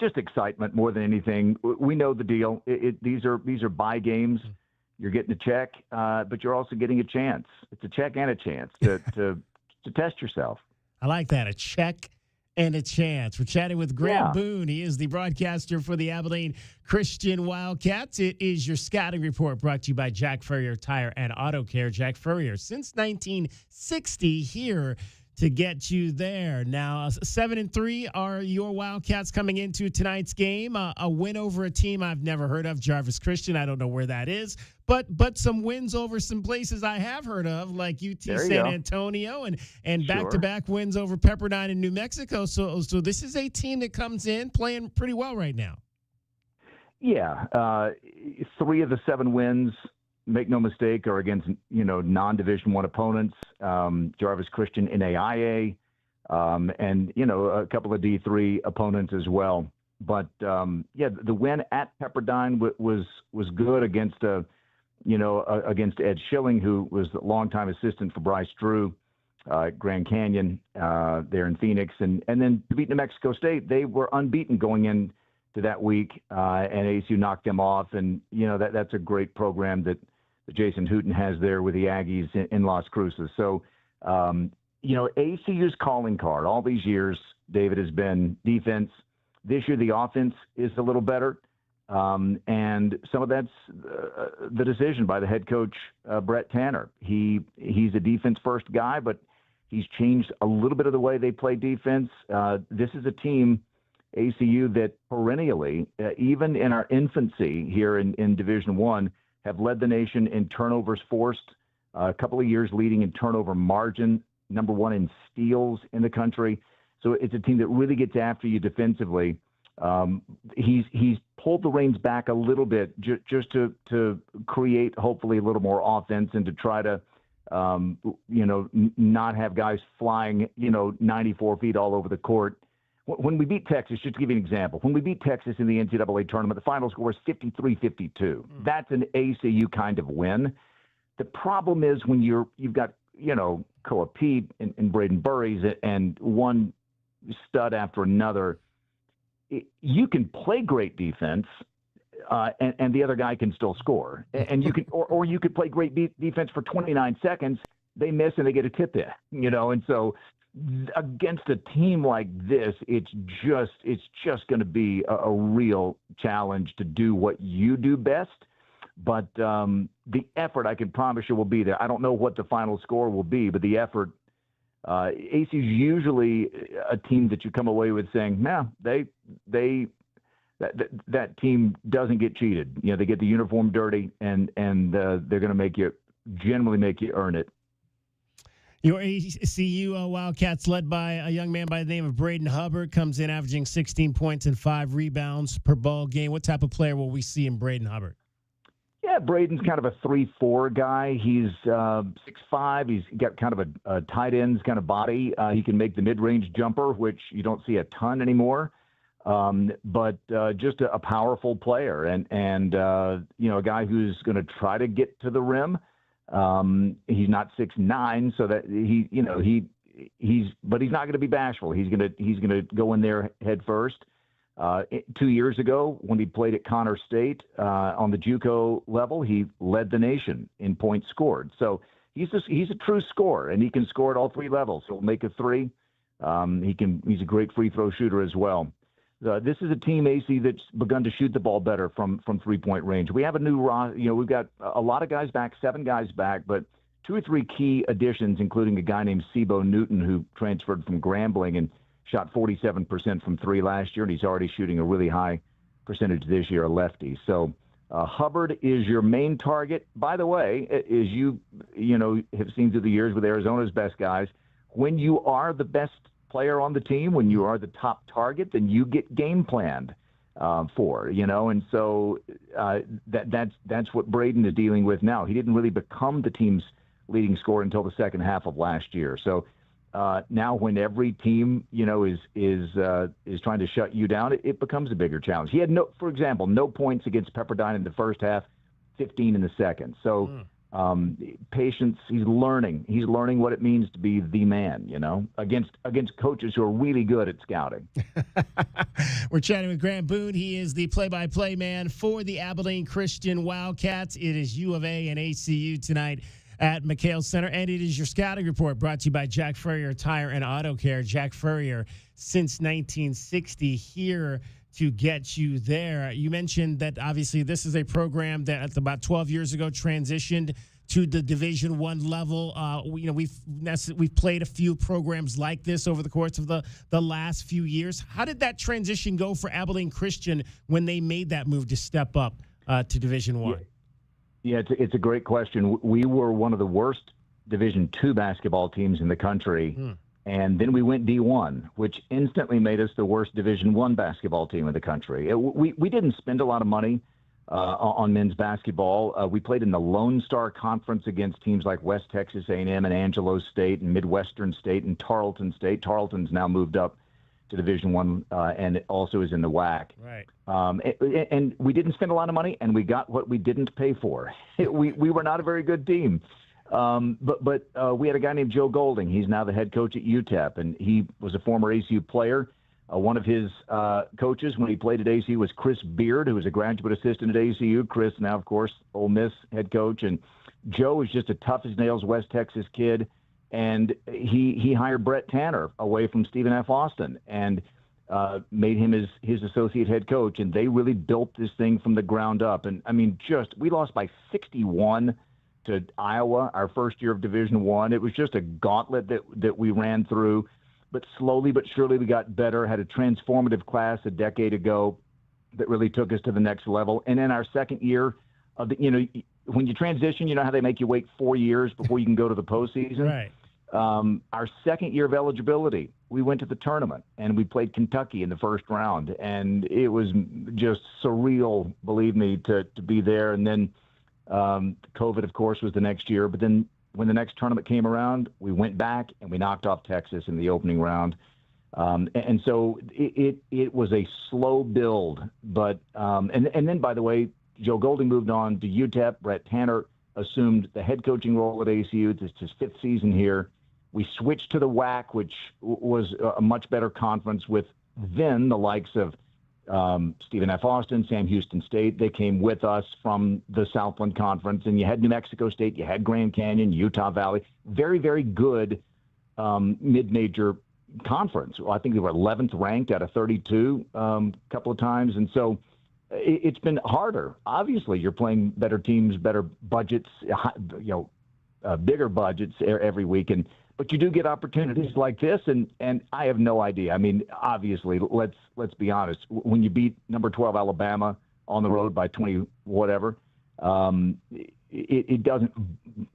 just excitement more than anything. We know the deal. These are bye games. You're getting a check, but you're also getting a chance. It's a check and a chance to test yourself. I like that, a check and a chance. We're chatting with Grant Boone. He is the broadcaster for the Abilene Christian Wildcats. It is your scouting report brought to you by Jack Furrier Tire and Auto Care. Jack Furrier, since 1960, here to get you there. Now, 7-3 are your Wildcats coming into tonight's game. A win over a team I've never heard of, Jarvis Christian. I don't know where that is, but some wins over some places I have heard of, like UT San Antonio, and back-to-back wins over Pepperdine in New Mexico. So this is a team that comes in playing pretty well right now. Yeah, 3 of the 7 wins, make no mistake, are against non-Division I opponents. Jarvis Christian NAIA, and a couple of D3 opponents as well. But the win at Pepperdine was good against against Ed Schilling, who was the longtime assistant for Bryce Drew at Grand Canyon there in Phoenix, and then to beat New Mexico State. They were unbeaten going into that week, and ASU knocked them off. And that's a great program that Jason Hooten has there with the Aggies in Las Cruces. So, ACU's calling card all these years, David, has been defense. This year, the offense is a little better. And some of that's the decision by the head coach, Brett Tanner. He's a defense-first guy, but he's changed a little bit of the way they play defense. This is a team, ACU, that perennially, even in our infancy here in Division I, have led the nation in turnovers forced, a couple of years leading in turnover margin, number 1 in steals in the country. So it's a team that really gets after you defensively. He's pulled the reins back a little bit just to create hopefully a little more offense and to try to not have guys flying 94 feet all over the court. When we beat Texas, just to give you an example, when we beat Texas in the NCAA tournament, the final score was 53-52. That's an ACU kind of win. The problem is when you've got, Koa Pete and Braden Burries and one stud after another, you can play great defense, and the other guy can still score. And you can, or you could play great defense for 29 seconds, they miss and they get a tip in, and so against a team like this, it's just going to be a real challenge to do what you do best. But the effort, I can promise you, will be there. I don't know what the final score will be, but the effort. ACU's usually a team that you come away with saying, that team doesn't get cheated. They get the uniform dirty, and they're going to generally make you earn it. Your ACU Wildcats, led by a young man by the name of Braden Hubbard, comes in averaging 16 points and 5 rebounds per ball game. What type of player will we see in Braden Hubbard? Yeah, Braden's kind of a 3-4 guy. He's 6'5". He's got kind of a tight ends kind of body. He can make the mid-range jumper, which you don't see a ton anymore. But just a powerful player and a guy who's going to try to get to the rim. He's not 6'9", so that but he's not going to be bashful. He's going to go in there head first. 2 years ago, when he played at Connor State on the JUCO level, he led the nation in points scored. So he's a true scorer, and he can score at all 3 levels. He'll make a 3. He's a great free throw shooter as well. This is a team, AC, that's begun to shoot the ball better from 3-point range. We have a new we've got a lot of guys back, 7 guys back, but 2 or 3 key additions, including a guy named Sibo Newton, who transferred from Grambling and shot 47% from 3 last year, and he's already shooting a really high percentage this year, a lefty. So Hubbard is your main target. By the way, as you have seen through the years with Arizona's best guys, when you are the best player on the team, when you are the top target, then you get game planned. for, and so that's what Braden is dealing with now. He didn't really become the team's leading scorer until the second half of last year. So now, when every team is trying to shut you down, it becomes a bigger challenge. He had for example, no points against Pepperdine in the first half, 15 in the second. So patience. He's learning. He's learning what it means to be the man. Against coaches who are really good at scouting. We're chatting with Grant Boone. He is the play-by-play man for the Abilene Christian Wildcats. It is U of A and ACU tonight at McHale Center, and it is your scouting report brought to you by Jack Furrier Tire and Auto Care. Jack Furrier, since 1960, here to get you there. You mentioned that obviously this is a program that about 12 years ago transitioned to the Division I level. We've played a few programs like this over the course of the last few years. How did that transition go for Abilene Christian when they made that move to step up to Division I? Yeah, it's a great question. We were one of the worst Division II basketball teams in the country, and then we went D1, which instantly made us the worst Division I basketball team in the country. We didn't spend a lot of money on men's basketball. We played in the Lone Star Conference against teams like West Texas A&M and Angelo State and Midwestern State and Tarleton State. Tarleton's now moved up to Division I, and it also is in the WAC. Right. And we didn't spend a lot of money, and we got what we didn't pay for. We were not a very good team. But we had a guy named Joe Golding. He's now the head coach at UTEP, and he was a former ACU player. One of his coaches when he played at ACU was Chris Beard, who was a graduate assistant at ACU. Chris now, of course, Ole Miss head coach. And Joe is just a tough-as-nails West Texas kid. And he hired Brett Tanner away from Stephen F. Austin and made him his associate head coach. And they really built this thing from the ground up. And, I mean, we lost by 61 to Iowa our first year of Division I. It was just a gauntlet that we ran through. But slowly but surely we got better, had a transformative class a decade ago that really took us to the next level. And in our second year of when you transition, how they make you wait 4 years before you can go to the postseason? Right. Our second year of eligibility, we went to the tournament, and we played Kentucky in the first round. And it was just surreal, believe me, to be there. And then COVID, of course, was the next year. But then when the next tournament came around, we went back, and we knocked off Texas in the opening round. And so it was a slow build. But and then, by the way, Joe Golding moved on to UTEP. Brett Tanner assumed the head coaching role at ACU. It's his fifth season here. We switched to the WAC, which was a much better conference with then the likes of Stephen F. Austin, Sam Houston State. They came with us from the Southland Conference. And you had New Mexico State, you had Grand Canyon, Utah Valley. Very, very good mid-major conference. Well, I think they were 11th ranked out of 32 a couple of times. And so it's been harder. Obviously, you're playing better teams, better budgets, bigger budgets every week. But you do get opportunities like this, and I have no idea. I mean, obviously, let's be honest. When you beat number 12 Alabama on the road by 20 whatever, it doesn't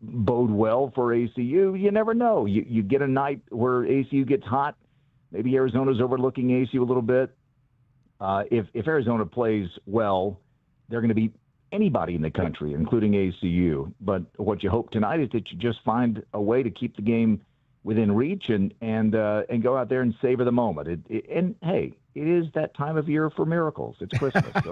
bode well for ACU. You never know. You get a night where ACU gets hot. Maybe Arizona's overlooking ACU a little bit. If Arizona plays well, they're going to beat anybody in the country, including ACU. But what you hope tonight is that you just find a way to keep the game within reach and go out there and savor the moment. And hey, it is that time of year for miracles. It's Christmas, so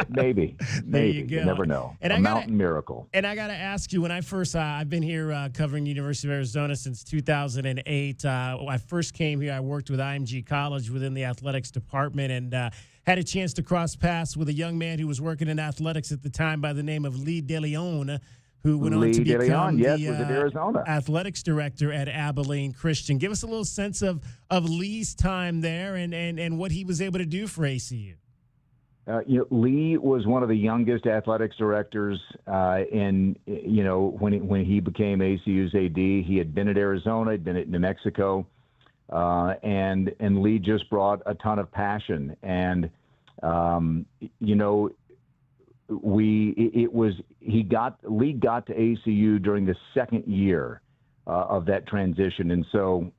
maybe you never know. And a mountain miracle. And I got to ask you, when I first I've been here covering University of Arizona since 2008. When I first came here, I worked with IMG College within the athletics department, and had a chance to cross paths with a young man who was working in athletics at the time by the name of Lee DeLeon, who went on to become the athletics director at Abilene Christian. Give us a little sense of Lee's time there and what he was able to do for ACU. Lee was one of the youngest athletics directors when he became ACU's AD. He had been at Arizona, had been at New Mexico, and Lee just brought a ton of passion. And Lee got to ACU during the second year of that transition, and so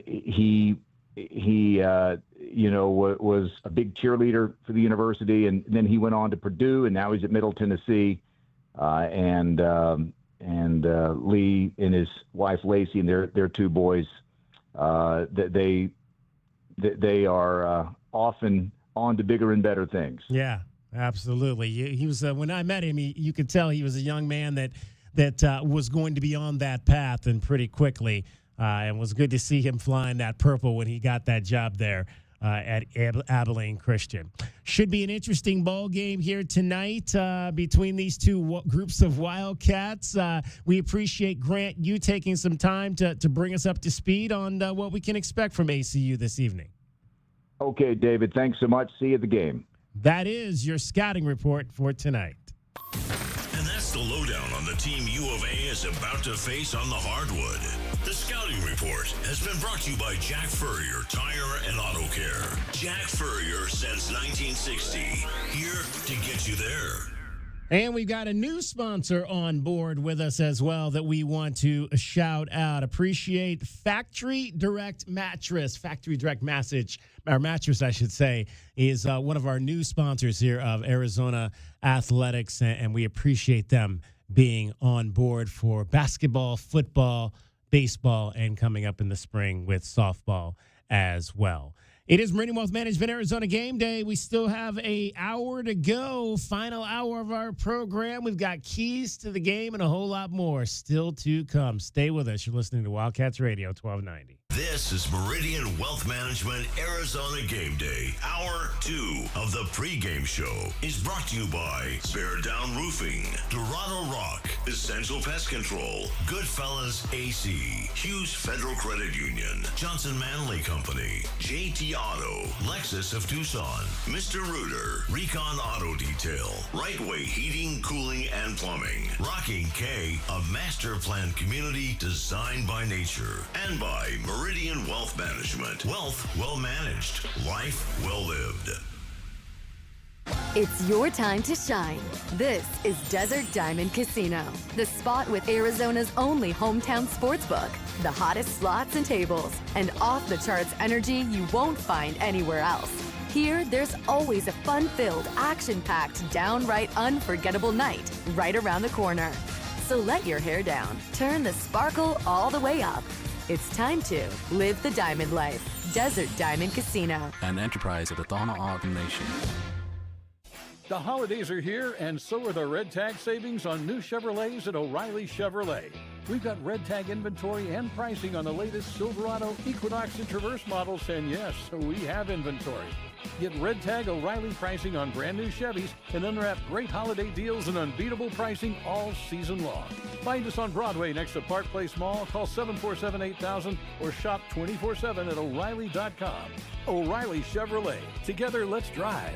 he he was a big cheerleader for the university, and then he went on to Purdue, and now he's at Middle Tennessee. And Lee and his wife Lacey and their two boys, they are often on to bigger and better things. Yeah, absolutely. He was when I met him, you could tell he was a young man that was going to be on that path and pretty quickly. And was good to see him flying that purple when he got that job there at Abilene Christian. Should be an interesting ball game here tonight between these two groups of Wildcats. We appreciate, Grant, you taking some time to bring us up to speed on what we can expect from ACU this evening. Okay, David, thanks so much. See you at the game. That is your scouting report for tonight. And that's the lowdown on the team U of A is about to face on the hardwood. The Scouting Report has been brought to you by Jack Furrier Tire and Auto Care. Jack Furrier since 1960. Here to get you there. And we've got a new sponsor on board with us as well that we want to shout out. Appreciate Factory Direct Mattress. Factory Direct Mattress, I should say, is one of our new sponsors here of Arizona Athletics, and we appreciate them being on board for basketball, football, baseball, and coming up in the spring with softball as well. It is Meridian Wealth Management Arizona Game Day. We still have an hour to go. Final hour of our program. We've got keys to the game and a whole lot more still to come. Stay with us. You're listening to Wildcats Radio 1290. This is Meridian Wealth Management Arizona Game Day. Hour 2 of the pregame show is brought to you by Bear Down Roofing, Dorado Rock, Essential Pest Control, Goodfellas AC, Hughes Federal Credit Union, Johnson Manley Company, JT Auto, Lexus of Tucson, Mr. Rooter, Recon Auto Detail, Right Way Heating, Cooling, and Plumbing, Rocking K, a master plan community designed by nature, and by Meridian Wealth Management. Wealth well managed, life well lived. It's your time to shine. This is Desert Diamond Casino, the spot with Arizona's only hometown sportsbook, the hottest slots and tables, and off-the-charts energy you won't find anywhere else. Here, there's always a fun-filled, action-packed, downright unforgettable night right around the corner. So let your hair down, turn the sparkle all the way up. It's time to live the diamond life. Desert Diamond Casino. An enterprise of the Thana Ogden Nation. The holidays are here, and so are the Red Tag savings on new Chevrolets at O'Reilly Chevrolet. We've got Red Tag inventory and pricing on the latest Silverado, Equinox, and Traverse models, and yes, we have inventory. Get Red Tag O'Reilly pricing on brand new Chevys and unwrap great holiday deals and unbeatable pricing all season long. Find us on Broadway next to Park Place Mall. Call 747-8000 or shop 24/7 at O'Reilly.com. O'Reilly Chevrolet. Together, let's drive.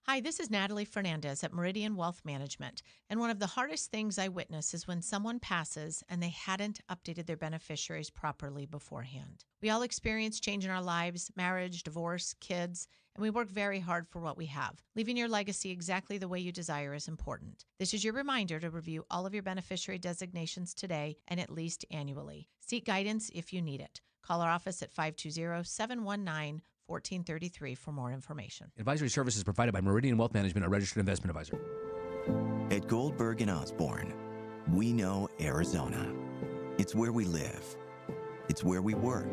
Hi, this is Natalie Fernandez at Meridian Wealth Management, and one of the hardest things I witness is when someone passes and they hadn't updated their beneficiaries properly beforehand. We all experience change in our lives, marriage, divorce, kids, and we work very hard for what we have. Leaving your legacy exactly the way you desire is important. This is your reminder to review all of your beneficiary designations today and at least annually. Seek guidance if you need it. Call our office at 520-719-1433 for more information. Advisory services provided by Meridian Wealth Management, a registered investment advisor. At Goldberg & Osborne, we know Arizona. It's where we live. It's where we work.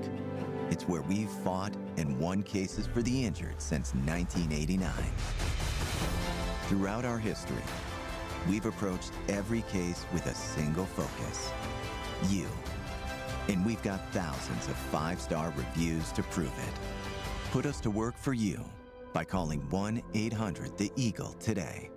It's where we've fought and won cases for the injured since 1989. Throughout our history, we've approached every case with a single focus: you. And we've got thousands of five-star reviews to prove it. Put us to work for you by calling 1-800-THE-EAGLE today.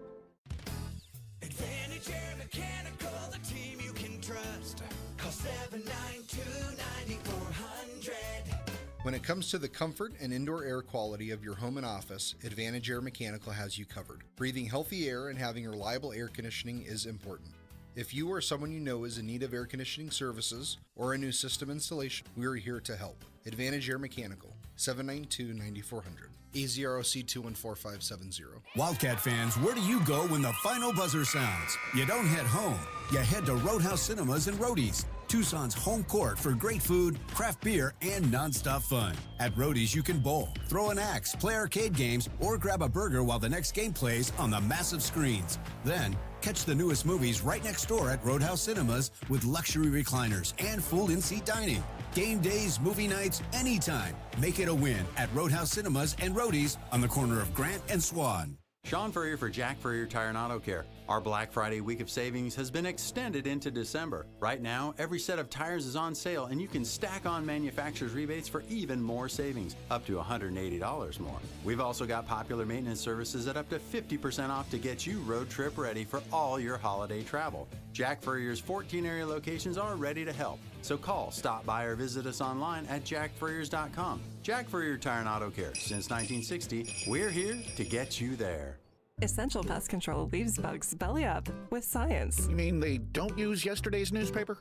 Advantage Air Mechanical, the team you can trust. Call 792-9400. When it comes to the comfort and indoor air quality of your home and office, Advantage Air Mechanical has you covered. Breathing healthy air and having reliable air conditioning is important. If you or someone you know is in need of air conditioning services or a new system installation, we are here to help. Advantage Air Mechanical, 792-9400. AZROC 214570. Wildcat fans, where do you go when the final buzzer sounds? You don't head home. You head to Roadhouse Cinemas and Roadies. Tucson's home court for great food, craft beer, and nonstop fun. At Roadie's, you can bowl, throw an axe, play arcade games, or grab a burger while the next game plays on the massive screens. Then, catch the newest movies right next door at Roadhouse Cinemas with luxury recliners and full in-seat dining. Game days, movie nights, anytime. Make it a win at Roadhouse Cinemas and Roadie's on the corner of Grant and Swan. Sean Furrier for Jack Furrier Tire and Auto Care. Our Black Friday week of savings has been extended into December. Right now, every set of tires is on sale, and you can stack on manufacturer's rebates for even more savings, up to $180 more. We've also got popular maintenance services at up to 50% off to get you road trip ready for all your holiday travel. Jack Furrier's 14 area locations are ready to help. So call, stop by, or visit us online at jackfurriers.com. Jack Furrier Tire and Auto Care. Since 1960, we're here to get you there. Essential Pest Control leaves bugs belly up with science. You mean they don't use yesterday's newspaper?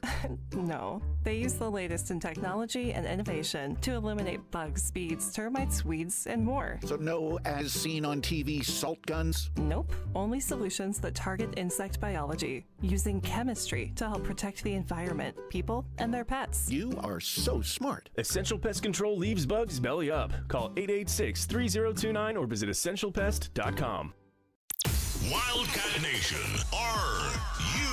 No, they use the latest in technology and innovation to eliminate bugs, bees, termites, weeds, and more. So no as seen on TV salt guns? Nope, only solutions that target insect biology, using chemistry to help protect the environment, people, and their pets. You are so smart. Essential Pest Control leaves bugs belly up. Call 886-3029 or visit essentialpest.com. Wildcat Nation, are you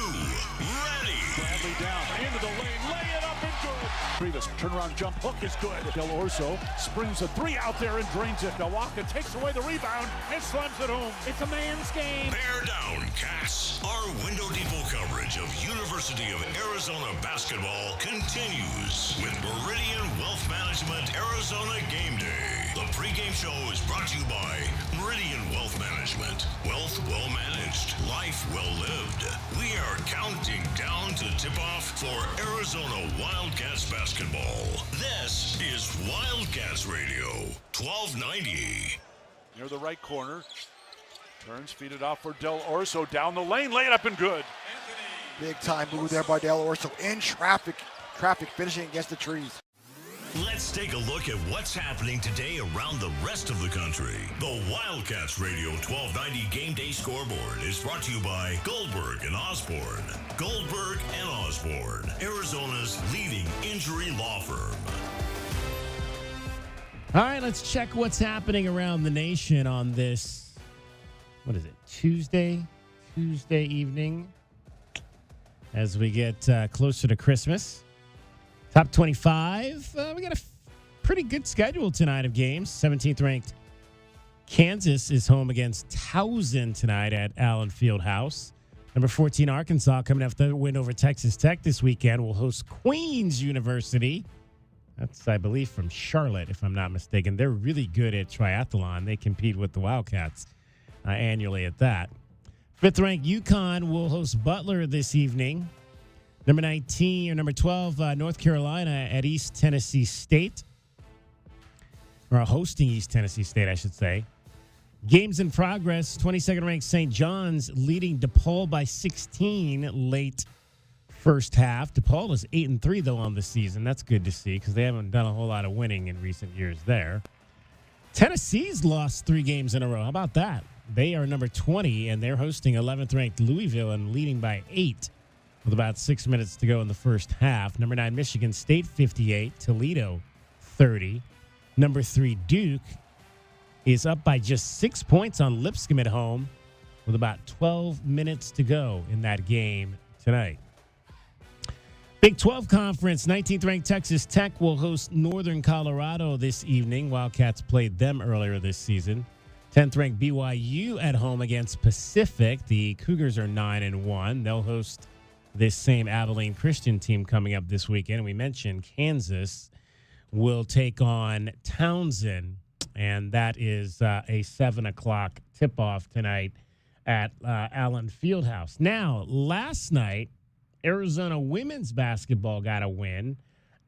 ready? Bradley down, into the lane, lay it up and good. Previous turnaround jump hook is good. Del Orso springs a three out there and drains it. Nawaka takes away the rebound and slams it home. It's a man's game. Bear down, Cats. Our Window Depot coverage of University of Arizona basketball continues with Meridian Wealth Management Arizona Game Day. The pregame show is brought to you by Meridian Wealth Management. Wealth well managed, life well lived. We are counting down to tip off for Arizona Wildcats basketball. This is Wildcats Radio, 1290. Near the right corner. Turns, feed it off for Del Orso. Down the lane, lay it up and good. Big time move there by Del Orso. In traffic finishing against the trees. Let's take a look at what's happening today around the rest of the country. The Wildcats Radio 1290 Game Day Scoreboard is brought to you by Goldberg and Osborne. Goldberg and Osborne, Arizona's leading injury law firm. All right, let's check what's happening around the nation on this, what is it, Tuesday evening as we get closer to Christmas. Top 25, we got a pretty good schedule tonight of games. 17th ranked Kansas is home against Towson tonight at Allen Fieldhouse. Number 14, Arkansas, coming off the win over Texas Tech this weekend, will host Queens University. That's, I believe, from Charlotte, if I'm not mistaken. They're really good at triathlon. They compete with the Wildcats annually at that. 5th ranked UConn will host Butler this evening. Number 12, North Carolina at East Tennessee State. Or hosting East Tennessee State, I should say. Games in progress. 22nd ranked St. John's leading DePaul by 16 late first half. DePaul is 8-3, though, on the season. That's good to see because they haven't done a whole lot of winning in recent years there. Tennessee's lost 3 games in a row. How about that? They are number 20, and they're hosting 11th ranked Louisville and leading by 8. With about 6 minutes to go in the first half. Number 9, Michigan State, 58. Toledo, 30. Number 3, Duke is up by just 6 points on Lipscomb at home with about 12 minutes to go in that game tonight. Big 12 Conference, 19th ranked Texas Tech will host Northern Colorado this evening. Wildcats played them earlier this season. 10th ranked BYU at home against Pacific. The Cougars are 9-1. They'll host this same Abilene Christian team coming up this weekend. We mentioned Kansas will take on Townsend, and that is a 7 o'clock tip-off tonight at Allen Fieldhouse. Now, last night, Arizona women's basketball got a win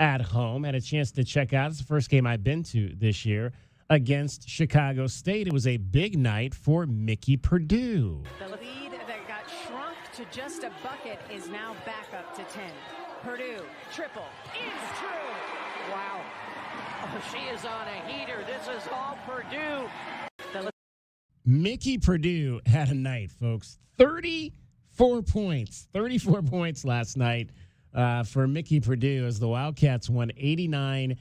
at home. Had a chance to check out. It's the first game I've been to this year against Chicago State. It was a big night for Mickey Purdue. The lead that got shrunk to just a bucket is now back up to 10. Purdue, triple, is true. Wow. Oh, she is on a heater. This is all Purdue. Mickey Purdue had a night, folks. 34 points last night for Mickey Purdue as the Wildcats won 89-70.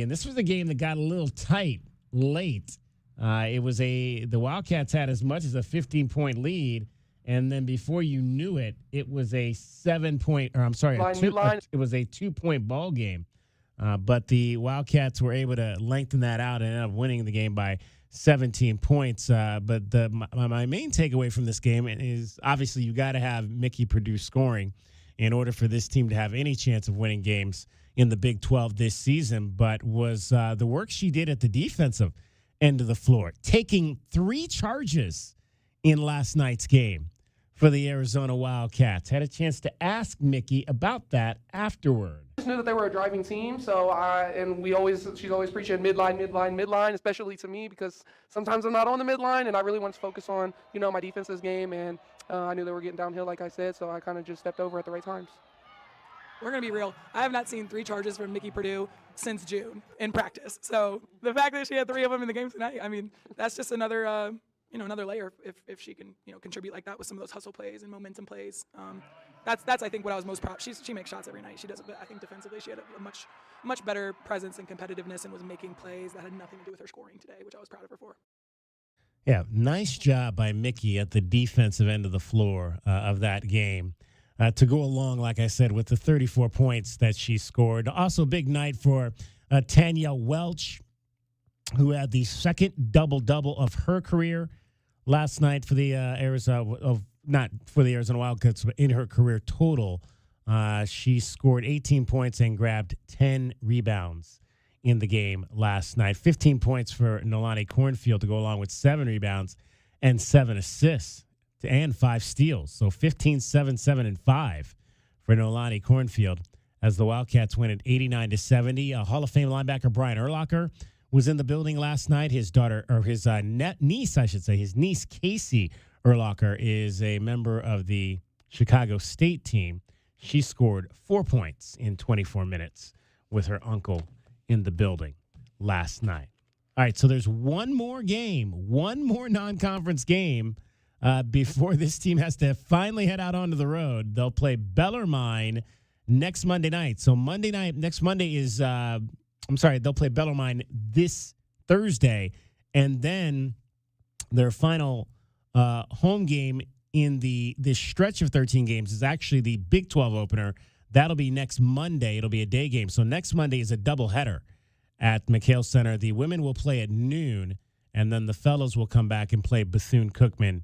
And this was a game that got a little tight late. The Wildcats had as much as a 15-point lead. And then before you knew it, it was a 2-point ball game. But the Wildcats were able to lengthen that out and ended up winning the game by 17 points. But my main takeaway from this game is obviously you got to have Mickey Purdue scoring in order for this team to have any chance of winning games in the Big 12 this season. But was the work she did at the defensive end of the floor, taking 3 charges in last night's game for the Arizona Wildcats. Had a chance to ask Mickey about that afterward. Just knew that they were a driving team, so she's always preaching midline, especially to me because sometimes I'm not on the midline, and I really want to focus on my defense's game, and I knew they were getting downhill, like I said, so I kind of just stepped over at the right times. We're going to be real. I have not seen 3 charges from Mickey Purdue since June in practice. So the fact that she had 3 of them in the game tonight, I mean, that's just another another layer if she can contribute like that with some of those hustle plays and momentum plays. That's I think what I was most proud. She makes shots every night. She does it, but I think defensively she had a much better presence and competitiveness and was making plays that had nothing to do with her scoring today, which I was proud of her for. Yeah, nice job by Mickey at the defensive end of the floor of that game. To go along, like I said, with the 34 points that she scored. Also, big night for Tanya Welch, who had the second double-double of her career last night for the not for the Arizona Wildcats, but in her career total. She scored 18 points and grabbed 10 rebounds in the game last night. 15 points for Nolani Cornfield to go along with 7 rebounds and 7 assists. And 5 steals. So 15, 7, 7, and 5 for Nolani Cornfield as the Wildcats win at 89-70. Hall of Fame linebacker Brian Urlacher was in the building last night. His niece Casey Urlacher is a member of the Chicago State team. She scored 4 points in 24 minutes with her uncle in the building last night. All right, so there's one more non-conference game before this team has to finally head out onto the road. They'll play Bellarmine next Monday night. So next Monday is, they'll play Bellarmine this Thursday. And then their final home game in this stretch of 13 games is actually the Big 12 opener. That'll be next Monday. It'll be a day game. So next Monday is a doubleheader at McHale Center. The women will play at noon, and then the fellows will come back and play Bethune-Cookman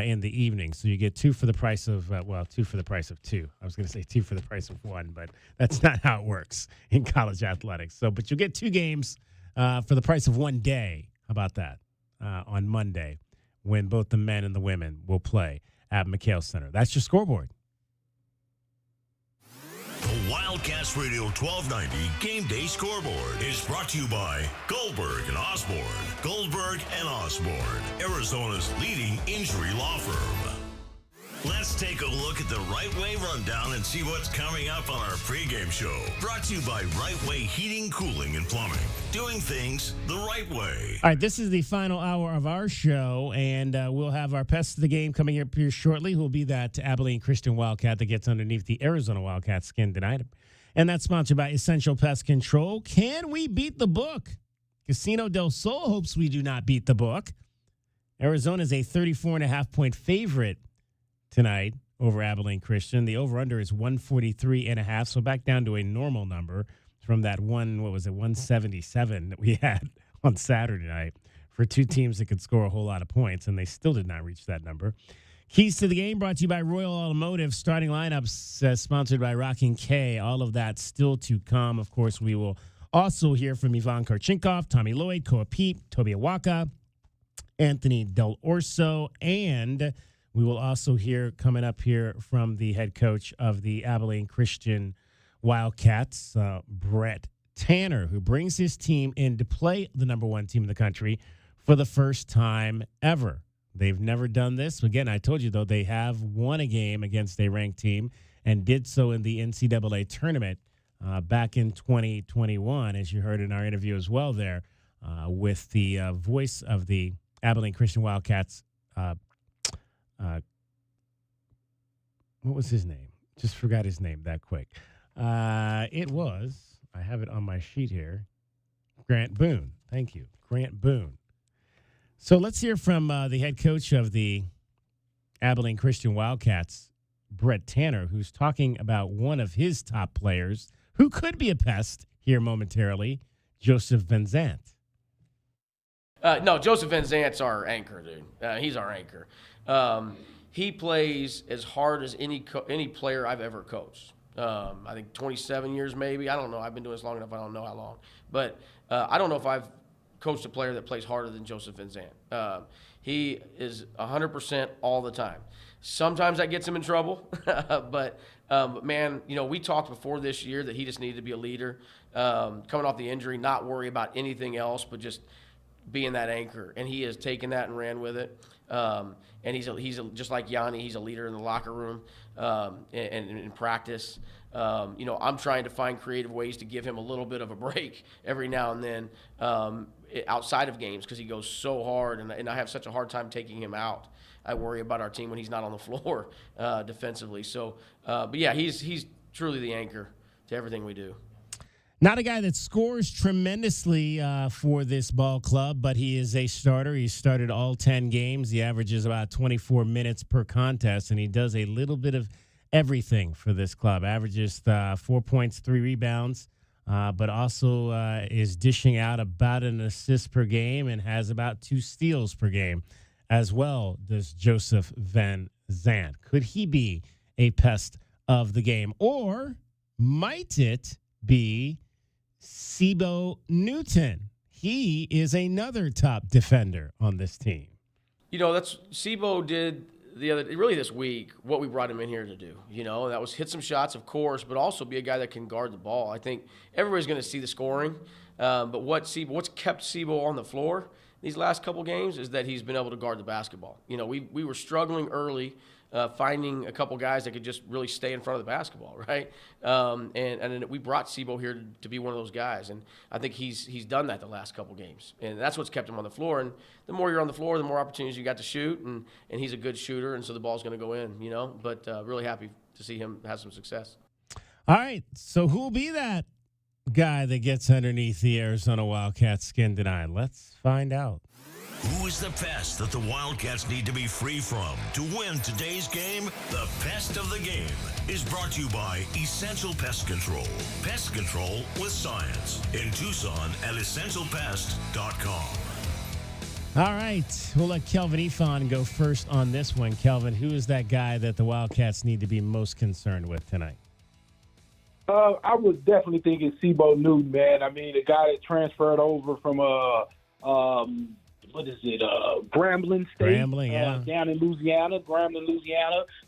in the evening. So you get 2 for the price of, 2 for the price of 2. I was going to say 2 for the price of 1, but that's not how it works in college athletics. So, but you'll get 2 games for the price of 1 day. How about that? On Monday, when both the men and the women will play at McHale Center. That's your scoreboard. The Wildcats Radio 1290 Game Day Scoreboard is brought to you by Goldberg and Osborne. Goldberg and Osborne, Arizona's leading injury law firm. Let's take a look at the Right Way Rundown and see what's coming up on our pregame show. Brought to you by Right Way Heating, Cooling, and Plumbing. Doing things the right way. All right, this is the final hour of our show, and we'll have our Pest of the Game coming up here shortly, who will be that Abilene Christian Wildcat that gets underneath the Arizona Wildcat skin tonight. And that's sponsored by Essential Pest Control. Can we beat the book? Casino del Sol hopes we do not beat the book. Arizona is a 34.5-point favorite tonight over Abilene Christian. The over-under is 143.5, so back down to a normal number from that 177 that we had on Saturday night for 2 teams that could score a whole lot of points, and they still did not reach that number. Keys to the Game brought to you by Royal Automotive. Starting lineups sponsored by Rocking K. All of that still to come. Of course, we will also hear from Ivan Karchinkov, Tommy Lloyd, Koa Peep, Toby Awaka, Anthony Del Orso, and we will also hear coming up here from the head coach of the Abilene Christian Wildcats, Brett Tanner, who brings his team in to play the number 1 team in the country for the first time ever. They've never done this. Again, I told you, though, they have won a game against a ranked team and did so in the NCAA tournament back in 2021, as you heard in our interview as well there with the voice of the Abilene Christian Wildcats. What was his name? Just forgot his name that quick. It was, I have it on my sheet here, Grant Boone. Thank you, Grant Boone. So let's hear from the head coach of the Abilene Christian Wildcats, Brett Tanner, who's talking about one of his top players who could be a pest here momentarily, Joseph Van Zandt. No, Joseph Van Zant's our anchor, dude. He's our anchor. He plays as hard as any player I've ever coached. I think 27 years maybe. I don't know. I've been doing this long enough. I don't know how long. But I don't know if I've coached a player that plays harder than Joseph Van Zandt. He is 100% all the time. Sometimes that gets him in trouble. but man, we talked before this year that he just needed to be a leader. Coming off the injury, not worry about anything else, but just being that anchor. And he has taken that and ran with it. And he's just like Yanni, he's a leader in the locker room and in practice. I'm trying to find creative ways to give him a little bit of a break every now and then outside of games because he goes so hard, and I have such a hard time taking him out. I worry about our team when he's not on the floor defensively. So, but yeah, he's truly the anchor to everything we do. Not a guy that scores tremendously for this ball club, but he is a starter. He started all 10 games. He averages about 24 minutes per contest, and he does a little bit of everything for this club. Averages 4 points, 3 rebounds, but also is dishing out about an assist per game and has about 2 steals per game as well, does Joseph Van Zandt. Could he be a pest of the game? Or might it be Sibo Newton? He is another top defender on this team. That's Sibo did this week what we brought him in here to do. That was hit some shots, of course, but also be a guy that can guard the ball. I think everybody's going to see the scoring, but what's kept Sibo on the floor these last couple games is that he's been able to guard the basketball. We were struggling early. Finding a couple guys that could just really stay in front of the basketball, right? And then we brought Sibo here to be one of those guys, and I think he's done that the last couple games, and that's what's kept him on the floor. And the more you're on the floor, the more opportunities you got to shoot, and he's a good shooter, and so the ball's going to go in, But really happy to see him have some success. All right, so who'll be that guy that gets underneath the Arizona Wildcats skin tonight? Let's find out. Who is the pest that the Wildcats need to be free from? To win today's game, the Pest of the Game is brought to you by Essential Pest Control. Pest control with science. In Tucson at essentialpest.com. All right, we'll let Kelvin Ifan go first on this one. Kelvin, who is that guy that the Wildcats need to be most concerned with tonight? I was definitely thinking Sibo Newton, man. I mean, the guy that transferred over from Grambling State, yeah. Down in Louisiana,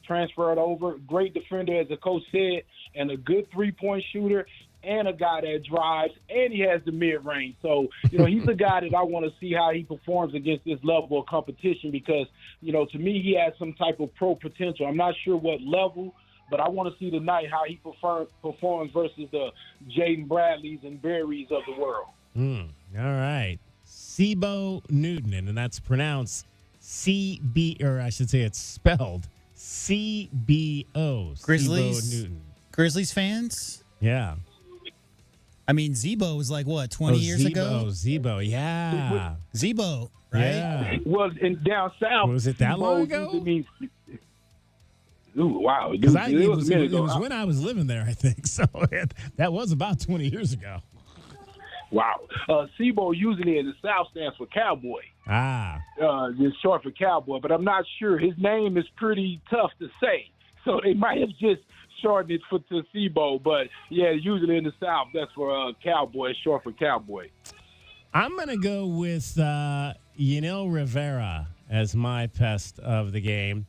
transferred over. Great defender, as the coach said, and a good three-point shooter, and a guy that drives, and he has the mid-range. So, he's a guy that I want to see how he performs against this level of competition because, to me, he has some type of pro potential. I'm not sure what level, but I want to see tonight how he performs versus the Jaden Bradleys and Berries of the world. All right. Sibo Newton, and that's pronounced C-B, or I should say it's spelled C-B-O. Grizzlies? Sibo Newton. Grizzlies fans? Yeah. I mean, Zebo was like, what, 20 years ago? Zebo, yeah. Zebo, right? Yeah. Well, down south. Was it that long ago? Ooh, wow. Because it was when I was living there, I think. So that was about 20 years ago. Wow. Sibo usually in the South stands for cowboy. Just short for cowboy, but I'm not sure. His name is pretty tough to say. So they might have just shortened it to Sibo. But, yeah, usually in the South, that's for cowboy, short for cowboy. I'm going to go with Yanil Rivera as my pest of the game.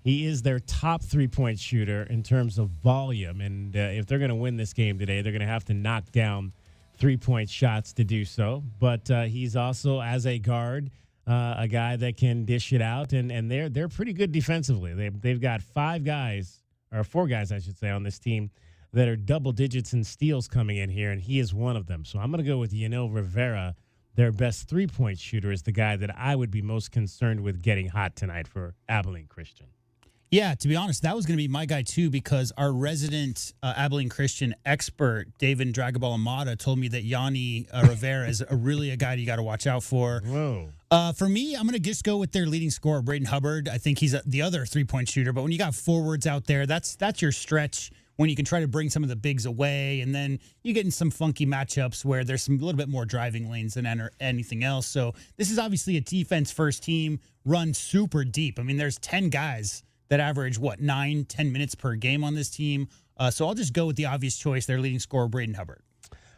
He is their top three-point shooter in terms of volume. And if they're going to win this game today, they're going to have to knock down three-point shots to do so. But he's also, as a guard, a guy that can dish it out. And they're pretty good defensively. They've got 4 guys, I should say, on this team that are double digits in steals coming in here, and he is one of them. So I'm going to go with Yanil Rivera. Their best three-point shooter is the guy that I would be most concerned with getting hot tonight for Abilene Christian. Yeah, to be honest, that was going to be my guy too, because our resident Abilene Christian expert, David Dragaball Amata, told me that Yanni Rivera is really a guy you got to watch out for. Whoa. For me, I'm going to just go with their leading scorer, Braden Hubbard. I think he's the other three-point shooter. But when you got forwards out there, that's your stretch when you can try to bring some of the bigs away. And then you get in some funky matchups where there's a little bit more driving lanes than anything else. So this is obviously a defense-first team run super deep. I mean, there's 10 guys that average, 9-10 minutes per game on this team. So I'll just go with the obvious choice, their leading scorer, Braden Hubbard.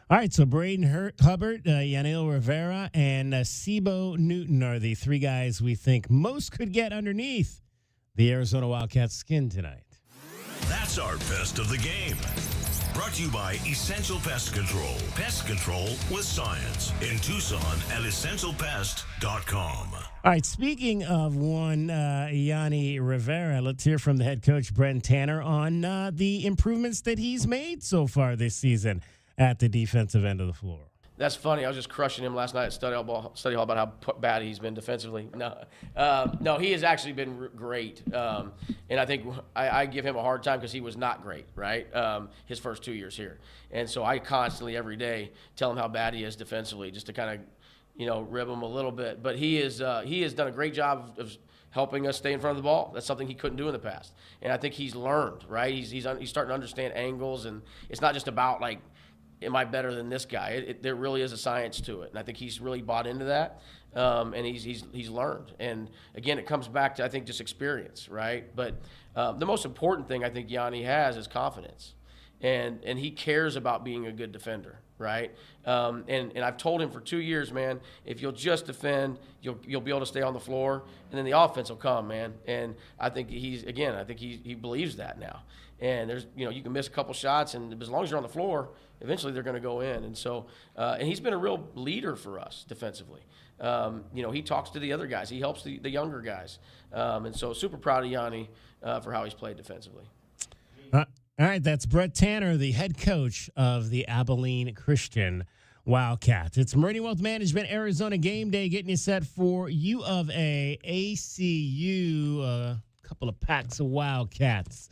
All right, so Braden Hubbard, Yanil Rivera, and Sibo Newton are the three guys we think most could get underneath the Arizona Wildcats skin tonight. That's our best of the game. Brought to you by Essential Pest Control. Pest control with science. In Tucson at essentialpest.com. All right, speaking of one, Yanni Rivera, let's hear from the head coach, Brent Tanner, on the improvements that he's made so far this season at the defensive end of the floor. That's funny. I was just crushing him last night at study hall about how bad he's been defensively. No, he has actually been great. And I think I give him a hard time because he was not great, right? His first 2 years here. And so I constantly, every day, tell him how bad he is defensively, just to kind of, rib him a little bit. But he has done a great job of helping us stay in front of the ball. That's something he couldn't do in the past. And I think he's learned, right? He's starting to understand angles, and it's not just about like, am I better than this guy? There really is a science to it, and I think he's really bought into that, and he's learned. And again, it comes back to, I think, just experience, right? But the most important thing I think Yanni has is confidence, and he cares about being a good defender, right? And I've told him for 2 years, man, if you'll just defend, you'll be able to stay on the floor, and then the offense will come, man. And I think he believes that now. And there's, you can miss a couple shots, and as long as you're on the floor, eventually they're going to go in. And so, and he's been a real leader for us defensively. He talks to the other guys. He helps the younger guys. And so super proud of Yanni for how he's played defensively. All right, that's Brett Tanner, the head coach of the Abilene Christian Wildcats. It's Meridian Wealth Management, Arizona Game Day, getting you set for U of A, ACU, a couple of packs of Wildcats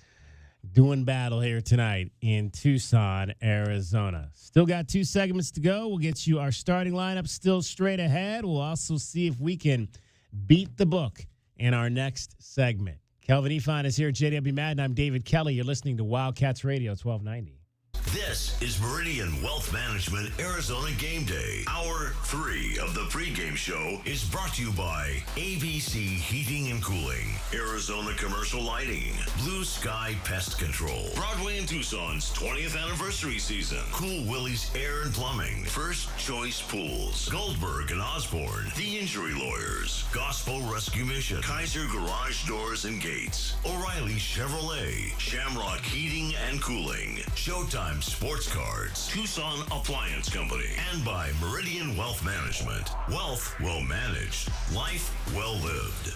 doing battle here tonight in Tucson, Arizona. Still got 2 segments to go. We'll get you our starting lineup still straight ahead. We'll also see if we can beat the book in our next segment. Kelvin Efon is here at JW Madden. I'm David Kelly. You're listening to Wildcats Radio 1290. This is Meridian Wealth Management Arizona Game Day. Hour 3 of the pregame show is brought to you by ABC Heating and Cooling, Arizona Commercial Lighting, Blue Sky Pest Control, Broadway and Tucson's 20th anniversary season, Cool Willie's Air and Plumbing, First Choice Pools, Goldberg and Osborne, The Injury Lawyers, Gospel Rescue Mission, Kaiser Garage Doors and Gates, O'Reilly Chevrolet, Shamrock Heating and Cooling, Showtime Sports Cards, Tucson Appliance Company, and by Meridian Wealth Management. Wealth well managed. Life well lived.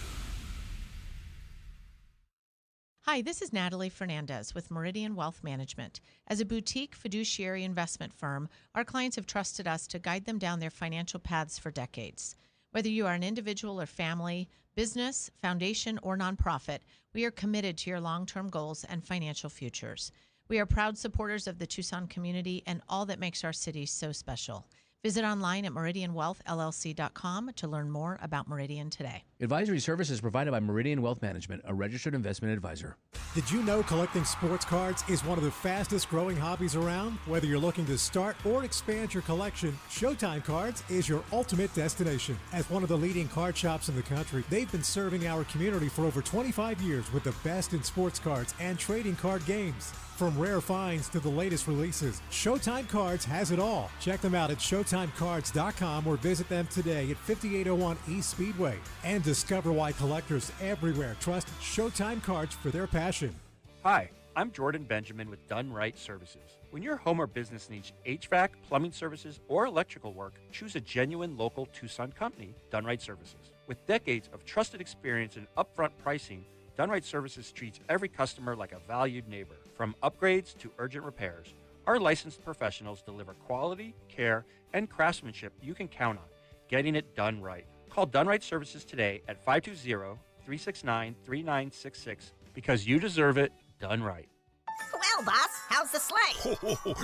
Hi, this is Natalie Fernandez with Meridian Wealth Management. As a boutique fiduciary investment firm, our clients have trusted us to guide them down their financial paths for decades. Whether you are an individual or family, business, foundation, or nonprofit, we are committed to your long-term goals and financial futures. We are proud supporters of the Tucson community and all that makes our city so special. Visit online at meridianwealthllc.com to learn more about Meridian today. Advisory services provided by Meridian Wealth Management, a registered investment advisor. Did you know collecting sports cards is one of the fastest growing hobbies around? Whether you're looking to start or expand your collection, Showtime Cards is your ultimate destination. As one of the leading card shops in the country, they've been serving our community for over 25 years with the best in sports cards and trading card games. From rare finds to the latest releases, Showtime Cards has it all. Check them out at ShowtimeCards.com or visit them today at 5801 East Speedway. And discover why collectors everywhere trust Showtime Cards for their passion. Hi, I'm Jordan Benjamin with Done Right Services. When your home or business needs HVAC, plumbing services, or electrical work, choose a genuine local Tucson company, Done Right Services. With decades of trusted experience and upfront pricing, Done Right Services treats every customer like a valued neighbor. From upgrades to urgent repairs, our licensed professionals deliver quality, care, and craftsmanship you can count on, getting it done right. Call Done Right Services today at 520-369-3966 because you deserve it done right. Well, boss, how's the sleigh?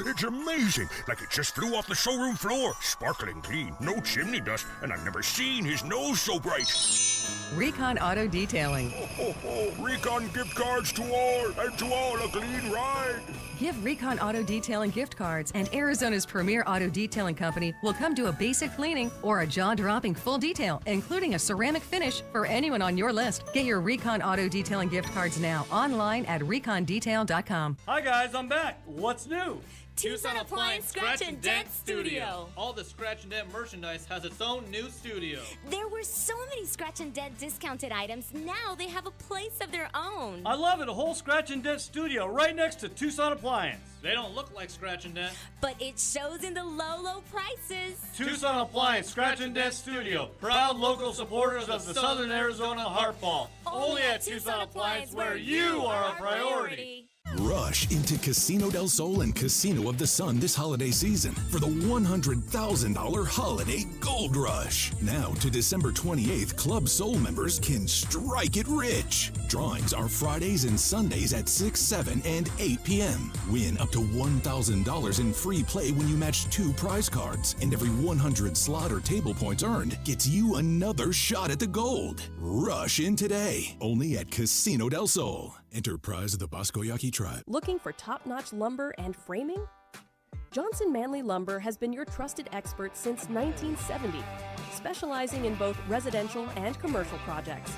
It's amazing. Like it just flew off the showroom floor. Sparkling clean, no chimney dust, and I've never seen his nose so bright. Recon Auto Detailing. Recon gift cards to all, and to all a clean ride. Give Recon Auto Detailing gift cards, and Arizona's premier auto detailing company will come do a basic cleaning or a jaw-dropping full detail, including a ceramic finish for anyone on your list. Get your Recon Auto Detailing gift cards now online at recondetail.com. Hi guys, I'm back. What's new? Tucson Appliance Scratch and Dent Studio. All the Scratch and Dent merchandise has its own new studio. There were so many Scratch and Dent discounted items. Now they have a place of their own. I love it. A whole Scratch and Dent studio right next to Tucson Appliance. They don't look like Scratch and Dent. But it shows in the low, low prices. Tucson Appliance Scratch and Dent Studio. Proud local supporters of the Southern Arizona Heartball. Only at Tucson Appliance where you are a priority. Rush into Casino del Sol and Casino of the Sun this holiday season for the $100,000 Holiday Gold Rush. Now to December 28th, Club Soul members can strike it rich. Drawings are Fridays and Sundays at 6, 7, and 8 p.m. Win up to $1,000 in free play when you match 2 prize cards. And every 100 slot or table points earned gets you another shot at the gold. Rush in today, only at Casino del Sol. Enterprise of the Bosco Yaqui Tribe. Looking for top-notch lumber and framing? Johnson Manley Lumber has been your trusted expert since 1970, specializing in both residential and commercial projects.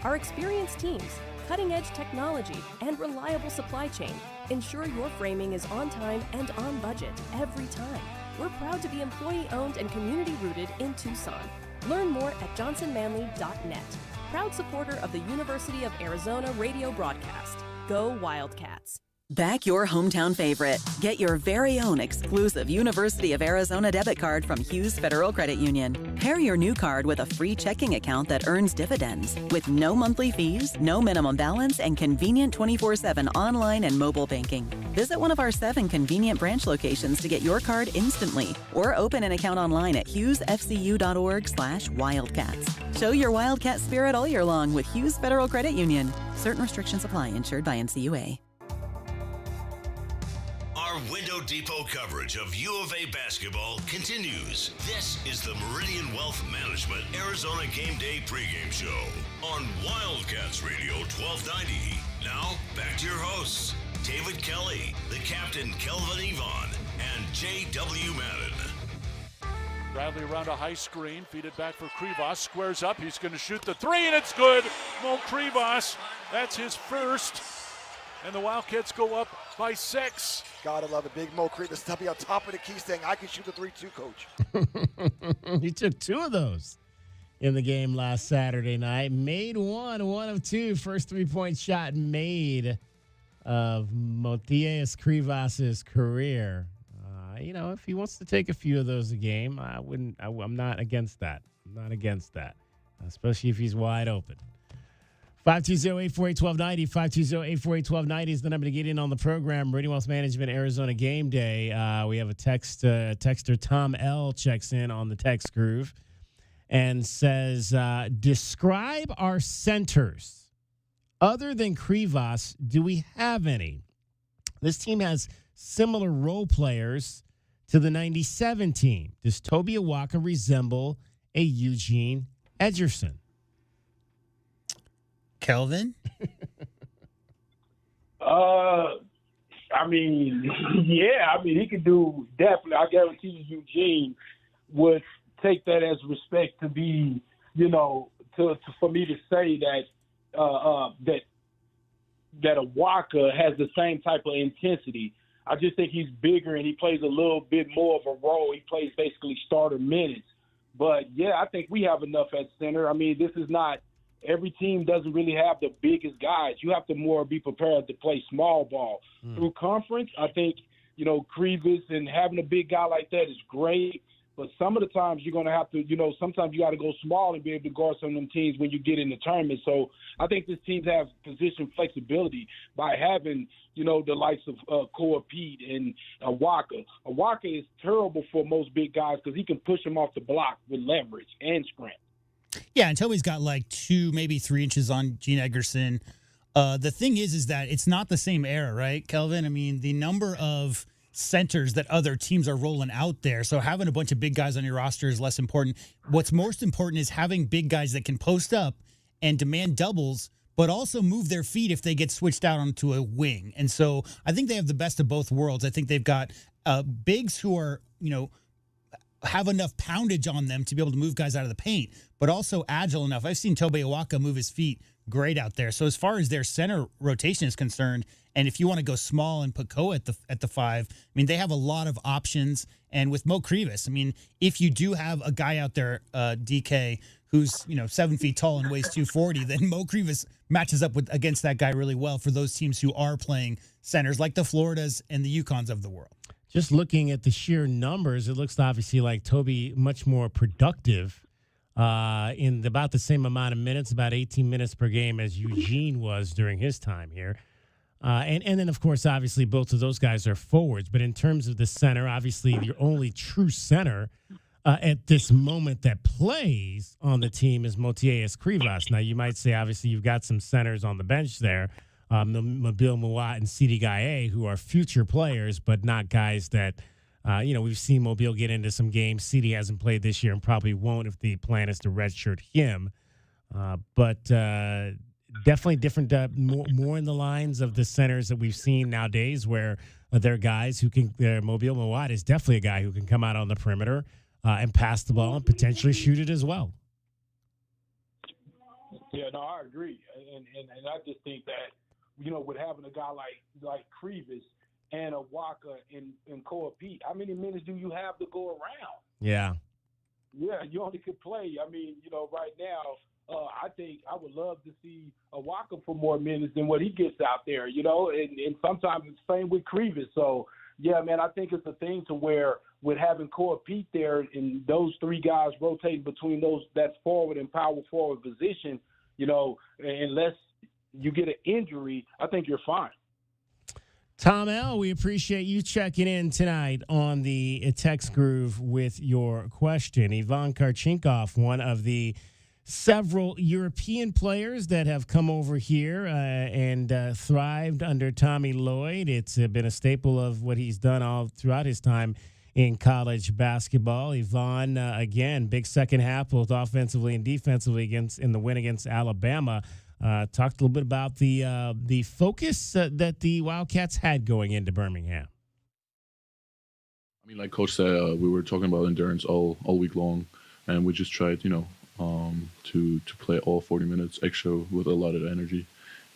Our experienced teams, cutting-edge technology, and reliable supply chain ensure your framing is on time and on budget every time. We're proud to be employee-owned and community-rooted in Tucson. Learn more at johnsonmanley.net. Proud supporter of the University of Arizona radio broadcast. Go Wildcats. Back your hometown favorite. Get your very own exclusive University of Arizona debit card from Hughes Federal Credit Union. Pair your new card with a free checking account that earns dividends with no monthly fees, no minimum balance, and convenient 24/7 online and mobile banking. Visit one of our 7 convenient branch locations to get your card instantly or open an account online at hughesfcu.org/wildcats. Show your Wildcat spirit all year long with Hughes Federal Credit Union. Certain restrictions apply. Insured by NCUA. Our Window Depot coverage of U of A basketball continues. This is the Meridian Wealth Management Arizona Game Day pregame show on Wildcats Radio 1290. Now, back to your hosts, David Kelly, the captain Kelvin Yvonne, and J.W. Madden. Bradley around a high screen, feed it back for Krivas, squares up, he's going to shoot the 3, and it's good. Mo Krivas, that's his first, and the Wildcats go up by 6. Gotta love it. Big Mo Krivas to be on top of the key saying, I can shoot the 3 too, coach. He took 2 of those in the game last Saturday night. Made one of 2. First 3-point shot made of Motias Krivas' career. If he wants to take a few of those a game, I'm not against that. I'm not against that, especially if he's wide open. 520-848-1290. 520-848-1290 is the number to get in on the program. Meridian Wealth Management, Arizona Game Day. We have a texter, Tom L. checks in on the text groove and says, describe our centers. Other than Krivas, do we have any? This team has similar role players to the 97 team. Does Toby Awaka resemble a Eugene Edgerson? Kelvin? He could do definitely. I guarantee you Eugene would take that as respect to be, for me to say that that Awaka has the same type of intensity. I just think he's bigger and he plays a little bit more of a role. He plays basically starter minutes. But, yeah, I think we have enough at center. I mean, this is not – every team doesn't really have the biggest guys. You have to more be prepared to play small ball. Through conference, I think, Krivas and having a big guy like that is great. But some of the times you're going to have to, sometimes you got to go small and be able to guard some of them teams when you get in the tournament. So I think this team has position flexibility by having, the likes of Core Pete and Awaka. Awaka is terrible for most big guys because he can push them off the block with leverage and sprint. Yeah, and Toby's got like 2, maybe 3 inches on Gene Edgerson. The thing is that it's not the same era, right, Kelvin? I mean, the number of centers that other teams are rolling out there. So having a bunch of big guys on your roster is less important. What's most important is having big guys that can post up and demand doubles, but also move their feet if they get switched out onto a wing. And so I think they have the best of both worlds. I think they've got bigs who are, have enough poundage on them to be able to move guys out of the paint, but also agile enough. I've seen Tobe Awaka move his feet great out there. So as far as their center rotation is concerned, and if you want to go small and put Koa at the 5, I mean, they have a lot of options. And with Mo Krivas, I mean, if you do have a guy out there, DK, who's 7 feet tall and weighs 240, then Mo Krivas matches up against that guy really well for those teams who are playing centers like the Floridas and the UConns of the world. Just looking at the sheer numbers, it looks obviously like Toby much more productive in about the same amount of minutes, about 18 minutes per game as Eugene was during his time here. And then, of course, obviously, both of those guys are forwards. But in terms of the center, obviously, your only true center at this moment that plays on the team is Motias Krivas. Now, you might say, obviously, you've got some centers on the bench there, Mobile Mawat and Sidi Gaye, who are future players, but not guys that, we've seen Mobile get into some games. Sidi hasn't played this year and probably won't if the plan is to redshirt him. But definitely different, more in the lines of the centers that we've seen nowadays where they're guys who can, Mobile Mawat is definitely a guy who can come out on the perimeter and pass the ball and potentially shoot it as well. Yeah, no, I agree. And I just think that, with having a guy like Krivas and a Waka and Koa Pete, how many minutes do you have to go around? Yeah. Yeah, you only could play. I mean, right now, I think I would love to see a Waka for more minutes than what he gets out there, and sometimes it's the same with Krivas. So, yeah, man, I think it's a thing to where with having Koa Pete there and those three guys rotating between that forward and power forward position, unless you get an injury, I think you're fine. Tom L., we appreciate you checking in tonight on the Text Groove with your question. Ivan Karchinkov, one of the several European players that have come over here and thrived under Tommy Lloyd. It's been a staple of what he's done all throughout his time in college basketball. Ivan, again, big second half, both offensively and defensively in the win against Alabama. Talked a little bit about the focus that the Wildcats had going into Birmingham. I mean, like Coach said, we were talking about endurance all week long, and we just tried, to play all 40 minutes extra with a lot of energy.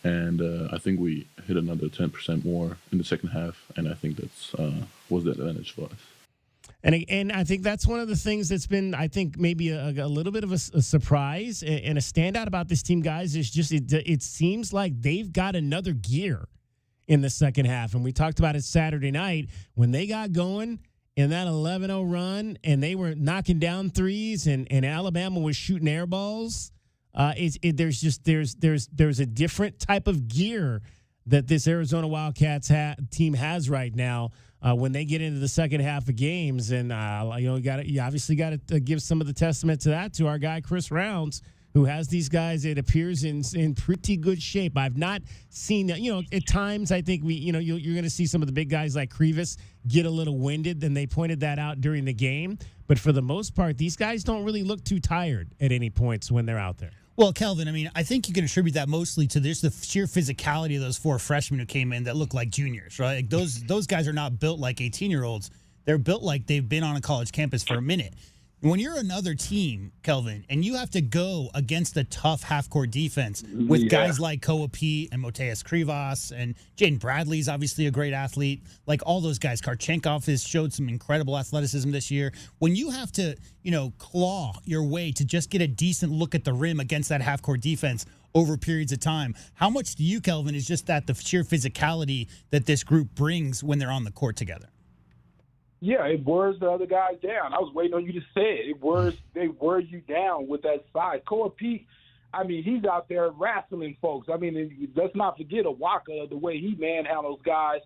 And I think we hit another 10% more in the second half, and I think that's was the advantage for us. And I think that's one of the things that's been, I think, maybe a little bit of a surprise and a standout about this team, guys, is just it seems like they've got another gear in the second half. And we talked about it Saturday night when they got going in that 11-0 run and they were knocking down threes and Alabama was shooting air balls. There's a different type of gear that this Arizona Wildcats team has right now. When they get into the second half of games, and you obviously got to give some of the testament to that to our guy Chris Rounds, who has these guys. It appears in pretty good shape. I've not seen at times I think you're going to see some of the big guys like Krivas get a little winded, and they pointed that out during the game. But for the most part, these guys don't really look too tired at any points when they're out there. Well, Kelvin, I mean, I think you can attribute that mostly to the sheer physicality of those four freshmen who came in that look like juniors, right? Like those guys are not built like 18-year-olds. They're built like they've been on a college campus for a minute. When you're another team, Kelvin, and you have to go against a tough half-court defense with guys like Koa Pete and Motias Krivas, and Jaden Bradley's obviously a great athlete, like all those guys. Karchenkov has showed some incredible athleticism this year. When you have to, claw your way to just get a decent look at the rim against that half-court defense over periods of time, how much to you, Kelvin, is just the sheer physicality that this group brings when they're on the court together? Yeah, it wears the other guys down. I was waiting on you to say it. They wear you down with that size. Koa Pete, I mean, he's out there wrestling folks. I mean, let's not forget Awaka, the way he manhandles guys,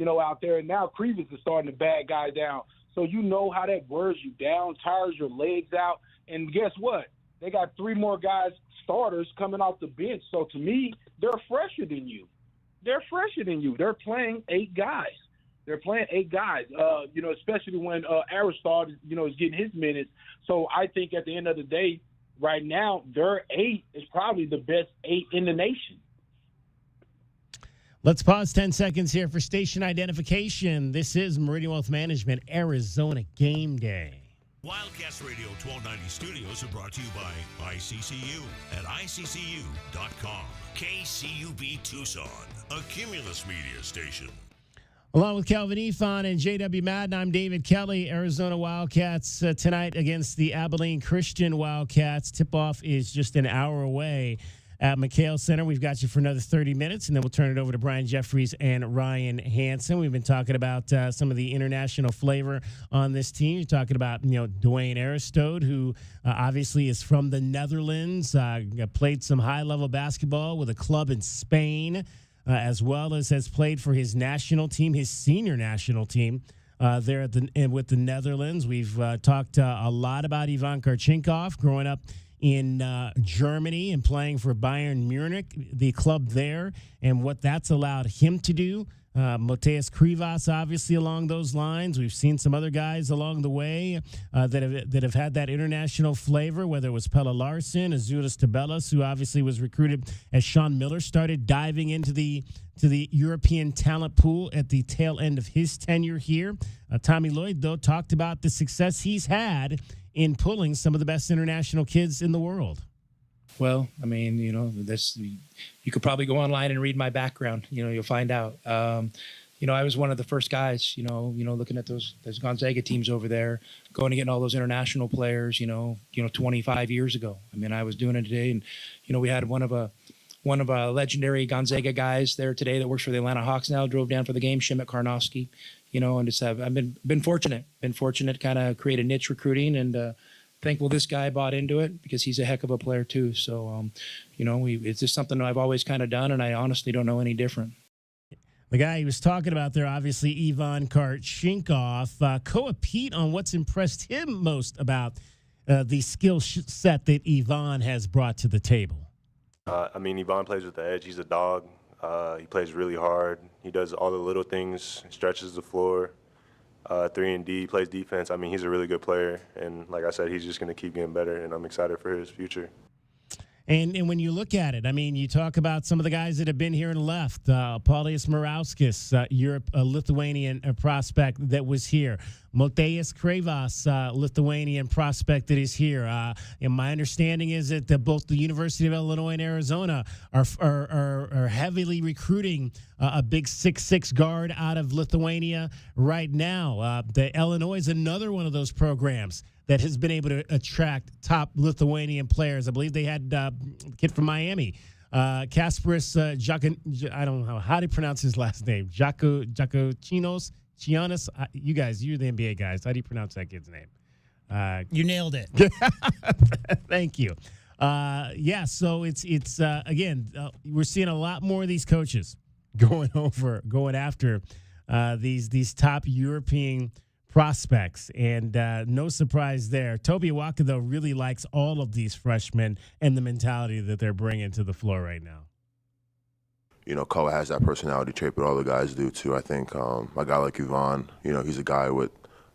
out there. And now Krivas is starting to bag guys down. So you know how that wears you down, tires your legs out. And guess what? they got 3 more guys, starters, coming off the bench. So to me, they're fresher than you. They're fresher than you. They're playing 8 guys. Especially when Aristotle, is getting his minutes. So I think at the end of the day, right now, their 8 is probably the best 8 in the nation. Let's pause 10 seconds here for station identification. This is Meridian Wealth Management, Arizona Game Day. Wildcats Radio 1290 studios are brought to you by ICCU at ICCU.com. KCUB Tucson, a Cumulus media station. Along with Calvin Efon and J.W. Madden, I'm David Kelly. Arizona Wildcats tonight against the Abilene Christian Wildcats. Tip-off is just an hour away at McHale Center. We've got you for another 30 minutes, and then we'll turn it over to Brian Jeffries and Ryan Hansen. We've been talking about some of the international flavor on this team. You're talking about, Dwayne Aristotle, who obviously is from the Netherlands, played some high-level basketball with a club in Spain, as well as has played for his national team, his senior national team, there with the Netherlands. We've talked a lot about Ivan Karchinkov growing up in Germany and playing for Bayern Munich, the club there, and what that's allowed him to do. Mateus Krivas, obviously, along those lines. We've seen some other guys along the way that have had that international flavor, whether it was Pelle Larsson, Azulis Tabellas, who obviously was recruited as Sean Miller started diving into the European talent pool at the tail end of his tenure here. Tommy Lloyd, though, talked about the success he's had in pulling some of the best international kids in the world. Well, I mean, you could probably go online and read my background. You'll find out. I was one of the first guys, looking at those Gonzaga teams over there, going and getting all those international players, 25 years ago. I mean, I was doing it today, and, we had one of a legendary Gonzaga guys there today that works for the Atlanta Hawks now, drove down for the game, Shimmick Karnofsky, and just I've been fortunate to kind of create a niche recruiting, and thankful this guy bought into it because he's a heck of a player too. So, it's just something I've always kind of done, and I honestly don't know any different. The guy he was talking about there, obviously, Ivan Karchinkov. Koa Pete on what's impressed him most about the skill set that Ivan has brought to the table. Ivan plays with the edge. He's a dog. He plays really hard. He does all the little things, stretches the floor. 3-and-D, plays defense. He's a really good player, and like I said, he's just going to keep getting better, and I'm excited for his future. And when you look at it, you talk about some of the guys that have been here and left. Paulius Morauskas, a Lithuanian prospect that was here. Mateus Krivas, Lithuanian prospect that is here. And my understanding is that both the University of Illinois and Arizona are heavily recruiting a big 6'6" guard out of Lithuania right now. The Illinois is another one of those programs that has been able to attract top Lithuanian players. I believe they had a kid from Miami, Kasparis I don't know how to pronounce his last name. Gianos. You're the NBA guys. How do you pronounce that kid's name? You nailed it. Thank you. So it's again, we're seeing a lot more of these coaches going after these top European prospects, and no surprise there. Toby Awaka, though, really likes all of these freshmen and the mentality that they're bringing to the floor right now. Koa has that personality trait, but all the guys do too. I think a guy like Ivan, he's a guy with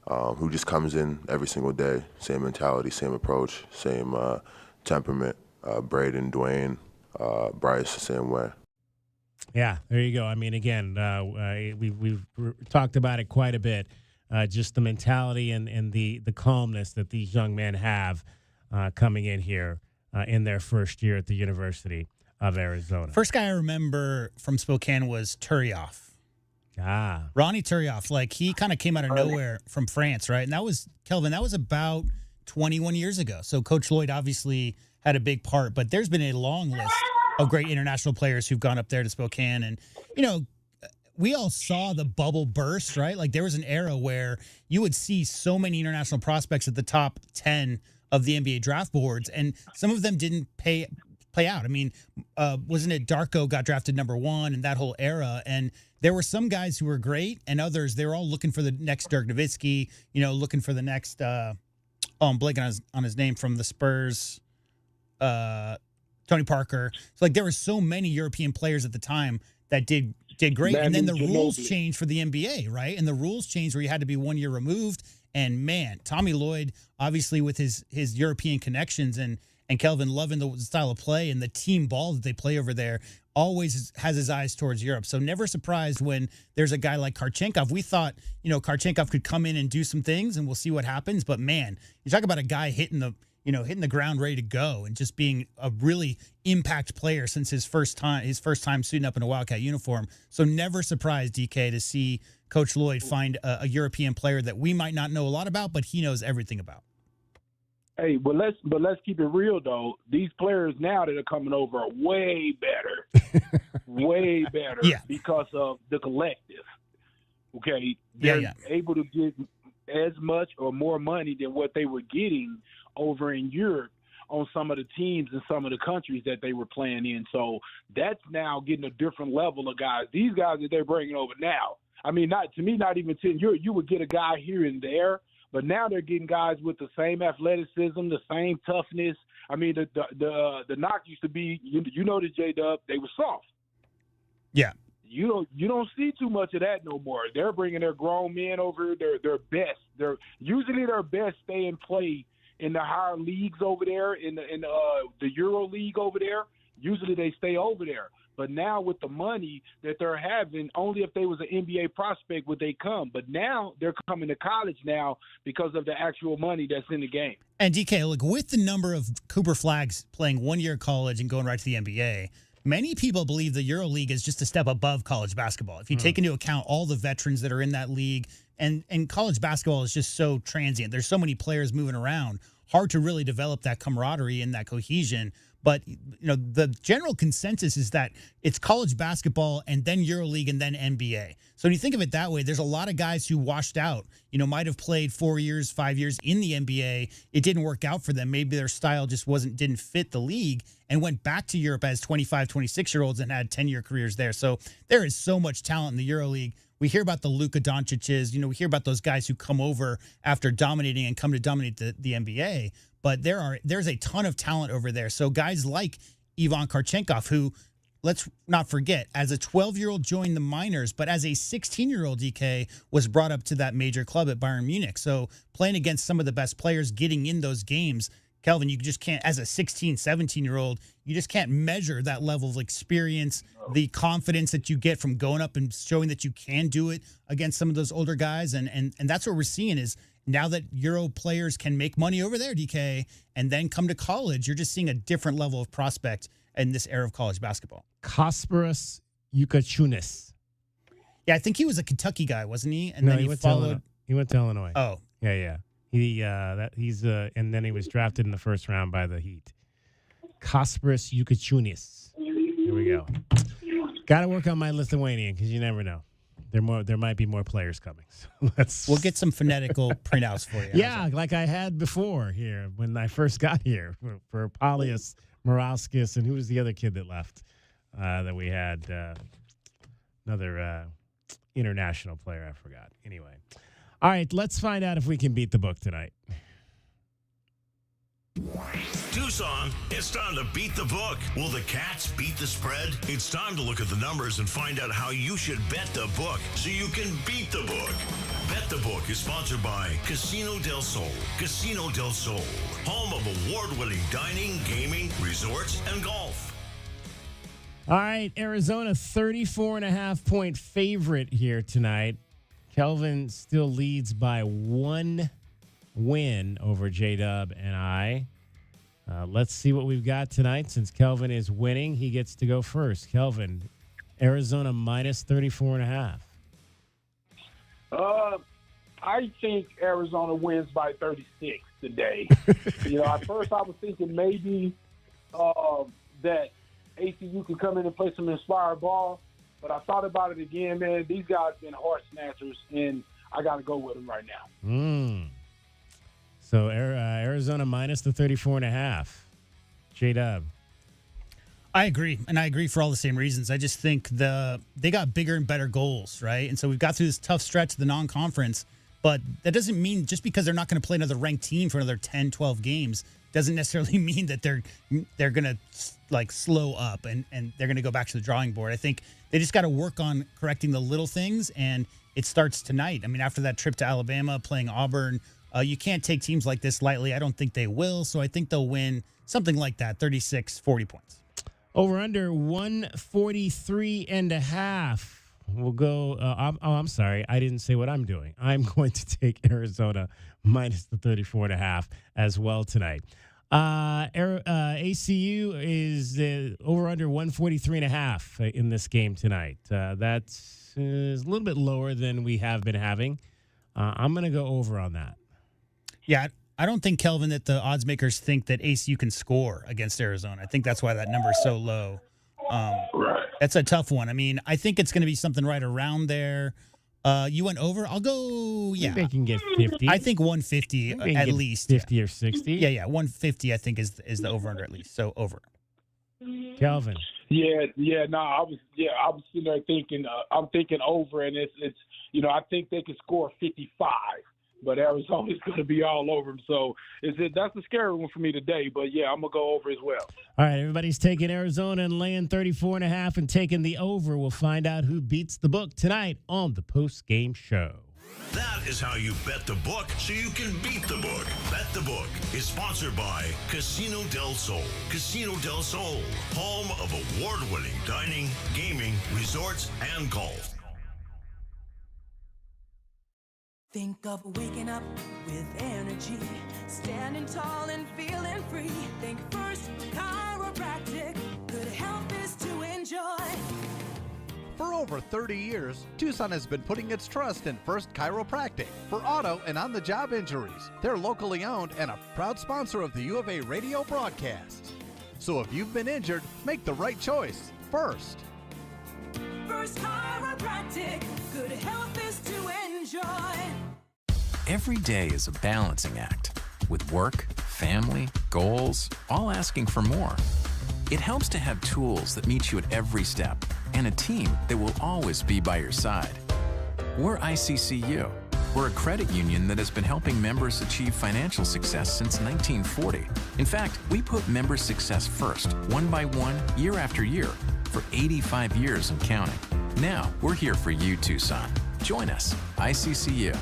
who just comes in every single day, same mentality, same approach, same temperament. Braden, Dwayne, Bryce, the same way. Yeah, there you go. We've talked about it quite a bit. Just the mentality and the calmness that these young men have coming in here in their first year at the University of Arizona. First guy I remember from Spokane was Turioff. Ronnie Turioff. He kind of came out of nowhere from France, right? And that was, Kelvin, that was about 21 years ago. So Coach Lloyd obviously had a big part, but there's been a long list of great international players who've gone up there to Spokane. And, we all saw the bubble burst, right? There was an era where you would see so many international prospects at the top 10 of the NBA draft boards, and some of them didn't play out. Wasn't it Darko got drafted number 1 and that whole era? And there were some guys who were great, and others, they were all looking for the next Dirk Nowitzki, looking for the next, I'm blanking on his name from the Spurs. Tony Parker. So like there were so many European players at the time that did great. And then the rules changed for the NBA, right? And the rules changed where you had to be 1 year removed. And man, Tommy Lloyd, obviously with his European connections and Kelvin loving the style of play and the team ball that they play over there, always has his eyes towards Europe. So never surprised when there's a guy like Karchenkov. We thought, Karchenkov could come in and do some things and we'll see what happens. But man, you talk about a guy hitting the ground ready to go and just being a really impact player since his first time suiting up in a Wildcat uniform. So never surprised, DK, to see Coach Lloyd find a European player that we might not know a lot about, but he knows everything about. Hey, but let's keep it real though. These players now that are coming over are way better, way better because of the collective. Okay, they're able to get as much or more money than what they were getting over in Europe on some of the teams and some of the countries that they were playing in. So that's now getting a different level of guys. These guys that they're bringing over now, I mean, not even 10. You would get a guy here and there. But now they're getting guys with the same athleticism, the same toughness. I mean, the knock used to be, the J-Dub, they were soft. Yeah. You don't see too much of that no more. They're bringing their grown men over. Their best. Usually their best stay and play in the higher leagues over there, in the Euro League over there. Usually they stay over there. But now with the money that they're having, only if they was an NBA prospect would they come. But now they're coming to college now because of the actual money that's in the game. And DK, look, with the number of Cooper Flags playing 1 year college and going right to the NBA, many people believe the EuroLeague is just a step above college basketball. If you take into account all the veterans that are in that league, and college basketball is just so transient. There's so many players moving around. Hard to really develop that camaraderie and that cohesion. But, the general consensus is that it's college basketball and then EuroLeague and then NBA. So when you think of it that way, there's a lot of guys who washed out, might have played 4 years, 5 years in the NBA. It didn't work out for them. Maybe their style just didn't fit the league and went back to Europe as 25, 26-year-olds and had 10-year careers there. So there is so much talent in the EuroLeague. We hear about the Luka Doncic's, we hear about those guys who come over after dominating and come to dominate the NBA. But there's a ton of talent over there. So guys like Ivan Karchenkov, who, let's not forget, as a 12-year-old joined the minors, but as a 16-year-old, DK, was brought up to that major club at Bayern Munich. So playing against some of the best players, getting in those games, Kelvin, you just can't, as a 16, 17-year-old, you just can't measure that level of experience, the confidence that you get from going up and showing that you can do it against some of those older guys. And that's what we're seeing is, now that Euro players can make money over there, DK, and then come to college, you're just seeing a different level of prospect in this era of college basketball. Kasparas Yukachunis. Yeah, I think he was a Kentucky guy, wasn't he? And no, then he followed. He went to Illinois. Oh, yeah. And then he was drafted in the first round by the Heat. Kasparas Yukachunis. Here we go. Got to work on my Lithuanian because you never know. There might be more players coming. So we'll get some phonetical printouts for you. Yeah, like I had before here when I first got here for Polius, Morauskas, and who was the other kid that left that we had? Another international player, I forgot. Anyway. All right, let's find out if we can beat the book tonight. Tucson, it's time to beat the book. Will the Cats beat the spread? It's time to look at the numbers and find out how you should bet the book so you can beat the book. Bet the Book is sponsored by Casino del Sol. Casino del Sol, home of award-winning dining, gaming, resorts, and golf. All right, Arizona 34.5-point favorite here tonight. Kelvin still leads by 1 win over J-Dub and I. Let's see what we've got tonight. Since Kelvin is winning, he gets to go first. Kelvin, Arizona minus 34.5. I think Arizona wins by 36 today. At first I was thinking maybe that ACU could come in and play some inspired ball, but I thought about it again, man. These guys been heart snatchers, and I got to go with them right now. So Arizona minus the 34.5. J-Dub. I agree, and I agree for all the same reasons. I just think they got bigger and better goals, right? And so we've got through this tough stretch of the non-conference, But that doesn't mean just because they're not going to play another ranked team for another 10, 12 games doesn't necessarily mean that they're going to like slow up and they're going to go back to the drawing board. I think they just got to work on correcting the little things, and it starts tonight. I mean, after that trip to Alabama, playing Auburn, you can't take teams like this lightly. I don't think they will, so I think they'll win something like that, 36, 40 points. Over under 143.5. We'll go. I'm sorry. I didn't say what I'm doing. I'm going to take Arizona minus the 34.5 as well tonight. ACU is over under 143.5 in this game tonight. That's a little bit lower than we have been having. I'm going to go over on that. Yeah, I don't think, Kelvin, that the odds makers think that ACU can score against Arizona. I think that's why that number is so low. That's a tough one. I mean, I think it's going to be something right around there. You went over? I'll go, yeah. I think they can get 50. I think 150 at least. 50 or 60. Yeah, 150 I think is the over-under at least, so over. Calvin. I was sitting there thinking, I'm thinking over, and it's I think they could score 55. But Arizona's going to be all over them. So that's a scary one for me today. But, yeah, I'm going to go over as well. All right, everybody's taking Arizona and laying 34.5 and taking the over. We'll find out who beats the book tonight on the post-game show. That is how you bet the book so you can beat the book. Bet the Book is sponsored by Casino del Sol. Casino del Sol, home of award-winning dining, gaming, resorts, and golf. Think of waking up with energy, standing tall and feeling free. Think First Chiropractic, good health is to enjoy. For over 30 years, Tucson has been putting its trust in First Chiropractic for auto and on-the-job injuries. They're locally owned and a proud sponsor of the U of A radio broadcast. So if you've been injured, make the right choice first. First Chiropractic, good health is to enjoy. Every day is a balancing act, with work, family, goals, all asking for more. It helps to have tools that meet you at every step and a team that will always be by your side. We're ICCU. We're a credit union that has been helping members achieve financial success since 1940. In fact, we put member success first, one by one, year after year, for 85 years and counting. Now, we're here for you, Tucson. Join us, ICCU.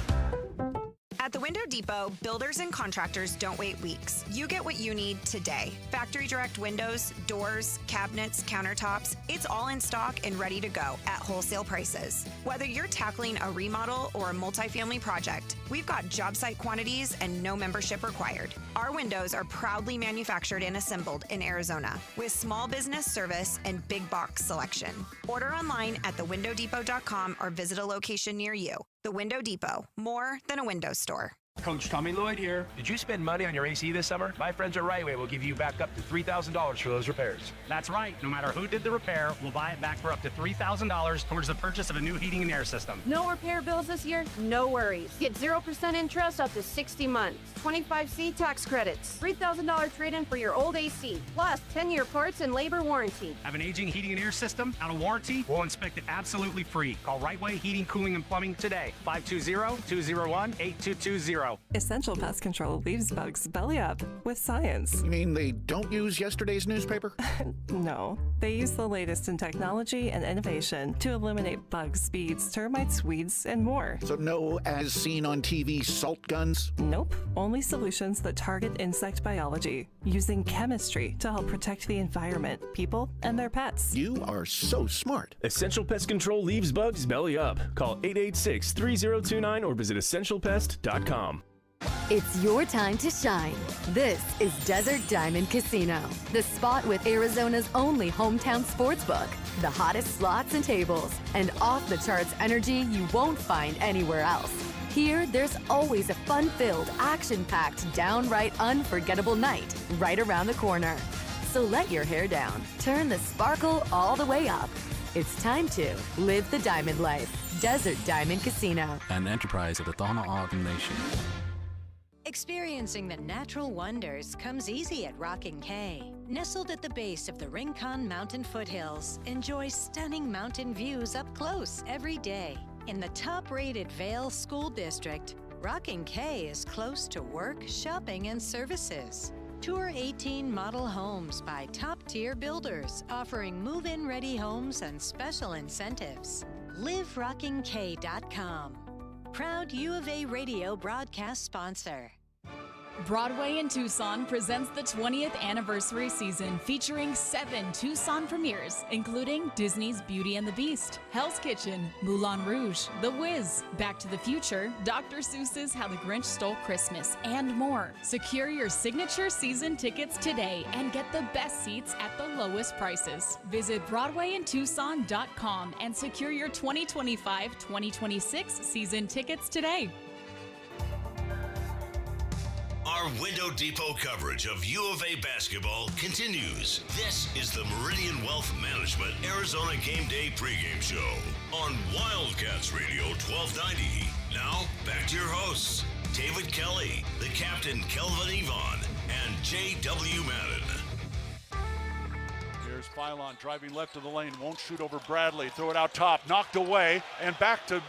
At the Window Depot, builders and contractors don't wait weeks. You get what you need today. Factory direct windows, doors, cabinets, countertops, it's all in stock and ready to go at wholesale prices. Whether you're tackling a remodel or a multifamily project, we've got job site quantities and no membership required. Our windows are proudly manufactured and assembled in Arizona with small business service and big box selection. Order online at thewindowdepot.com or visit a location near you. The Window Depot, more than a window store. Coach Tommy Lloyd here. Did you spend money on your AC this summer? My friends at Rightway will give you back up to $3,000 for those repairs. That's right. No matter who did the repair, we'll buy it back for up to $3,000 towards the purchase of a new heating and air system. No repair bills this year? No worries. Get 0% interest up to 60 months. 25C tax credits. $3,000 trade-in for your old AC. Plus 10-year parts and labor warranty. Have an aging heating and air system out of warranty? We'll inspect it absolutely free. Call Rightway Heating, Cooling, and Plumbing today. 520-201-8220. Essential Pest Control leaves bugs belly up with science. You mean they don't use yesterday's newspaper? No, they use the latest in technology and innovation to eliminate bugs, bees, termites, weeds, and more. So no as seen on TV salt guns? Nope, only solutions that target insect biology, using chemistry to help protect the environment, people, and their pets. You are so smart. Essential Pest Control leaves bugs belly up. Call 886-3029 or visit essentialpest.com. It's your time to shine. This is Desert Diamond Casino, the spot with Arizona's only hometown sportsbook, the hottest slots and tables, and off-the-charts energy you won't find anywhere else. Here, there's always a fun-filled, action-packed, downright unforgettable night right around the corner. So let your hair down, turn the sparkle all the way up. It's time to live the diamond life. Desert Diamond Casino. An enterprise of the Thama Ogden Nation. Experiencing the natural wonders comes easy at Rocking K. Nestled at the base of the Rincon Mountain foothills, enjoy stunning mountain views up close every day. In the top-rated Vail School District, Rocking K is close to work, shopping, and services. Tour 18 model homes by top-tier builders, offering move-in ready homes and special incentives. LiveRockingK.com. Proud U of A radio broadcast sponsor. Broadway in Tucson presents the 20th anniversary season featuring 7 Tucson premieres, including Disney's Beauty and the Beast, Hell's Kitchen, Moulin Rouge, The Wiz, Back to the Future, Dr. Seuss's How the Grinch Stole Christmas, and more. Secure your signature season tickets today and get the best seats at the lowest prices. Visit BroadwayInTucson.com and secure your 2025-2026 season tickets today. Our Window Depot coverage of U of A basketball continues. This is the Meridian Wealth Management Arizona Game Day pregame show on Wildcats Radio 1290. Now, back to your hosts, David Kelly, the captain Kelvin Yvonne, and J.W. Madden. Here's Phylon driving left of the lane, won't shoot over Bradley, throw it out top, knocked away, and back to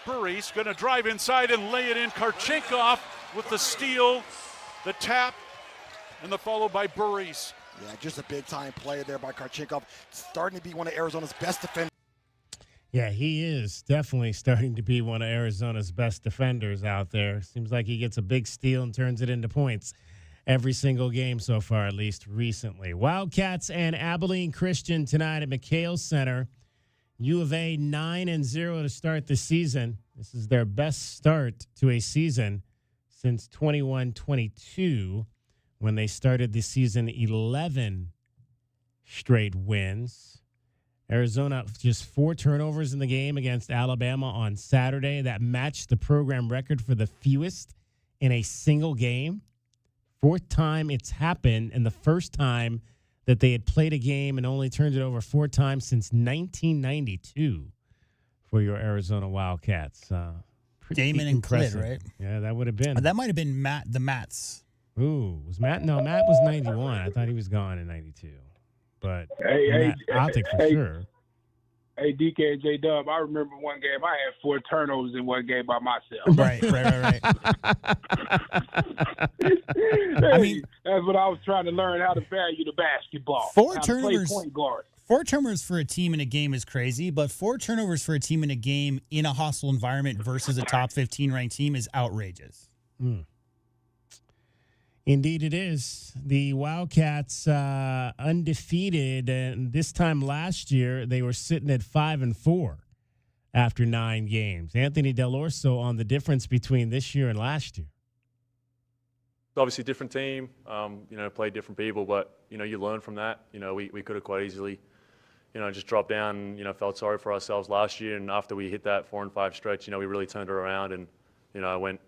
Burries, going to drive inside and lay it in. Karchenkov with the steal, the tap, and the follow by Burries. Yeah, just a big-time play there by Karchenkov, starting to be one of Arizona's best defenders. Yeah, he is definitely starting to be one of Arizona's best defenders out there. Seems like he gets a big steal and turns it into points every single game so far, at least recently. Wildcats and Abilene Christian tonight at McHale Center. U of A 9-0 to start the season. This is their best start to a season since 21-22, when they started the season 11 straight wins. Arizona just 4 turnovers in the game against Alabama on Saturday. That matched the program record for the fewest in a single game. 4th time it's happened, and the first time that they had played a game and only turned it over 4 times since 1992 for your Arizona Wildcats. Damon and Clyde, right? Yeah, that would have been. That might have been the Mats. Ooh, was Matt? No, Matt was 91. I thought he was gone in 92. But I'll take for sure. Hey, DK and J-Dub, I remember one game I had 4 turnovers in one game by myself. Right. I mean, that's what I was trying to learn, how to value the basketball. 4 how turnovers. To play point guard. 4 turnovers for a team in a game is crazy, but 4 turnovers for a team in a game in a hostile environment versus a top 15 ranked team is outrageous. Indeed it is. The Wildcats undefeated, and this time last year they were sitting at 5-4 after 9 games. Anthony Del Orso on the difference between this year and last year. Obviously, different team, played different people, but, you learn from that. We could have quite easily, just dropped down, felt sorry for ourselves last year. And after we hit that 4 and 5 stretch, we really turned it around and, went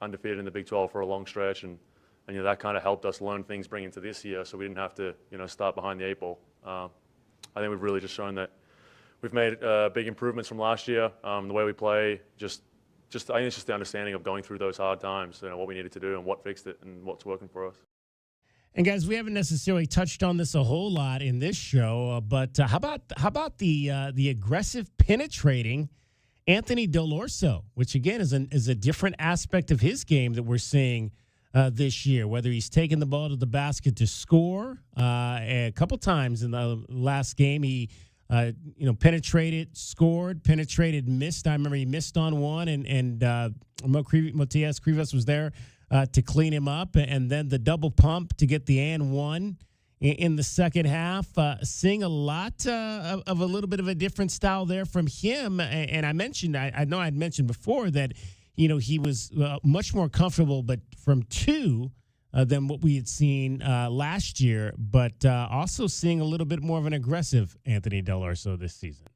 undefeated in the Big 12 for a long stretch. And that kind of helped us learn things bring into this year, so we didn't have to, start behind the 8 ball. I think we've really just shown that we've made big improvements from last year. The way we play, I think it's just the understanding of going through those hard times, what we needed to do and what fixed it and what's working for us. And guys, we haven't necessarily touched on this a whole lot in this show, but how about the aggressive penetrating Anthony Del Orso, which again is a different aspect of his game that we're seeing this year, whether he's taking the ball to the basket to score. A couple times in the last game, he penetrated, scored, missed. I remember he missed on one, and Matias Crivas was there to clean him up, and then the double pump to get the and one in the second half. Seeing a lot of a little bit of a different style there from him. And I mentioned, I know I'd mentioned before that, he was much more comfortable, but from 2 than what we had seen last year, but also seeing a little bit more of an aggressive Anthony Del Orso this season.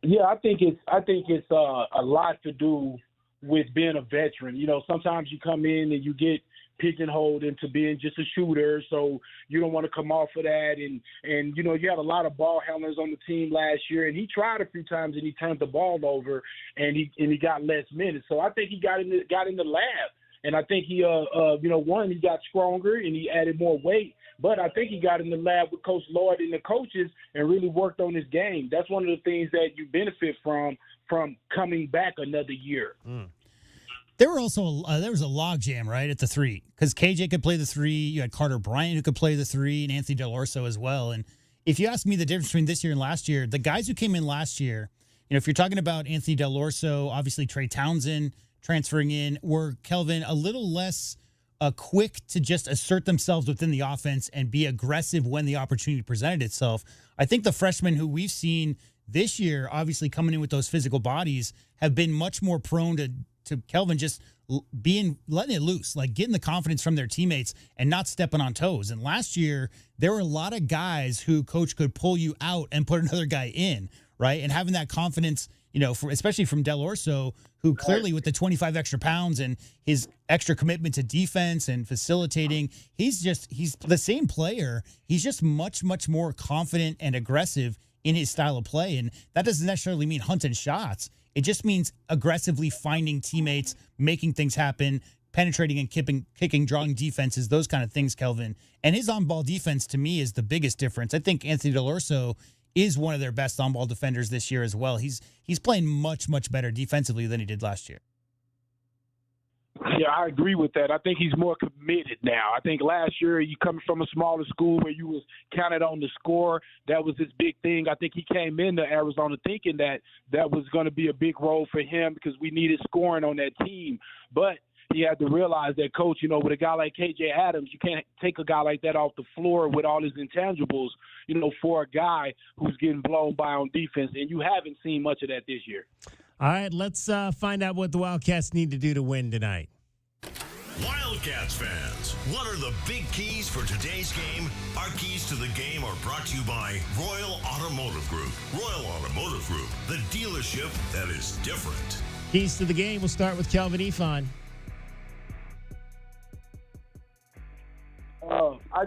Yeah, I think it's a lot to do with being a veteran. Sometimes you come in and you get pigeonholed into being just a shooter, so you don't want to come off of that. And you had a lot of ball handlers on the team last year, and he tried a few times and he turned the ball over and he got less minutes. So I think he got in the lab, and I think he he got stronger and he added more weight. But I think he got in the lab with Coach Lloyd and the coaches and really worked on his game. That's one of the things that you benefit from coming back another year. There were also there was a logjam, right, at the 3, because KJ could play the 3. You had Carter Bryant who could play the 3, and Anthony Delorso as well. And if you ask me the difference between this year and last year, the guys who came in last year, if you're talking about Anthony Delorso, obviously Trey Townsend transferring in, were, Kelvin, a little less quick to just assert themselves within the offense and be aggressive when the opportunity presented itself. I think the freshmen who we've seen this year, obviously coming in with those physical bodies, have been much more prone to Kelvin just letting it loose, like getting the confidence from their teammates and not stepping on toes. And last year, there were a lot of guys who coach could pull you out and put another guy in, right? And having that confidence, especially from Del Orso, who clearly with the 25 extra pounds and his extra commitment to defense and facilitating, he's the same player. He's just much, much more confident and aggressive in his style of play. And that doesn't necessarily mean hunting shots. It just means aggressively finding teammates, making things happen, penetrating and kicking, drawing defenses, those kind of things, Kelvin. And his on-ball defense, to me, is the biggest difference. I think Anthony Delorso is one of their best on-ball defenders this year as well. He's playing much, much better defensively than he did last year. Yeah, I agree with that. I think he's more committed now. I think last year, you coming from a smaller school where you was counted on the score, that was his big thing. I think he came into Arizona thinking that was going to be a big role for him because we needed scoring on that team. But he had to realize that, Coach, with a guy like KJ Adams, you can't take a guy like that off the floor with all his intangibles, for a guy who's getting blown by on defense. And you haven't seen much of that this year. All right, let's find out what the Wildcats need to do to win tonight. Wildcats fans, what are the big keys for today's game? Our keys to the game are brought to you by Royal Automotive Group. Royal Automotive Group, the dealership that is different. Keys to the game, we'll start with Kelvin Efon. I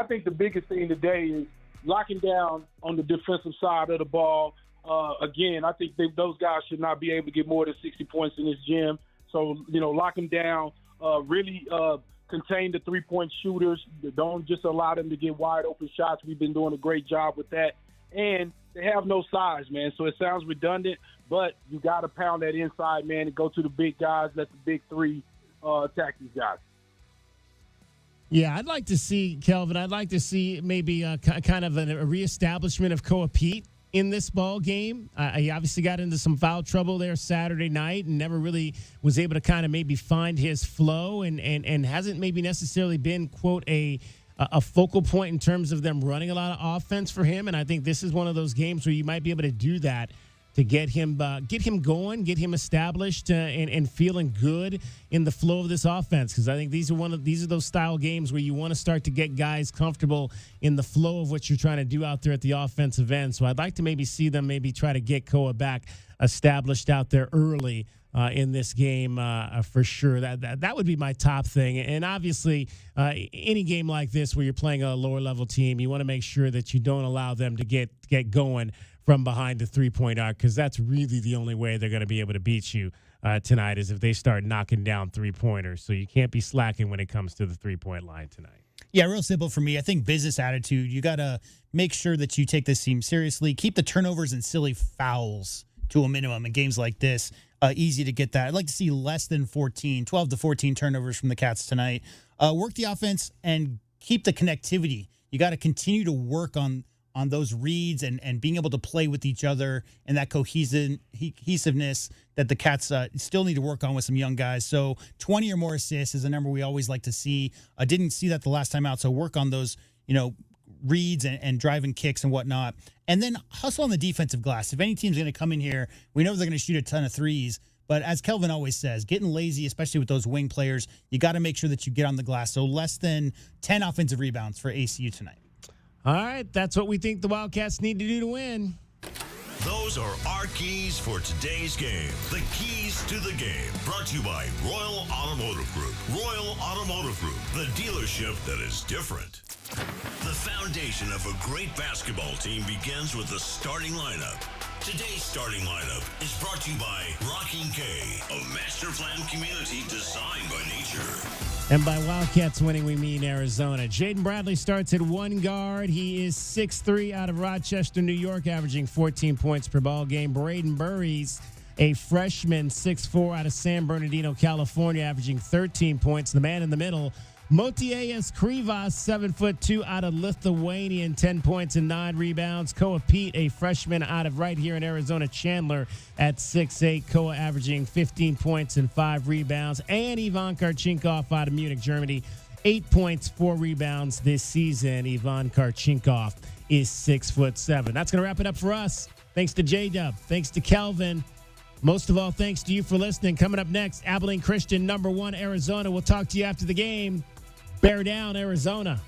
think the biggest thing today is locking down on the defensive side of the ball. Again, I think those guys should not be able to get more than 60 points in this gym. So, lock them down, really contain the three-point shooters. Don't just allow them to get wide-open shots. We've been doing a great job with that. And they have no size, man, so it sounds redundant, but you got to pound that inside, man, and go to the big guys, let the big three attack these guys. Yeah, I'd like to see, Kelvin, maybe kind of a reestablishment of Koa Pete in this ball game. He obviously got into some foul trouble there Saturday night and never really was able to kind of maybe find his flow and hasn't maybe necessarily been, quote, a focal point in terms of them running a lot of offense for him. And I think this is one of those games where you might be able to do that to get him going, get him established and feeling good in the flow of this offense. Because I think these are those style games where you want to start to get guys comfortable in the flow of what you're trying to do out there at the offensive end. So I'd like to maybe see them maybe try to get Koa back established out there early in this game for sure. That would be my top thing. And obviously, any game like this where you're playing a lower level team, you want to make sure that you don't allow them to get going from behind the three-point arc, because that's really the only way they're going to be able to beat you tonight is if they start knocking down three-pointers. So you can't be slacking when it comes to the three-point line tonight. Yeah, real simple for me. I think business attitude. You got to make sure that you take this team seriously. Keep the turnovers and silly fouls to a minimum in games like this. Easy to get that. I'd like to see less than 12 to 14 turnovers from the Cats tonight. Work the offense and keep the connectivity. You got to continue to work on those reads and being able to play with each other and that cohesiveness that the Cats still need to work on with some young guys. So 20 or more assists is a number we always like to see. I didn't see that the last time out, so work on those, reads and driving kicks and whatnot. And then hustle on the defensive glass. If any team's going to come in here, we know they're going to shoot a ton of threes. But as Kelvin always says, getting lazy, especially with those wing players, you got to make sure that you get on the glass. So less than 10 offensive rebounds for ACU tonight. All right, that's what we think the Wildcats need to do to win. Those are our keys for today's game. The keys to the game. Brought to you by Royal Automotive Group. Royal Automotive Group, the dealership that is different. The foundation of a great basketball team begins with the starting lineup. Today's starting lineup is brought to you by Rocking K, a master plan community designed by nature. And by Wildcats winning, we mean Arizona. Jaden Bradley starts at one guard. He is 6'3" out of Rochester, New York, averaging 14 points per ball game. Braden Burries, a freshman, 6'4" out of San Bernardino, California, averaging 13 points. The man in the middle, Motiejus Krivas, 7'2" out of Lithuania, 10 points and 9 rebounds. Koa Pete, a freshman out of right here in Arizona, Chandler, at 6'8". Koa averaging 15 points and 5 rebounds. And Ivan Karchinkov out of Munich, Germany, 8 points, 4 rebounds this season. Ivan Karchinkov is 6'7". That's going to wrap it up for us. Thanks to J-Dub. Thanks to Kelvin. Most of all, thanks to you for listening. Coming up next, Abilene Christian, #1 Arizona. We'll talk to you after the game. Bear down, Arizona.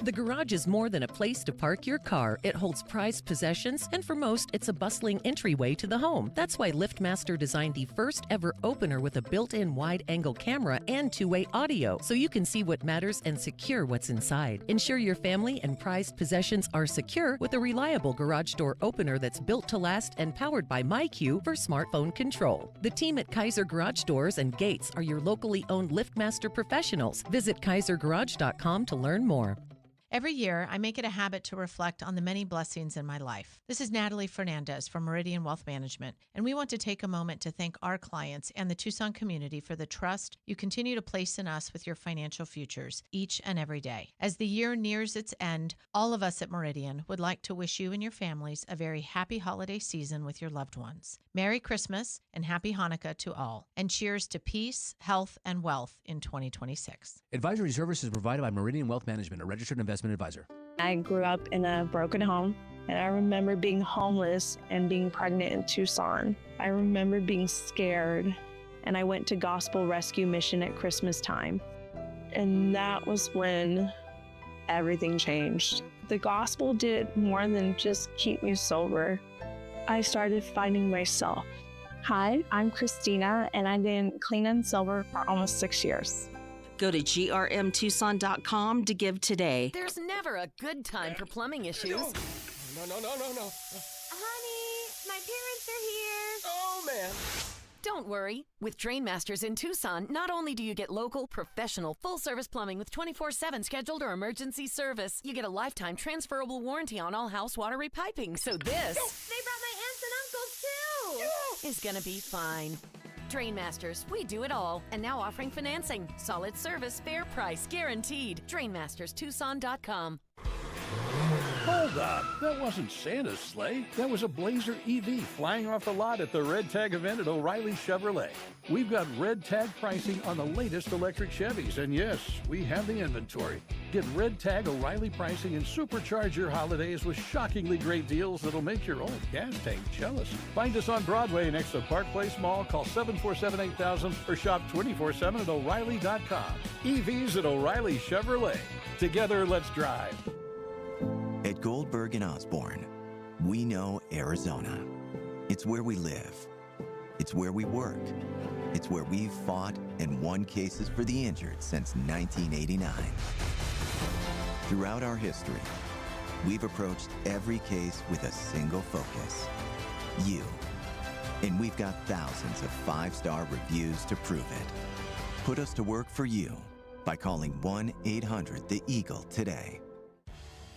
The garage is more than a place to park your car. It holds prized possessions, and for most, it's a bustling entryway to the home. That's why LiftMaster designed the first ever opener with a built-in wide-angle camera and two-way audio, so you can see what matters and secure what's inside. Ensure your family and prized possessions are secure with a reliable garage door opener that's built to last and powered by MyQ for smartphone control. The team at Kaiser Garage Doors and Gates are your locally owned LiftMaster professionals. Visit kaisergarage.com to learn more. Every year, I make it a habit to reflect on the many blessings in my life. This is Natalie Fernandez from Meridian Wealth Management, and we want to take a moment to thank our clients and the Tucson community for the trust you continue to place in us with your financial futures each and every day. As the year nears its end, all of us at Meridian would like to wish you and your families a very happy holiday season with your loved ones. Merry Christmas and Happy Hanukkah to all, and cheers to peace, health, and wealth in 2026. Advisory services provided by Meridian Wealth Management, a registered investment advisor. I grew up in a broken home, and I remember being homeless and being pregnant in Tucson. I remember being scared, and I went to Gospel Rescue Mission at Christmas time. And that was when everything changed. The gospel did more than just keep me sober. I started finding myself. Hi, I'm Christina, and I've been clean and sober for almost 6 years. Go to grmtucson.com to give today. There's never a good time for plumbing issues. No. Honey, my parents are here. Oh, man. Don't worry. With Drainmasters in Tucson, not only do you get local, professional, full-service plumbing with 24/7 scheduled or emergency service, you get a lifetime transferable warranty on all house water repiping. So this... They brought my aunts and uncles, too! ...is gonna be fine. Drainmasters, we do it all. And now offering financing. Solid service, fair price, guaranteed. Drainmasterstucson.com. Hold up. That wasn't Santa's sleigh. That was a Blazer EV flying off the lot at the Red Tag event at O'Reilly Chevrolet. We've got Red Tag pricing on the latest electric Chevys. And yes, we have the inventory. Get Red Tag O'Reilly pricing and supercharge your holidays with shockingly great deals that'll make your old gas tank jealous. Find us on Broadway next to Park Place Mall. Call 747-8000 or shop 24/7 at O'Reilly.com. EVs at O'Reilly Chevrolet. Together, let's drive. At Goldberg and Osborne, we know Arizona. It's where we live. It's where we work. It's where we've fought and won cases for the injured since 1989. Throughout our history, we've approached every case with a single focus: you. And we've got thousands of 5-star reviews to prove it. Put us to work for you by calling 1-800-THE-EAGLE today.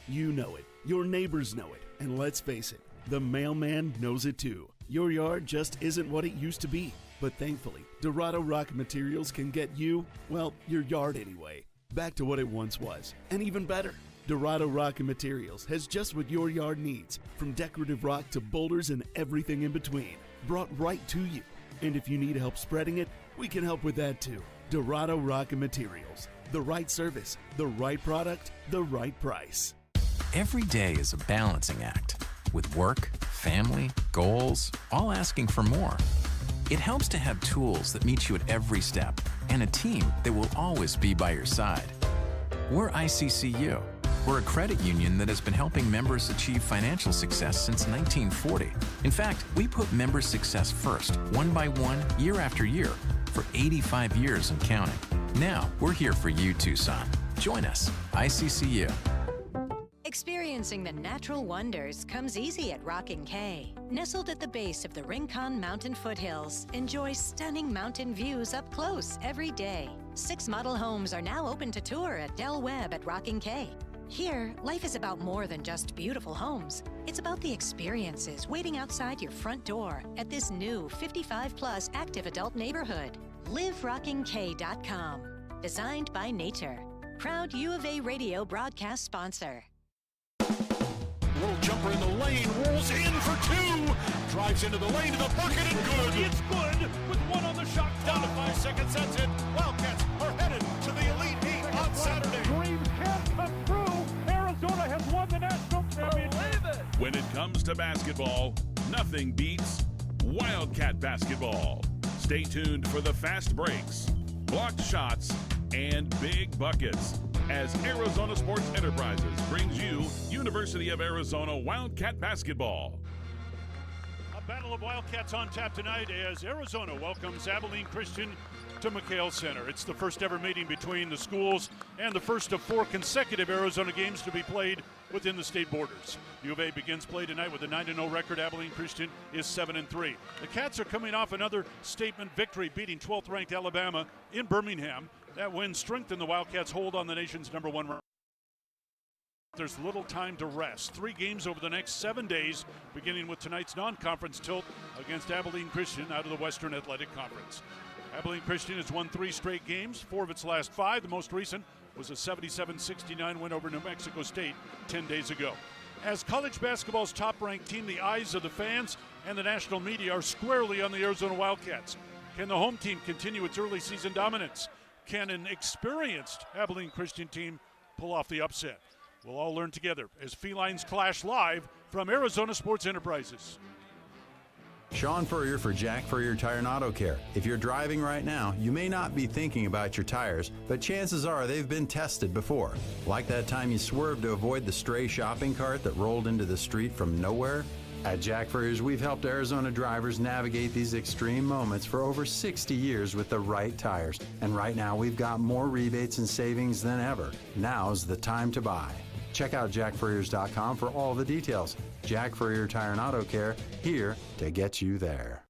You know it. Your neighbors know it. And let's face it, the mailman knows it too. Your yard just isn't what it used to be. But thankfully, Dorado Rock Materials can get you, well, your yard anyway, back to what it once was. And even better, Dorado Rock Materials has just what your yard needs, from decorative rock to boulders and everything in between, brought right to you. And if you need help spreading it, we can help with that too. Dorado Rock Materials. The right service, the right product, the right price. Every day is a balancing act, with work, family, goals, all asking for more. It helps to have tools that meet you at every step and a team that will always be by your side. We're ICCU. We're a credit union that has been helping members achieve financial success since 1940. In fact, we put members' success first, one by one, year after year, for 85 years and counting. Now, we're here for you, Tucson. Join us, ICCU. Experiencing the natural wonders comes easy at Rockin' K. Nestled at the base of the Rincon Mountain foothills, enjoy stunning mountain views up close every day. 6 model homes are now open to tour at Del Webb at Rocking K. Here, life is about more than just beautiful homes. It's about the experiences waiting outside your front door at this new 55-plus active adult neighborhood. LiveRockingK.com. Designed by nature. Proud U of A radio broadcast sponsor. Little jumper in the lane, rolls in for 2. Drives into the lane to the bucket and good. It's good with 1 on the shot. Down to 5 seconds, that's it. Wildcats are headed to the Elite 8 on Saturday. Dreams can come true. Arizona has won the national championship. When it comes to basketball, nothing beats Wildcat basketball. Stay tuned for the fast breaks, blocked shots, and big buckets as Arizona Sports Enterprises brings you University of Arizona Wildcat basketball. A battle of Wildcats on tap tonight as Arizona welcomes Abilene Christian to McHale Center. It's the first ever meeting between the schools and the first of 4 consecutive Arizona games to be played within the state borders. U of A begins play tonight with a 9-0 record. Abilene Christian is 7-3. The Cats are coming off another statement victory, beating 12th ranked Alabama in Birmingham. That win strengthened the Wildcats' hold on the nation's number 1 rank. There's little time to rest. 3 games over the next 7 days, beginning with tonight's non-conference tilt against Abilene Christian out of the Western Athletic Conference. Abilene Christian has won 3 straight games, 4 of its last 5. The most recent was a 77-69 win over New Mexico State 10 days ago. As college basketball's top-ranked team, the eyes of the fans and the national media are squarely on the Arizona Wildcats. Can the home team continue its early season dominance? Can an experienced Abilene Christian team pull off the upset? We'll all learn together as Felines clash live from Arizona Sports Enterprises. Sean Furrier for Jack Furrier Tire and Auto Care. If you're driving right now, you may not be thinking about your tires, but chances are they've been tested before. Like that time you swerved to avoid the stray shopping cart that rolled into the street from nowhere. At Jack Furrier's, we've helped Arizona drivers navigate these extreme moments for over 60 years with the right tires. And right now, we've got more rebates and savings than ever. Now's the time to buy. Check out jackfurriers.com for all the details. Jack Furrier Tire and Auto Care, here to get you there.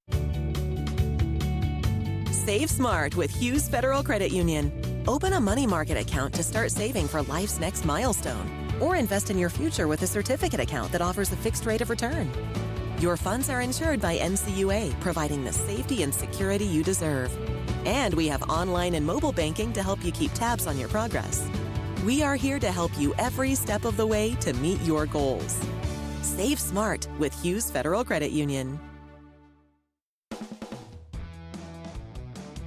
Save smart with Hughes Federal Credit Union. Open a money market account to start saving for life's next milestone. Or invest in your future with a certificate account that offers a fixed rate of return. Your funds are insured by NCUA, providing the safety and security you deserve. And we have online and mobile banking to help you keep tabs on your progress. We are here to help you every step of the way to meet your goals. Save smart with Hughes Federal Credit Union.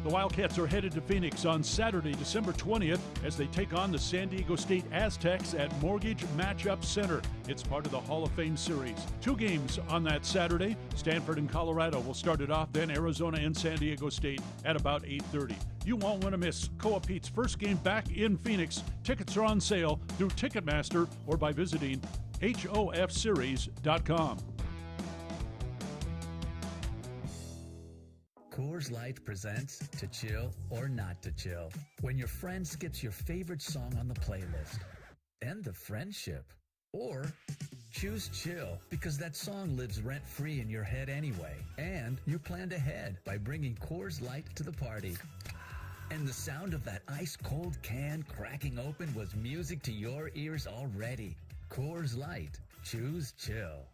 The Wildcats are headed to Phoenix on Saturday, December 20th, as they take on the San Diego State Aztecs at Mortgage Matchup Center. It's part of the Hall of Fame series. 2 games on that Saturday. Stanford and Colorado will start it off, then Arizona and San Diego State at about 8:30. You won't want to miss Coa Pete's first game back in Phoenix. Tickets are on sale through Ticketmaster or by visiting hofseries.com. Coors Light presents To Chill or Not to Chill. When your friend skips your favorite song on the playlist. End the friendship. Or choose chill because that song lives rent-free in your head anyway. And you planned ahead by bringing Coors Light to the party. And the sound of that ice-cold can cracking open was music to your ears already. Coors Light. Choose chill.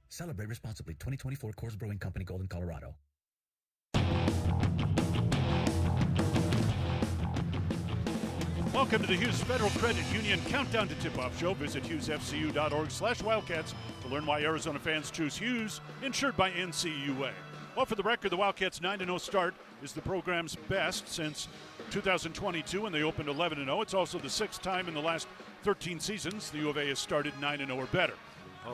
Celebrate responsibly. 2024 Coors Brewing Company, Golden, Colorado. Welcome to the Hughes Federal Credit Union Countdown to Tip-Off Show. Visit hughesfcu.org/Wildcats to learn why Arizona fans choose Hughes, insured by NCUA. Well, for the record, the Wildcats' 9-0 start is the program's best since 2022 when they opened 11-0. It's also the 6th time in the last 13 seasons the U of A has started 9-0 or better.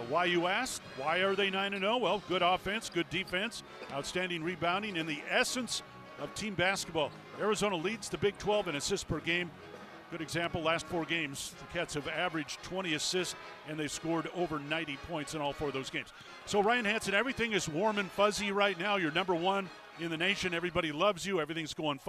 Why, you ask? Why are they 9-0? Well, good offense, good defense, outstanding rebounding, and the essence of team basketball. Arizona leads the Big 12 in assists per game. Good example, last 4 games, the Cats have averaged 20 assists, and they've scored over 90 points in all 4 of those games. So, Ryan Hansen, everything is warm and fuzzy right now. You're number 1 in the nation. Everybody loves you. Everything's going fine.